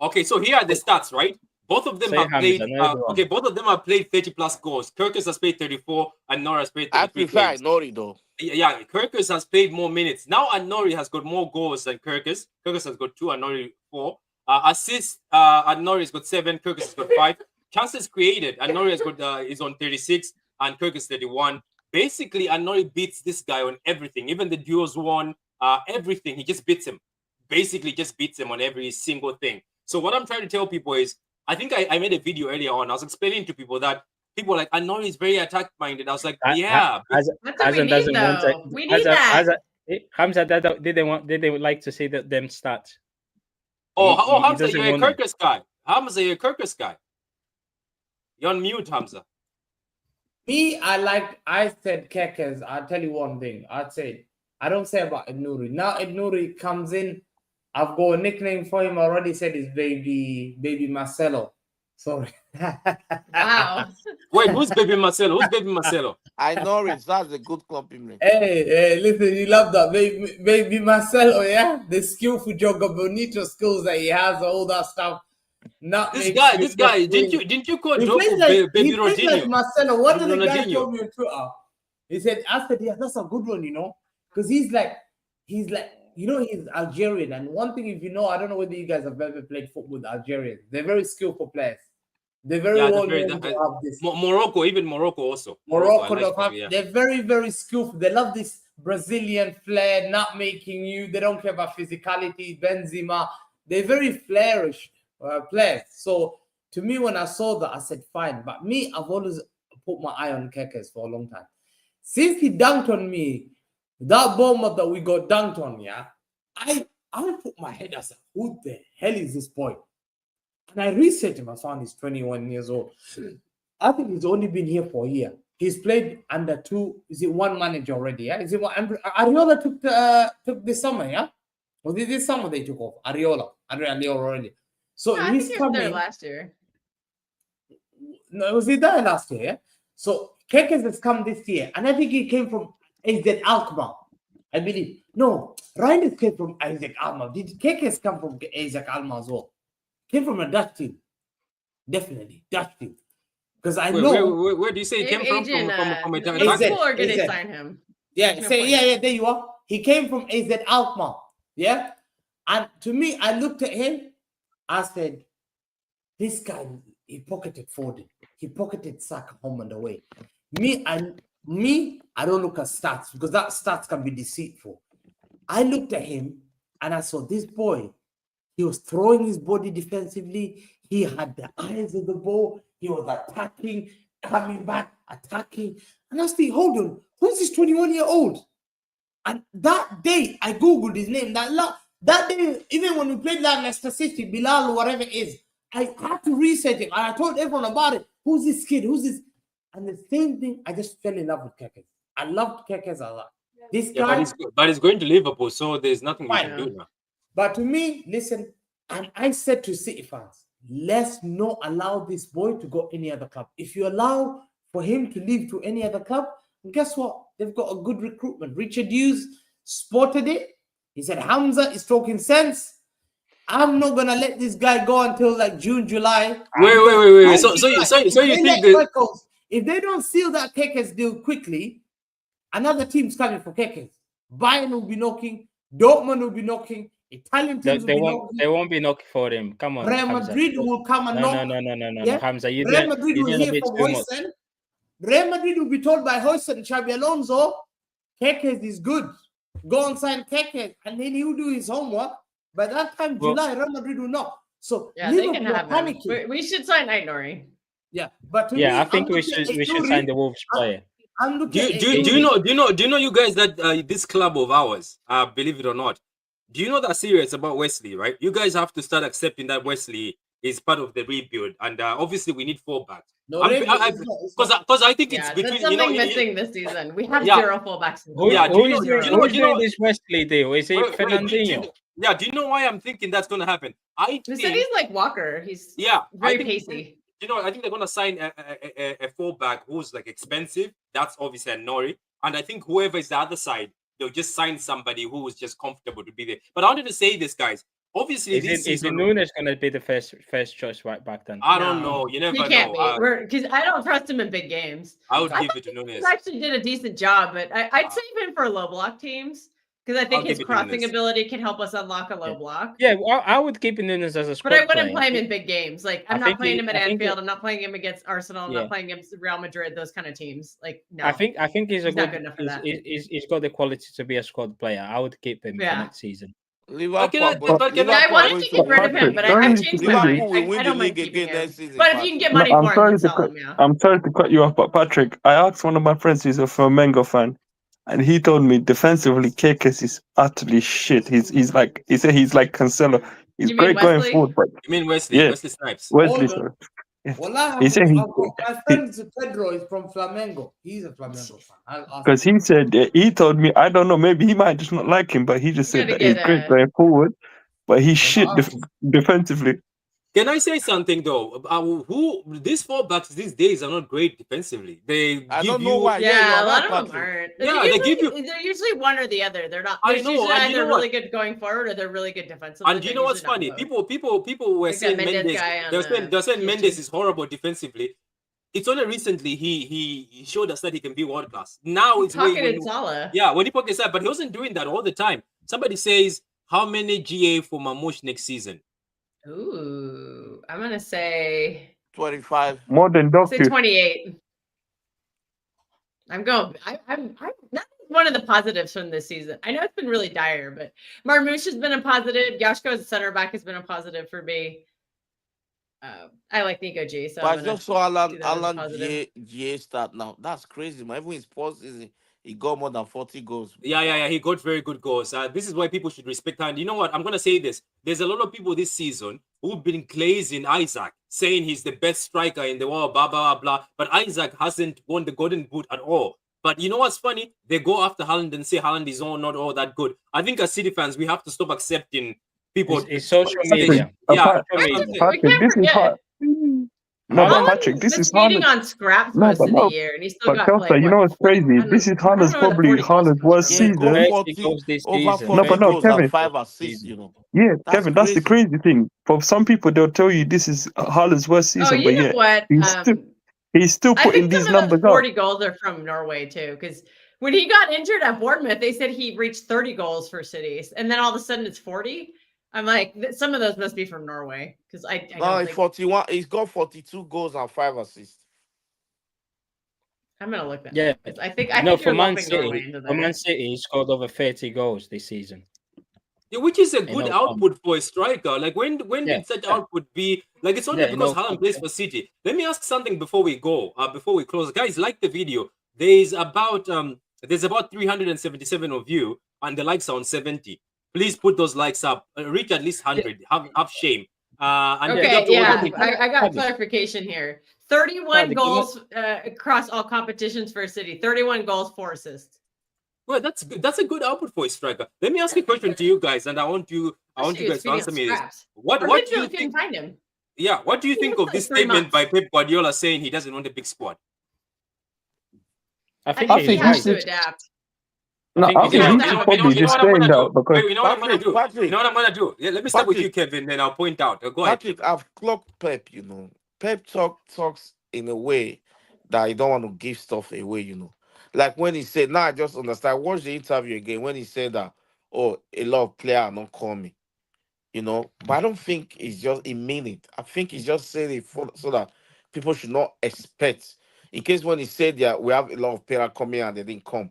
Okay, so here are the stats, right? Both of them Say have Hamza, played. not everyone. Okay, both of them have played 30 plus goals. Kirkus has played 34, and Nori has played I 33 prefer games. Nori though. Yeah, Kirkus has played more minutes now, and Nori has got more goals than Kirkus. Kirkus has got 2, and Nori 4. Assists, and Nori has got 7. Kirkus has got 5. Chances created, and Nori has got is on 36, and Kirkus 31. Basically, Nori beats this guy on everything, even the duos won, everything. He just beats him. Basically, just beats him on every single thing. So what I'm trying to tell people is, I think I made a video earlier on. I was explaining to people that people are like, Nori is very attack minded. I was like, yeah. That's what we need, though. We need that. Hamza, did they like to see them stats? Oh, He Hamza, doesn't you're a want it. Kirkus guy. Hamza, you're a Kirkus guy. You're on mute, Hamza. Me, I said Kekes. I'll tell you one thing. I don't say about Ibnuri. Now Ibnuri comes in. I've got a nickname for him. I already said it's baby Marcelo. Sorry. Wow. Wait, who's baby Marcelo? Who's baby Marcelo? I know it. That's a good compliment. Hey, listen, you love that. Baby Marcelo, yeah? The skillful Jogo Bonito skills that he has, all that stuff. This guy, didn't you call Jogo baby he plays like Rodinho? Marcelo. What did the guy Ronaldinho. told me on Twitter? He said, yeah, that's a good one, you know? Because he's like, you know, he's Algerian. And one thing, if you know, I don't know whether you guys have ever played football with Algerians. They're very skillful players. They're very well known to have this. Morocco, even Morocco also. They're very, very skillful. They love this Brazilian flair, not making you. They don't care about physicality. Benzema. They're very flairish players. So to me, when I saw that, I said, fine. But me, I've always put my eye on Kekes for a long time. Since he dunked on me, that bomber that we got dunked on, yeah, I put my head. I said, who the hell is this boy? And I researched him. I found he's 21 years old. I think he's only been here for a year. He's played under 2. Is it 1 manager already? Yeah. Is it one? Ariola took this summer. Yeah. Was it this summer they took off? Ariola already. So I he's think he was there coming. last year. No, was he there last year? Yeah? So Kekes has come this year, and I think he came from AZ Alkmaar, I believe. No, Reinders came from AZ Alkmaar. Did Kekes come from AZ Alkmaar as well? Came from a Dutch team, definitely Dutch team. Because I know. Where do you say he came from? From Liverpool are going to sign him. Yeah, there you are. He came from AZ Alkmaar. Yeah, and to me, I looked at him. I said, this guy, he pocketed Foden. He pocketed Saka home and away. Me, I don't look at stats because that stats can be deceitful. I looked at him and I saw this boy. He was throwing his body defensively. He had the eyes of the ball. He was attacking, coming back, attacking. And I was thinking, hold on, who's this 21-year-old? And that day, I Googled his name. That day, even when we played that Leicester City, Bilal or whatever it is, I had to research it. And I told everyone about it. Who's this kid? Who's this? And the same thing, I just fell in love with Kekes. I loved Kekes a lot. This guy... But he's going to Liverpool, so there's nothing we can do now. But to me, listen, and I said to City fans, let's not allow this boy to go any other club. If you allow for him to leave to any other club, guess what? They've got a good recruitment. Richard Hughes spotted it. He said, Hamza is talking sense. I'm not gonna let this guy go until like June, July. Wait. So you think that if they don't seal that Kekes deal quickly, another team's coming for Keke. Bayern will be knocking, Dortmund will be knocking, Italian teams will be knocking. They won't be knocking for him. Come on, Real Hamza. Madrid will come and knock. No, Hamza. Real Madrid will doing a hear bit from too much. Hoysen. Real Madrid will be told by Hoysen and Xabi Alonso, Keke is good. Go and sign Keke, and then he'll do his homework. By that time, July, Real Madrid will knock. So Yeah, they can Liverpool are have him. panicking. We should sign Aït-Nouri. Yeah, but to me, I think I'm we looking should at sign the Wolves player. I'm Do looking you know you guys that this club of ours, believe it or not, do you know that serious about Wesley, right? You guys have to start accepting that Wesley is part of the rebuild, and obviously we need fullbacks. Because I think it's between that's something missing this season. We have 0 fullbacks. Who's doing this Wesley deal? Is it Fernandinho? Do you know why I'm thinking that's going to happen? They said he's like Walker. He's very pacey. I think they're going to sign a fullback who's like expensive. That's obviously Nori. And I think whoever is the other side, they'll just sign somebody who is just comfortable to be there. But I wanted to say this, guys. Obviously, is Nunes going to be the first choice right back then? I don't know. You never know. He can't be. Because I don't trust him in big games. I would give it to Nunes. He actually did a decent job, but I'd save him for low block teams. Because I think his crossing ability can help us unlock a low block. Yeah, well, I would keep Nunes as a squad. But I wouldn't play him in big games. Like I'm not playing him at Anfield. I'm not playing him against Arsenal. I'm not playing him against Real Madrid. Those kind of teams. Like no. I think he's not good enough for that. He's got the quality to be a squad player. I would keep him for next season. I wanted to get rid of him, but I've changed my mind. I don't mind keeping him. But if you can get money for him, sell him. Yeah. I'm sorry to cut you off, but Patrick, I asked one of my friends who's a Flamengo fan, and he told me defensively, Kekes is utterly shit. He said he's like Cancelo. He's great going forward, but you mean Wesley? Yeah, Wesley Snipes. Wesley Snipes. Well, He said my friend Pedro is from Flamengo. He's a Flamengo fan. Because he said he told me, I don't know, maybe he might just not like him, but he just said that he's great going forward, but he's shit defensively. Can I say something though? These fullbacks these days are not great defensively. I don't know why. Yeah, a lot of them aren't. They give you. They're usually one or the other. They're not. I know. Usually either really good going forward or they're really good defensively. And do you know what's funny? People were saying Mendes. They're saying Mendes is horrible defensively. It's only recently he showed us that he can be world class. Now it's when he pockets that, but he wasn't doing that all the time. Somebody says how many GA for Mamouche next season? Ooh, I'm gonna say 25. More than Doku. Say 28. I'm going. I'm that's one of the positives from this season. I know it's been really dire, but Marmouche has been a positive. Yashko as a center back has been a positive for me. I like Nico G. So I just saw Alan GA start now. That's crazy, man. Even his post season, he got more than 40 goals. Yeah. He got very good goals. This is why people should respect her. And you know what? I'm going to say this. There's a lot of people this season who've been glazing Isaac, saying he's the best striker in the world, blah, blah, blah. But Isaac hasn't won the golden boot at all. But you know what's funny? They go after Haaland and say Haaland is not all that good. I think as City fans, we have to stop accepting people. It's social media. Patrick, this is hard. No, but Patrick, this is Haaland on scraps most of the year, and he still got Kelsa, you know what's crazy? This is Haaland's probably Haaland's worst season. Kevin. 5 assists, you know. Yeah, Kevin, that's the crazy thing. For some people, they'll tell you this is Haaland's worst season, but know what? He's still putting these numbers up. 40 goals are from Norway too, because when he got injured at Bournemouth, they said he reached 30 goals for cities, and then all of a sudden it's 40. I'm like, some of those must be from Norway because I no, 41. He's got 42 goals and 5 assists. I'm gonna look that. Yeah, I think for Man City, he scored over 30 goals this season. Yeah, which is a good output for a striker. Like when did such output be? Like it's only because Haaland plays for City. Let me ask something before we go. Before we close, guys, like the video. There's about 377 of you, and the likes are on 70. Please put those likes up. Reach at least 100. Have shame. I got clarification here. 31 goals across all competitions for City. 31 goals, 4 assists. Well, that's good. That's a good output for a striker. Let me ask a question to you guys, and I want you guys to answer me this. What do you think? Find him. Yeah, what do you think of this statement by Pep Guardiola saying he doesn't want a big squad? I think he has to adapt. No, I think he's probably just saying that because you know what I'm gonna do. You know what I'm gonna do. Yeah, let me start with you, Kevin. Then I'll point out. Go ahead. Patrick, I've clocked Pep. You know, Pep talks in a way that I don't want to give stuff away. You know, Like when he said, now I just understand. Watch the interview again when he said that, oh, a lot of players are not coming, But I don't think it's just he mean it. I think he's just saying it so that people should not expect. In case when he said that we have a lot of players coming and they didn't come,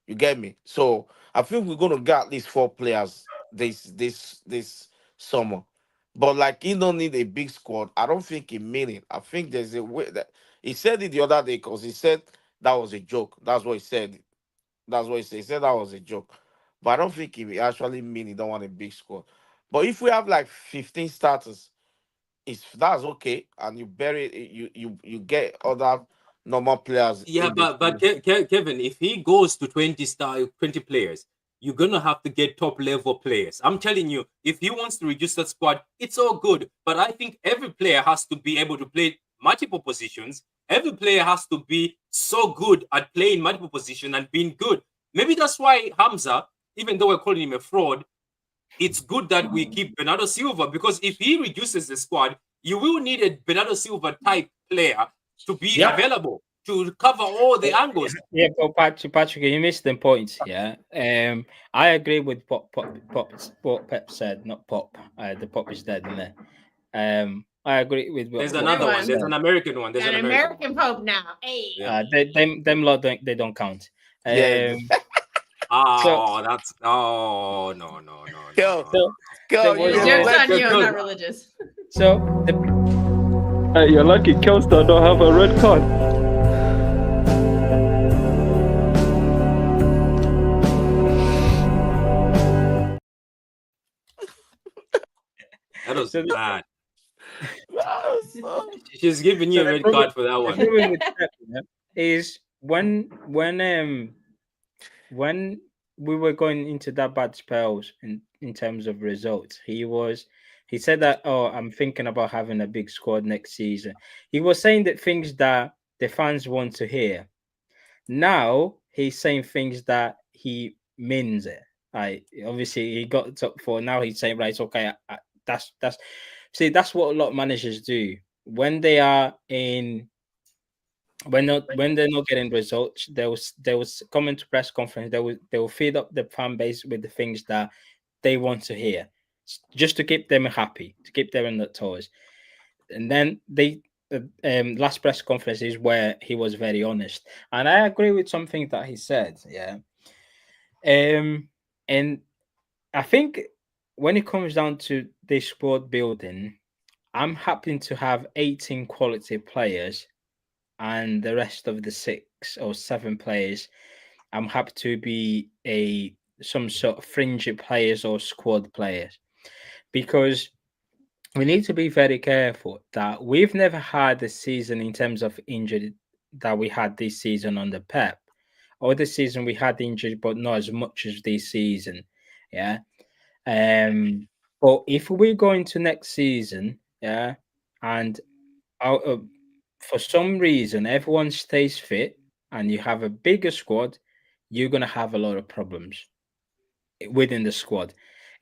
you get me. So I think we're gonna get at least 4 players this summer. But like he don't need a big squad. I don't think he mean it. I think there's a way that he said it the other day because he said that was a joke. That's what he said. That's what he said. He said that was a joke. But I don't think he actually mean he don't want a big squad. But if we have like 15 starters, it's that's okay. And you bury it, you get other normal players Yeah, in the but team. Kevin, if he goes to 20 players, you're gonna have to get top level players. I'm telling you, if he wants to reduce that squad, it's all good. But I think every player has to be able to play multiple positions. Every player has to be so good at playing multiple positions and being good. Maybe that's why Hamza, even though we're calling him a fraud, it's good that we keep Bernardo Silva, because if he reduces the squad, you will need a Bernardo Silva type player to be available to cover all the angles. Yeah, but Patrick, you missed the point. Yeah, I agree with what Pep said. Not Pop. The Pop is dead, isn't it? I agree with what There's what another Pep one. There's said. an American one. There's Got an an American one. Pope now. Hey. Yeah. Them lot don't count. Yeah. Oh, that's no. Yo, So yo, there you was a Joke's on legend. you. I'm not religious. so the Hey, you're lucky Kelstar don't have a red card. That was So the- bad. So- She's giving you a red card for that the one. problem with Pep, yeah, is when we were going into that bad spells in terms of results, he said that, oh, I'm thinking about having a big squad next season. He was saying that things that the fans want to hear. Now he's saying things that he means it. Obviously he got top four. Now he's saying, right, it's okay. That's see, that's what a lot of managers do when they are in when they're not getting results. They will come into press conference. They will feed up the fan base with the things that they want to hear, just to keep them happy, to keep them on their toes. And then last press conference is where he was very honest, and I agree with something that he said. Yeah, and I think when it comes down to this squad building, I'm happy to have 18 quality players, and the rest of the 6 or 7 players, I'm happy to be some sort of fringe players or squad players, because we need to be very careful that we've never had a season in terms of injury that we had this season under Pep. Or this season we had injury, but not as much as this season. Yeah. But if we go into next season, yeah, and out of, for some reason everyone stays fit and you have a bigger squad, you're gonna have a lot of problems within the squad.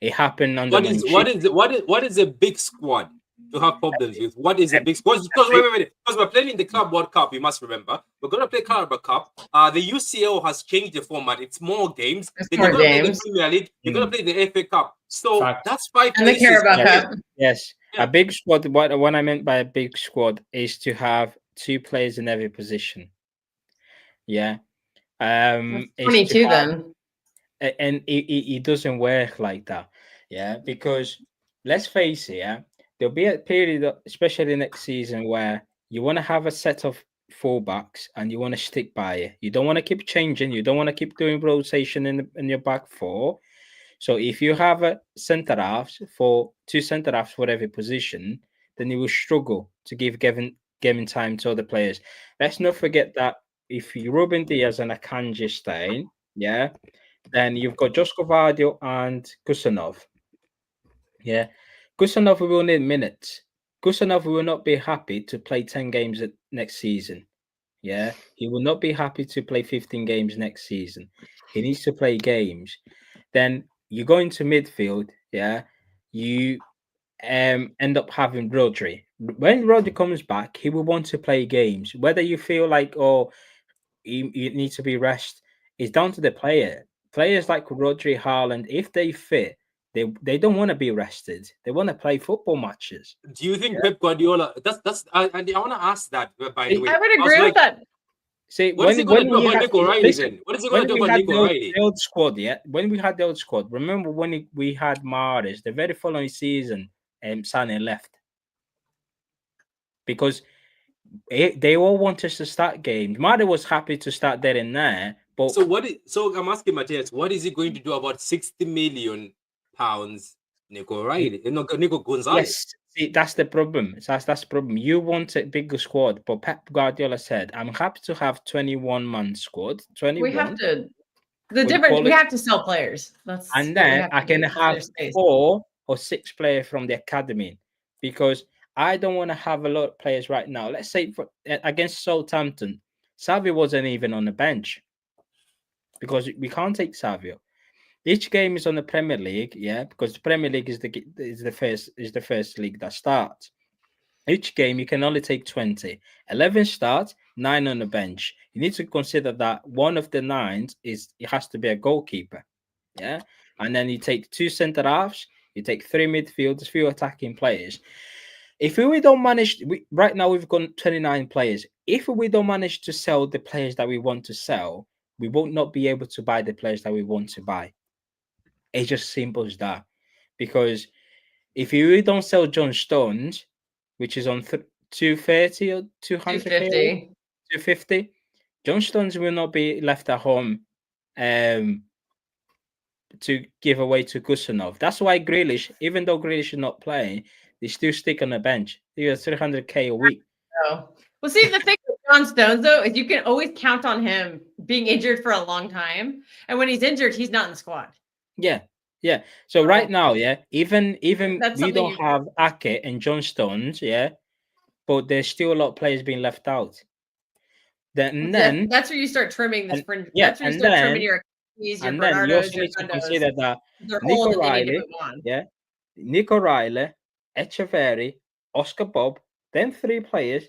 It happened under What is a big squad to have problems with? What is a big squad? Because wait. Because we're playing in the Club World Cup, you must remember. We're gonna play Carabao Cup. The UCL has changed the format. It's more games. Then more you're gonna play the games. Premier League. You're gonna play the FA Cup. So Facts. that's 5 And the places. Carabao Yes. Cup. Yes, Yeah. a big squad. What I meant by a big squad is to have 2 players in every position. Yeah, That's is 22 to have, then. and it doesn't work like that. Yeah, because let's face it. Yeah, there'll be a period, especially next season, where you want to have a set of fullbacks and you want to stick by it. You don't want to keep changing. You don't want to keep doing rotation in your back four. So if you have a centre halves for 2 centre halves for every position, then you will struggle to give given time to other players. Let's not forget that if you Ruben Diaz and Akanji staying, yeah, then you've got Josko Vardio and Kusanov. Yeah, Kusanov will need minutes. Kusanov will not be happy to play 10 games next season. Yeah, he will not be happy to play 15 games next season. He needs to play games. Then you go into midfield, yeah, you end up having Rodri. When Rodri comes back, he will want to play games. Whether you feel like, oh, you need to be rest. It's down to the player. Players like Rodri, Haaland, if they fit, they don't want to be rested. They want to play football matches. Do you think Pep Guardiola? I want to ask that. By the way, I would was agree like, with that. See, what is he going to do we about had, Nico Riley listen, then? What is he going when to do we about had Nico Riley? the old squad, yeah, when we had the old squad, remember when we had Mahrez, the very following season, Sané left because they all want us to start games. Mahrez was happy to start there and there, but So I'm asking Matthias, what is he going to do about 60 million pounds Nico Riley? Nico Gonzalez. yes, see, that's the problem. That's the problem. You want a bigger squad, but Pep Guardiola said, "I'm happy to have 21-man squad. 21. We have to. The With difference. We quality. have to sell players. That's And what we then have to I can do. have There's space. 4 or 6 players from the academy because I don't want to have a lot of players right now. Let's say against Southampton, Savio wasn't even on the bench because we can't take Savio. Each game is on the Premier League, yeah, because the Premier League is the first league that starts. Each game you can only take 20. 11 start, 9 on the bench. You need to consider that one of the 9s it has to be a goalkeeper. Yeah. And then you take 2 centre halves, you take 3 midfielders, few attacking players. If we don't manage, right now we've got 29 players. If we don't manage to sell the players that we want to sell, we will not be able to buy the players that we want to buy. It's just simple as that. Because if you don't sell John Stones, which is on 230 or 200, 250, John Stones will not be left at home to give away to Gustinov. That's why Grealish, even though Grealish is not playing, they still stick on the bench. He has 300k a week. Oh. Well, see, the thing with John Stones, though, is you can always count on him being injured for a long time. And when he's injured, he's not in the squad. Yeah. Yeah. So right now, yeah, even That's we don't something have Ake and John Stones, yeah, but there's still a lot of players being left out. Then that's where you start trimming this fringe. Yeah, That's where you start trimming your keys, your and then you Bernardos, also your need to Gundos. consider that They're Nico old and they need to Riley, move on. yeah, Nico Riley, Echeverri, Oscar Bob, them 3 players,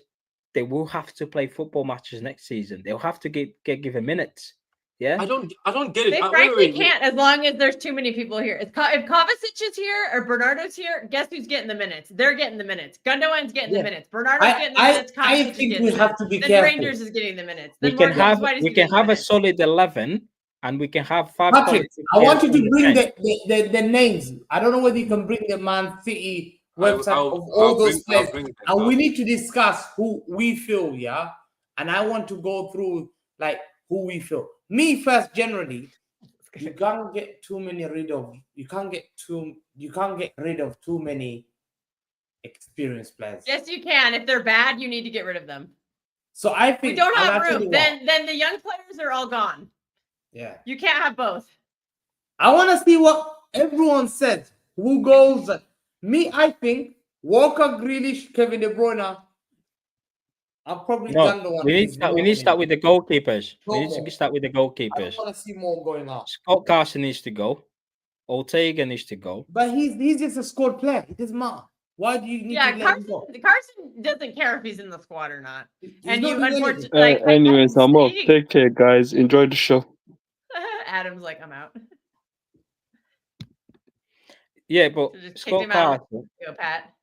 they will have to play football matches next season. They'll have to get given minutes. Yeah, I don't get it. They frankly can't as long as there's too many people here. If Kovacic is here or Bernardo's here, guess who's getting the minutes? They're getting the minutes. Gundogan's getting the minutes. Bernardo's getting the minutes. I Kovacic think is we getting have the to be minutes. careful. Then Rangers is getting the minutes. we Then can have Whitey's a getting the minutes. solid 11, and we can have 5. Patrick, I want you to bring bench. the names. I don't know whether you can bring the Man City website of all those players. And we need to discuss who we feel, yeah. And I want to go through like who we feel. Me first, generally, you can't get rid of too many experienced players. Yes, you can. If they're bad, you need to get rid of them. So I think we don't have room. Then the young players are all gone. Yeah. You can't have both. I want to see what everyone said. Who goes? Me, I think Walker, Grealish, Kevin De Bruyne. I've probably done the one. We need to start with the goalkeepers. We need to start with the I goalkeepers. want to see more going on. Scott Carson needs to go. Ortega needs to go. But he's just a squad player. It doesn't matter. Why do you need to let him go? Carson doesn't care if he's in the squad or not. And you, not doing unfortunately, anyways, I'm off. Take care, guys. Enjoy the show. Adam's like, I'm out. Yeah, but So just kick Scott him out. Carson. Go, Pat.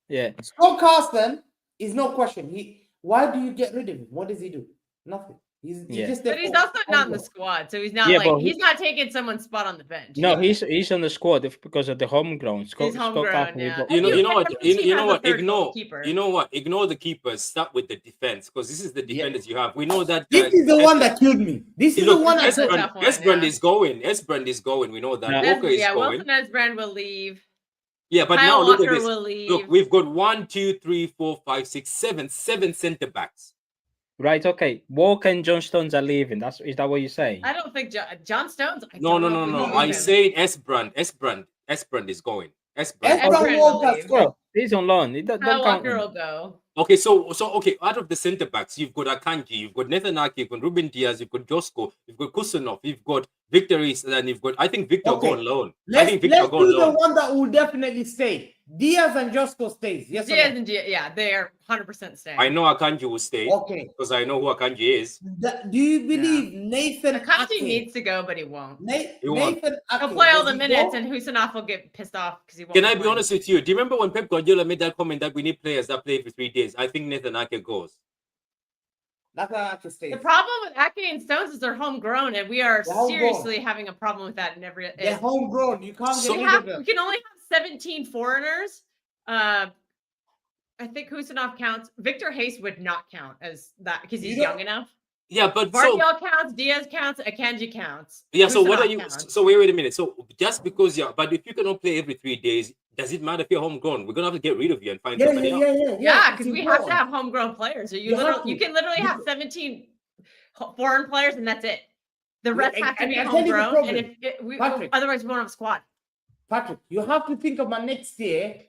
Yeah. Scott Carson is no question. Why do you get rid of him? What does he do? Nothing. He's just there. But he's also not in the squad, so he's not he's not taking someone's spot on the bench. No, he's on the squad because of the homegrown. He's homegrown, yeah. You know what? Ignore the keepers. Start with the defense because this is the defenders you have. We know that. This is the one that killed me. This is the one that Esbrand is going. Esbrand is going. We know that. Walker is going. Wilson Esbrand will leave. Yeah, but Kyle now look Walker at this. will leave. Look, we've got 1, 2, 3, 4, 5, 6, 7 centre backs. Right, okay. Walker and John Stones are leaving. Is that what you're saying? I don't think John Stones. No. I say Esbrand is going. Esbrand Walker. He's on loan. Kyle Walker will go. Okay, so out of the centre backs, you've got Akanji, you've got Nathan Ake, you've got Ruben Diaz, you've got Josko, you've got Kusanov, you've got Victor and you've got. I think Victor go on loan. Let's do the one that will definitely stay. Diaz and Josko stays. Yes Diaz or and Diaz, yeah, they are 100% staying. I know Akanji will stay no? Okay. because I know who Akanji is. Do you believe Nathan Akanji Ake? needs to go, but he won't. He won't. Nathan Ake. He'll play all does the he minutes, go? and Husanov will get pissed off because he won't. Can I be play. honest with you? Do you remember when Pep Guardiola made that comment that we need players that play for 3 days? I think Nathan Ake goes. Nathan Ake stays. The problem with Ake and Stones is they're homegrown, and we are They're homegrown. seriously having a problem with that in every. They're homegrown. You can't So- get We rid of have them. we can only have 17 foreigners. I think Husanov counts. Victor Hayes would not count as that because he's You don't- young enough. Yeah, but so Vardiel counts, Diaz counts, Akanji counts. yeah. So what Husanov are you? counts. So wait a minute. So just because you're, but if you cannot play every 3 days, does it matter if you're homegrown? We're gonna have to get rid of you and find somebody else. Yeah, it's because we have to important. have homegrown players. Or You have you to. can literally have 17 foreign players, and that's it. The rest and- have to and be I'll tell you the homegrown, and problem, Patrick. otherwise we won't have a squad. Patrick, you have to think about next year.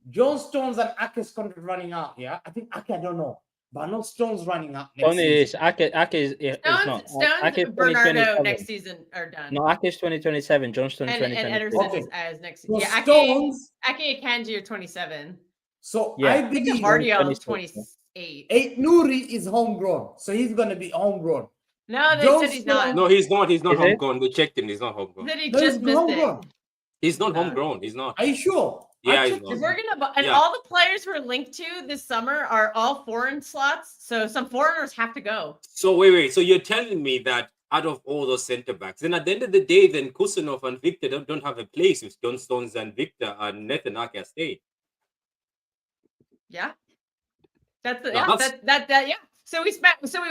John Stones and Ake's contract running out. Yeah, I think Ake, I don't know, but I know Stones running out next Only season. is Ake is not. Stones, Ake is Bernardo 2027. next season are done. No, Ake is 2027. Johnston and 2026. Ederson Okay. is as next So season. Yeah, Stones. Ake Akanji are 27. So Yeah. I I think believe Vardiel is 26. 28. Nuri is homegrown, so he's gonna be homegrown. No, they John said he's not. Stones- No, he's not. He's not Is it? homegrown. We checked him. He's not homegrown. They said he No, he's just missed homegrown. it. He's not No. homegrown. He's not. Are you sure? Yeah, I he's checked not. it. If we're gonna and Yeah. all the players we're linked to this summer are all foreign slots, so some foreigners have to go. So wait. So you're telling me that out of all those centre backs, then at the end of the day, then Kusanov and Victor don't have a place with John Stones and Victor and Nathan Ake stay. Yeah, that's the, No, yeah, that's- that yeah. So we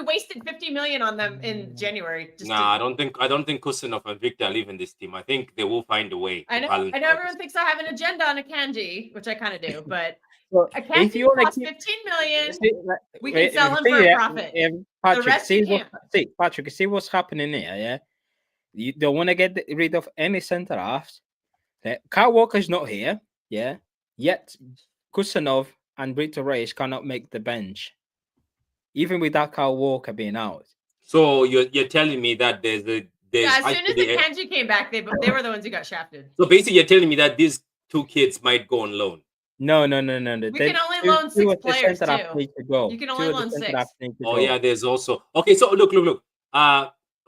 wasted 50 million on them in January. Just Nah, I don't think Kusanov and Victor are leaving this team. I think they will find a way. I to know balance out everyone this. thinks I have an agenda on Akanji, which I kind of do, but So Akanji you wanna costs keep- 15 million. See, like, We can sell him see, for a yeah, profit. Patrick, rest see you what, can't. see, Patrick, see what's happening here. Yeah, you don't want to get rid of any centre halves. Kyle Walker's not here. Yeah, yet Kusanov and Victor Reyes cannot make the bench, even without Kyle Walker being out. So you're telling me that there's Yeah, as soon as actually a- Akanji came back, they were the ones who got shafted. so basically you're telling me that these two kids might go on loan. No. We can only loan 6 players, too. Need to go. You can only loan 6. Oh yeah, there's also okay. So look.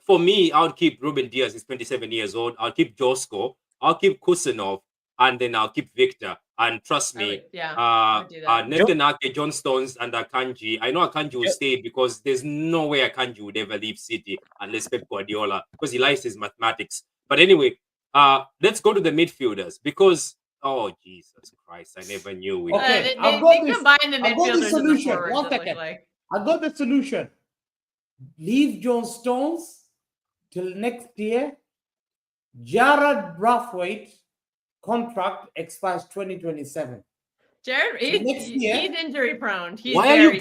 For me, I would keep Ruben Diaz. He's 27 years old. I'll keep Josko. I'll keep Kusanov, and then I'll keep Victor. And trust me, I would do that. Nathan Ake, John Stones, and Akanji. I know Akanji will stay because there's no way Akanji would ever leave City unless Pep Guardiola, because he likes his mathematics. But anyway, let's go to the midfielders because oh Jesus Christ, I never knew we. Okay, They I've got this- combine the I've got the midfielders and the solution. forwards. One it looks second. like. I got the solution. Leave John Stones till next year. Jared Brathwaite contract expires 2027. Jared, So next year- he's injury prone. He's Why are you very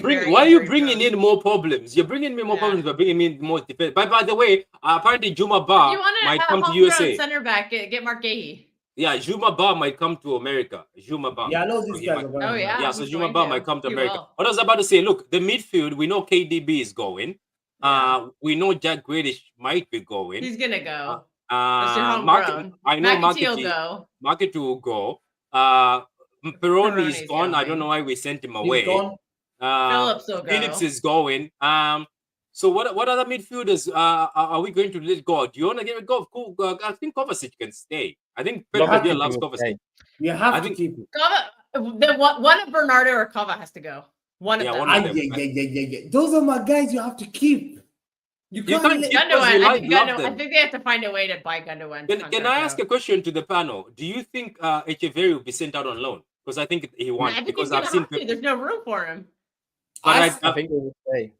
bringing injury in more problems? You're bringing me more Yeah. problems by bringing me more defense. By the way, apparently Juma Ba You want might to come have to a homegrown USA. center back? Get Mark Gahey. Yeah, Juma Ba might come to America. Juma Ba. Yeah, I know So these he guys might- are going. Oh, yeah. Yeah, so he's Juma going Ba to. might come to He America. will. What I was about to say, look, the midfield, we know KDB is going. We know Jack Grealish might be going. He's gonna go. That's your homegrown. I know McAtee will Marketing go. will go. Peroni is Peroni's gone. I going. don't know why we sent him He's away. gone. Phillips will go. Phillips is going. So what other midfielders are we going to let go? Do you want to get go? I think Kovacic can stay. I think Pep Guardiola loves Kovacic. You have I to think- keep it. One of Bernardo or Kova has to go. One of Yeah, them. one of them. Yeah. Those are my guys you have to keep. You can't can't let- keep- because Gundogan. you I like- think love I them. think they have to find a way to buy Gundogan. Can I ask a question to the panel? Do you think Echeverri will be sent out on loan? Because I think he I wants. think Because he's gonna I've seen. have to. There's no room for him. But I- I think he will stay.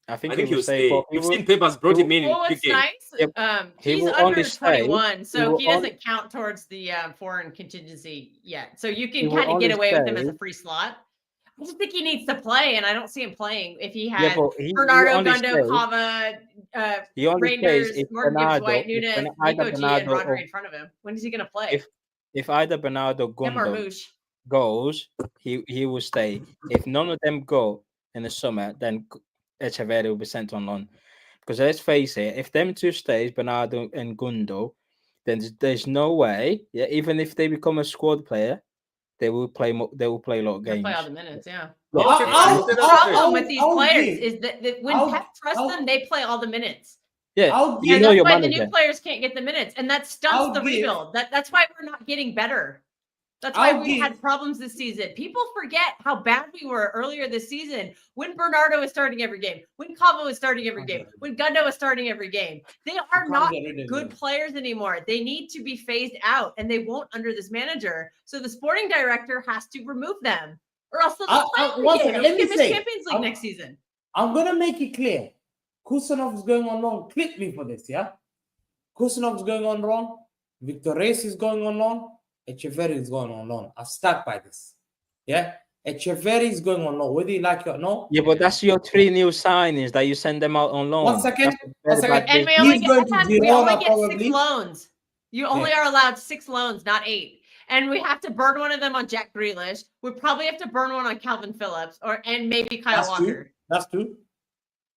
I think he he'll will stay. stay. but he You've will- seen Pepas brought him in Well, quick it's game. nice. Yep. He He's will under only stay. 21, so will he doesn't count towards the foreign contingency yet. So you He can will kind of get only away with him as stay. a free slot. I just think he needs to play, and I don't see him playing if he Yeah, has but he Bernardo, only Gundo, stays- Kava, He only plays Rangers, if Morgan Gibbs Bernardo, White, Nunes, either Nico G, and Bernardo Rodri or in front of him. When is he going to play? if either Bernardo And Gundo Marmouche. goes, he will stay. If none of them go in the summer, then Echeverri will be sent on loan. Because let's face it, if them two stays, Bernardo and Gundo, then there's no way. Yeah, even if they become a squad player, they will play. They will play a lot of They'll games. play all the minutes. Yeah. I'll- The I'll- problem with these I'll players give- is that when I'll- Pep trusts I'll- them, they play all the minutes. Yeah, I'll you And know that's your why the manager. new players can't get the minutes, and that stunts I'll the give- rebuild. That's why we're not getting better. That's why I'll we had give- problems this season. People forget how bad we were earlier this season when Bernardo was starting every game, when Cavo was starting every game, when Gundo was starting every game. They are can't not get rid of good them. players anymore. They need to be phased out, and they won't under this manager. So the sporting director has to remove them, or else they'll just play every one game. second, They'll let me miss say, Champions League next season. I'm gonna make it clear. Kusanov is going on loan. Clip me for this, yeah. Kusanov is going on loan. Victor Reyes is going on loan. Echeverri is going on loan. I've stuck by this. Yeah, Echeverri is going on loan, whether you like it or not. Yeah, but that's your 3 new signings that you send them out on loan. 1 second. That's a very bad And we business. only He's get, going to we only Girona get probably. 6 loans. You only are allowed 6 loans, not 8. And we have to burn one of them on Jack Grealish. We probably have to burn one on Calvin Phillips, and maybe Kyle That's Walker. true. That's true.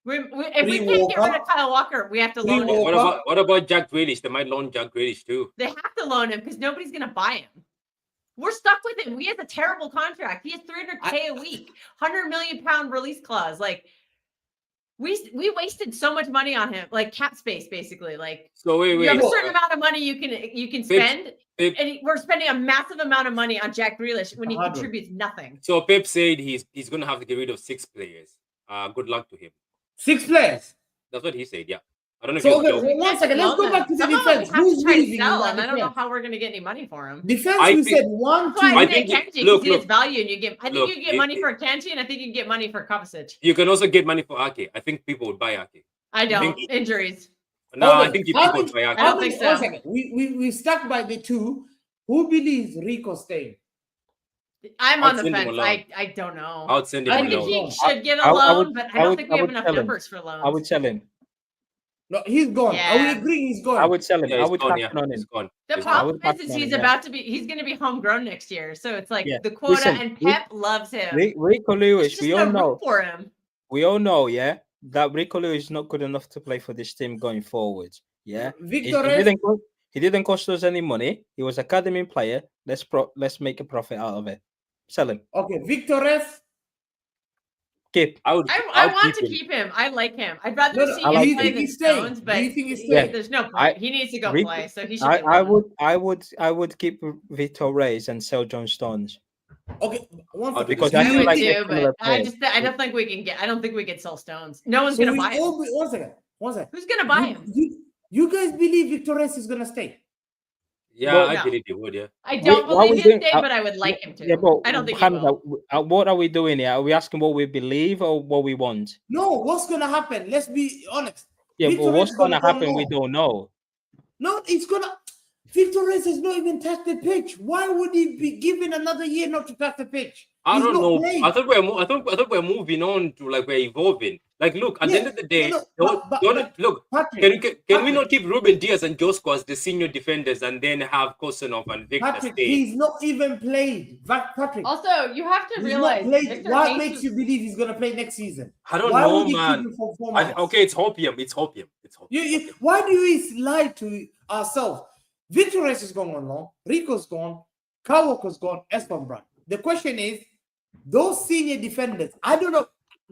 If we can't get rid of Kyle Walker, we have to loan him. What about Jack Grealish? They might loan Jack Grealish too. They have to loan him because nobody's going to buy him. We're stuck with him. He has a terrible contract. He has $300K a week, £100 million release clause. Like we wasted so much money on him, like cap space, basically. Like So wait. you have a certain amount of money you can spend, Pep- and we're spending a massive amount of money on Jack Grealish when he 100. contributes nothing. So Pep said he's gonna have to get rid of 6 players. Good luck to him. 6 players. That's what he said. Yeah. I don't know if So he was joking. 1 second. Let's go back to the Some of them defense. we have Who's to try to leaving in sell, that and I don't know defense? how we're going to get any money for him. Defense, I we think- said 1, 2. That's why I I say think Akanji because look, he has look. value, and you get. I think Look, you can get money for Akanji, and I think you can get money for Kovacic. You can also get money for Ake. I think people would buy Ake. I don't. think- Injuries. No, I Okay, think how people would many- buy Ake. I don't think so. 1 second. We stuck by the 2. Who believes Rico staying? I'm I'll on the send him fence. alone. I don't know. I would send him I I think think alone. he should get a I loan, would- but I I don't would- think I we have would enough tell him. numbers for loans. I would sell him. No, he's gone. Are Yeah. we agreeing he's gone? I would sell him. Yeah, I he's would gone. cash Yeah, on he's him. gone. The He's problem gone. is he's going to be homegrown next year. So it's like Yeah. the quota, Listen, and Pep loves him. Rico There's Lewis, just we no all room know. for him. We all know, yeah, that Rico Lewis is not good enough to play for this team going forward. Yeah, Victor he Reyes, didn't cost us any money. He was academy player. Let's make a profit out of it. Sell him. okay, Victor Reyes. Keep. I would. I would want to him. keep him. I like him. I'd rather No, no, see do him you play think than he's staying? Stones, Do but you think he's Yeah. staying? there's no point. I- He needs to go Rico- play, so he should. get I loaned. would keep Victor Reyes and sell John Stones. Okay, 1 second. Because Do I I you feel would like think- they're too, similar but I players. don't think we can get. I don't think we can sell Stones. No one's so gonna we buy him. all be- 1 second. 1 second. Who's gonna buy him? You guys believe Victor Reyes is gonna stay? Yeah, Well, I no. believe he would. Yeah. I don't Why we believe he'll doing- stay, but I would like him to. Yeah, but I don't think he Hamza, will. what are we doing here? Are we asking what we believe or what we want? No, what's gonna happen? Let's be honest. Yeah, Victor but what's Reyes gonna gonna go happen? We low. don't know. No, it's gonna. Victor Reyes has not even touched the pitch. Why would he be given another year not to touch the pitch? I He's don't not know. playing. I thought we're moving on to like we're evolving. Like, look, at the end of the day, look. Patrick, Can we not keep Ruben Diaz and Josko as the senior defenders and then have Kosanov and Victor Patrick, stay? he's not even played. Patrick, Also, you have to he's realize not played. Victor What Jesus- makes you believe he's gonna play next season? I don't Why know, would he man. keep him for 4 months? Okay, it's hopium. It's hopium. It's hopium. Why do we lie to ourselves? Victor Reyes is going on loan. Rico's gone. Kawaka's gone. Espan Brand. The question is, those senior defenders, I don't know.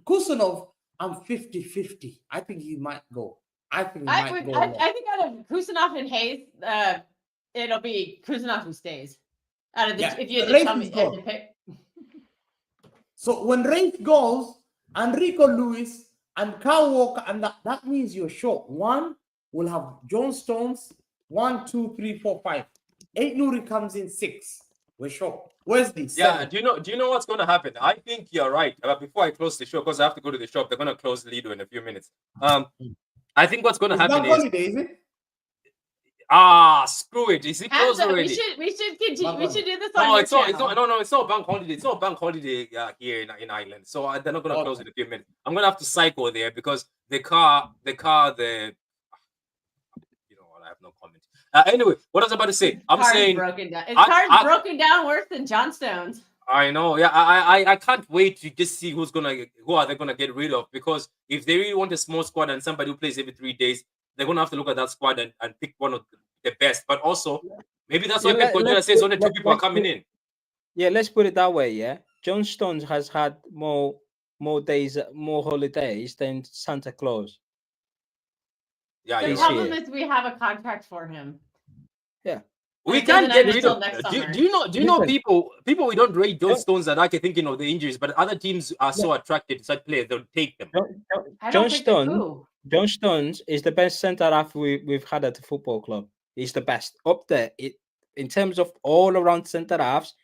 Kusanov, I'm 50-50. I think he might go. I think he I might would. go. low. I think out of Kusanov and Hayes, it'll be Kusanov who stays. Out of the, Yeah, if you had Reyes to tell me, is gone. to pick. So when Reyes goes, and Rico Lewis and Kyle Walker, and that means you're short. One will have John Stones. 1, 2, 3, 4, 5. 8 Nuri comes in 6. We're short. Wesley. Yeah, 7. do you know what's gonna happen? I think you're right. But before I close the show, because I have to go to the shop, they're gonna close Lido in a few minutes. I think what's gonna It's happen bank is holiday, is it? screw it. Is it closed Hamza, already? we should continue. We should do this on No, your it's not. channel. No, it's not bank holiday. It's not bank holiday here in Ireland. So they're not gonna Okay. close in a few minutes. I'm gonna have to cycle there because the car, you know what? I have no comment. Anyway, what I was about to say, I'm Car's saying broken down. His I- car's I- broken down worse than John Stone's. I know. Yeah, I can't wait to just see who are they gonna get rid of, because if they really want a small squad and somebody who plays every 3 days, they're gonna have to look at that squad and pick one of the best. But also, maybe that's why Yeah, Pep Guardiola says only 2 people are coming in. Yeah, let's put it that way. Yeah, John Stones has had more days, more holidays than Santa Claus Yeah, The you're this right. problem year. is we have a contract for him. Yeah, And We it doesn't can't get end rid until of. next Do summer. you know? Do you know listen, people we don't rate John John, Stones and I can thinking of the injuries, but other teams are so attracted to such players they'll take them. I don't John think they Stones, do. John Stones is the best centre half we've had at the football club. He's the best up there. In terms of all around centre halves,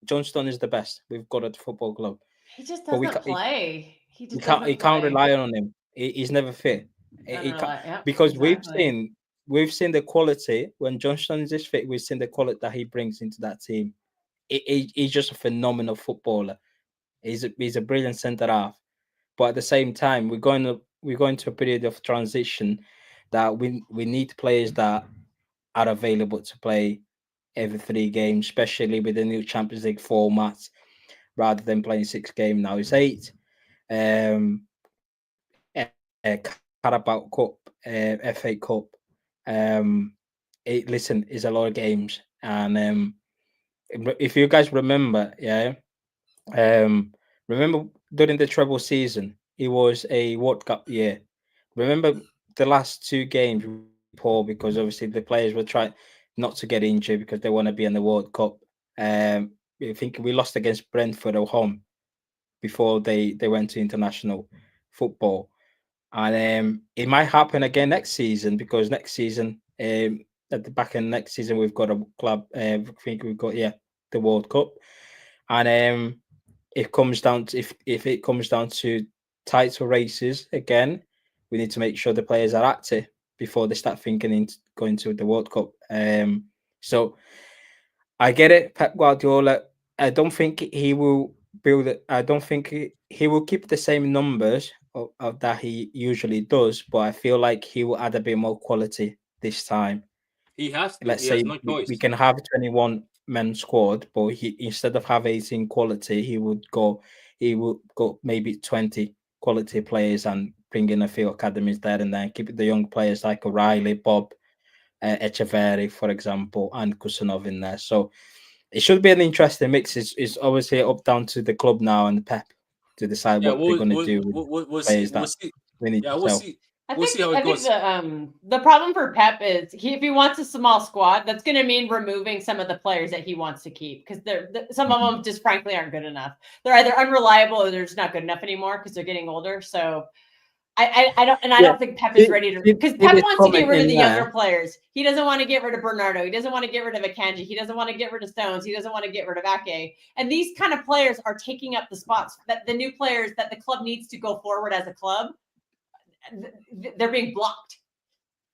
John Stone is the best we've got at the football club. He just But doesn't play. He you just can't you doesn't can't play. rely on him. He's never fit. He can't, Unreliable. Yep, because exactly. we've seen the quality when John Stone is fit. We've seen the quality that he brings into that team. He's just a phenomenal footballer. He's a brilliant centre half. But at the same time, we're going to a period of transition that we need players that are available to play every 3 games, especially with the new Champions League format, rather than playing 6 games now. It's 8. Carabao Cup, FA Cup. Listen, is a lot of games, and if you guys remember, yeah, remember during the treble season, it was a World Cup year. Remember the last 2 games really poor because obviously the players were trying not to get injured because they want to be in the World Cup. I think we lost against Brentford at home before they went to international football. And it might happen again next season because next season, at the back end next season, we've got a club. I think we've got the World Cup, and it comes down to if it comes down to title races again, we need to make sure the players are active before they start thinking into going to the World Cup. So I get it, Pep Guardiola. I don't think he will build it. I don't think he will keep the same numbers of that he usually does, but I feel like he will add a bit more quality this time. He has to. Let's He has say no we choice. can have 21 men squad, but he instead of have 18 quality, he would go maybe 20 quality players and bring in a few academies there and then keep the young players like O'Reilly, Bob, Echeverri, for example, and Kusanov in there. So it should be an interesting mix. It's obviously up down to the club now and Pep to decide Yeah, what they're going to do with we'll see. players We'll that see. we need Yeah, to sell. we'll see how it I think goes. the problem for Pep is if he wants a small squad, that's going to mean removing some of the players that he wants to keep because some of them just frankly aren't good enough. They're either unreliable or they're just not good enough anymore because they're getting older. So I Yeah, don't think Pep is ready to because see Pep this wants to get comment rid of in the younger there. players. He doesn't want to get rid of Bernardo. He doesn't want to get rid of Akanji. He doesn't want to get rid of Stones. He doesn't want to get rid of Ake. And these kind of players are taking up the spots that the new players that the club needs to go forward as a club. They're being blocked.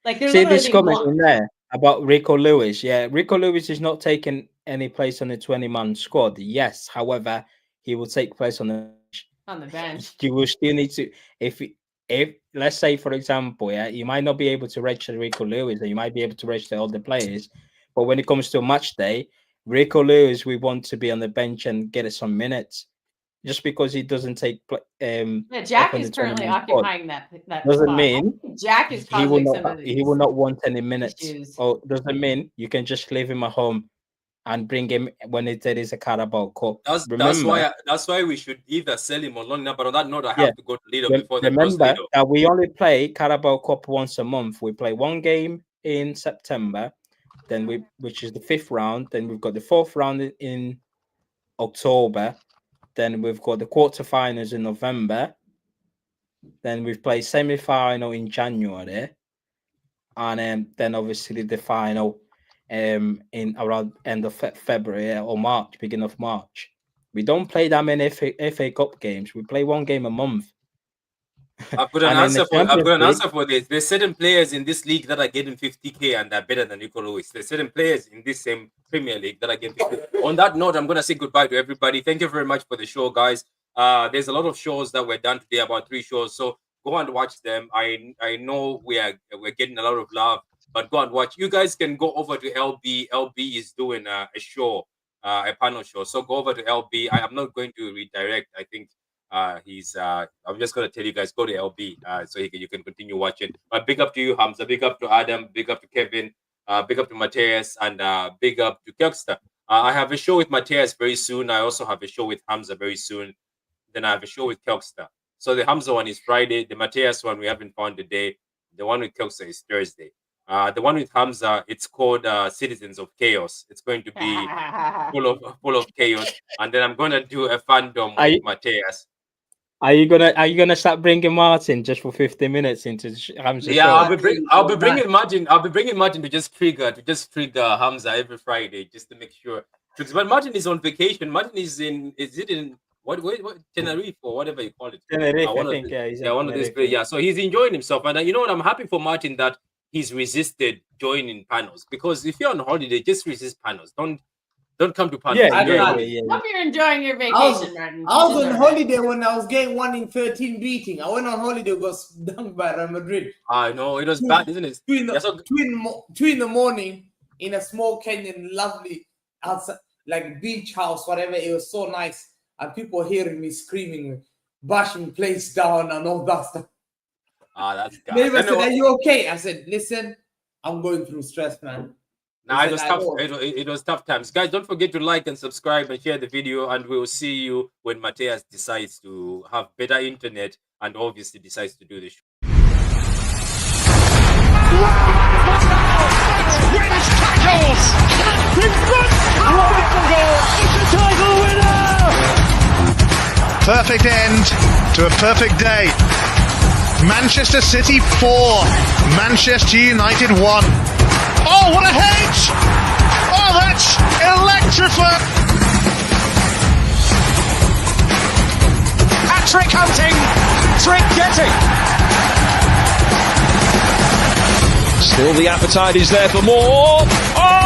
Like they're See literally this being comment blocked. in there about Rico Lewis. Yeah, Rico Lewis is not taking any place on the 20-man squad. Yes, however, he will take place on the bench. On the bench. You will still need to if let's say for example, yeah, you might not be able to register Rico Lewis, and you might be able to register all the players, but when it comes to a match day, Rico Lewis, we want to be on the bench and get us some minutes. Just because he doesn't Yeah, up Jack in is the currently 20-man squad occupying that doesn't spot. I mean think Jack is he will causing some not of he will these not want any minutes. issues. Or doesn't mean you can just leave him at home and bring him when there is a Carabao Cup. Remember, That's why we should either sell him or loan him. But on that note, I yeah, have to go to Lido before they cross remember Lido. that we only play Carabao Cup once a month. We play one game in September, then which is the 5th round. Then we've got the 4th round in October. Then we've got the quarterfinals in November. Then we've played semi-final in January, and then obviously the final in around end of February or March, beginning of March. We don't play that many FA Cup games. We play one game a month. I've got an And in the answer for Champions League, this. There's certain players in this league that are getting 50K and they're better than Nico Lewis. There's certain players in this same Premier League that are getting 50K. On that note, I'm gonna say goodbye to everybody. Thank you very much for the show, guys. There's a lot of shows that were done today, about 3 shows. So go and watch them. I know we're getting a lot of love, but go and watch. You guys can go over to LB. LB is doing a show, a panel show. So go over to LB. I'm not going to redirect. I think I'm just gonna tell you guys, go to LB so you can continue watching. But big up to you, Hamza. Big up to Adam. Big up to Kevin. Big up to Mateus, and big up to Kelkster. I have a show with Matthias very soon. I also have a show with Hamza very soon. Then I have a show with Kelkster. So the Hamza one is Friday. The Matthias one, we haven't found the day. The one with Kelkster is Thursday. The one with Hamza, it's called Citizens of Chaos. It's going to be full of chaos. And then I'm gonna do a fandom with Matthias. Are you gonna start bringing Martin just for 15 minutes into Hamza's show? I'll be bringing Martin. I'll be bringing Martin to just trigger Hamza every Friday just to make sure. Because when Martin is on vacation, Martin is in what Tenerife or whatever you call it. Tenerife, I think. One of these. Yeah, so he's enjoying himself, and you know what? I'm happy for Martin that he's resisted joining panels, because if you're on holiday, just resist panels. Don't come to panels. Hope you're enjoying your vacation, Martin. I was on holiday when I was getting 1 in 13 beating. I went on holiday, got dunked by Real Madrid. I know, it was bad, isn't it? 2 in the morning in a small Kenyan, lovely outside, like beach house, whatever. It was so nice, and people hearing me screaming, bashing plates down, and all that stuff. That's good. Neighbor said, "Are you okay?" I said, "Listen, I'm going through stress, man." It was tough. It was tough times, guys. Don't forget to like and subscribe and share the video, and we will see you when Matthias decides to have better internet and obviously decides to do the show. Wins tackles! It's a title winner! Perfect end to a perfect day. Manchester City 4, Manchester United 1. Oh, what a hit! Oh, that's electrifying! Hat-trick hunting, trick getting. Still the appetite is there for more. Oh!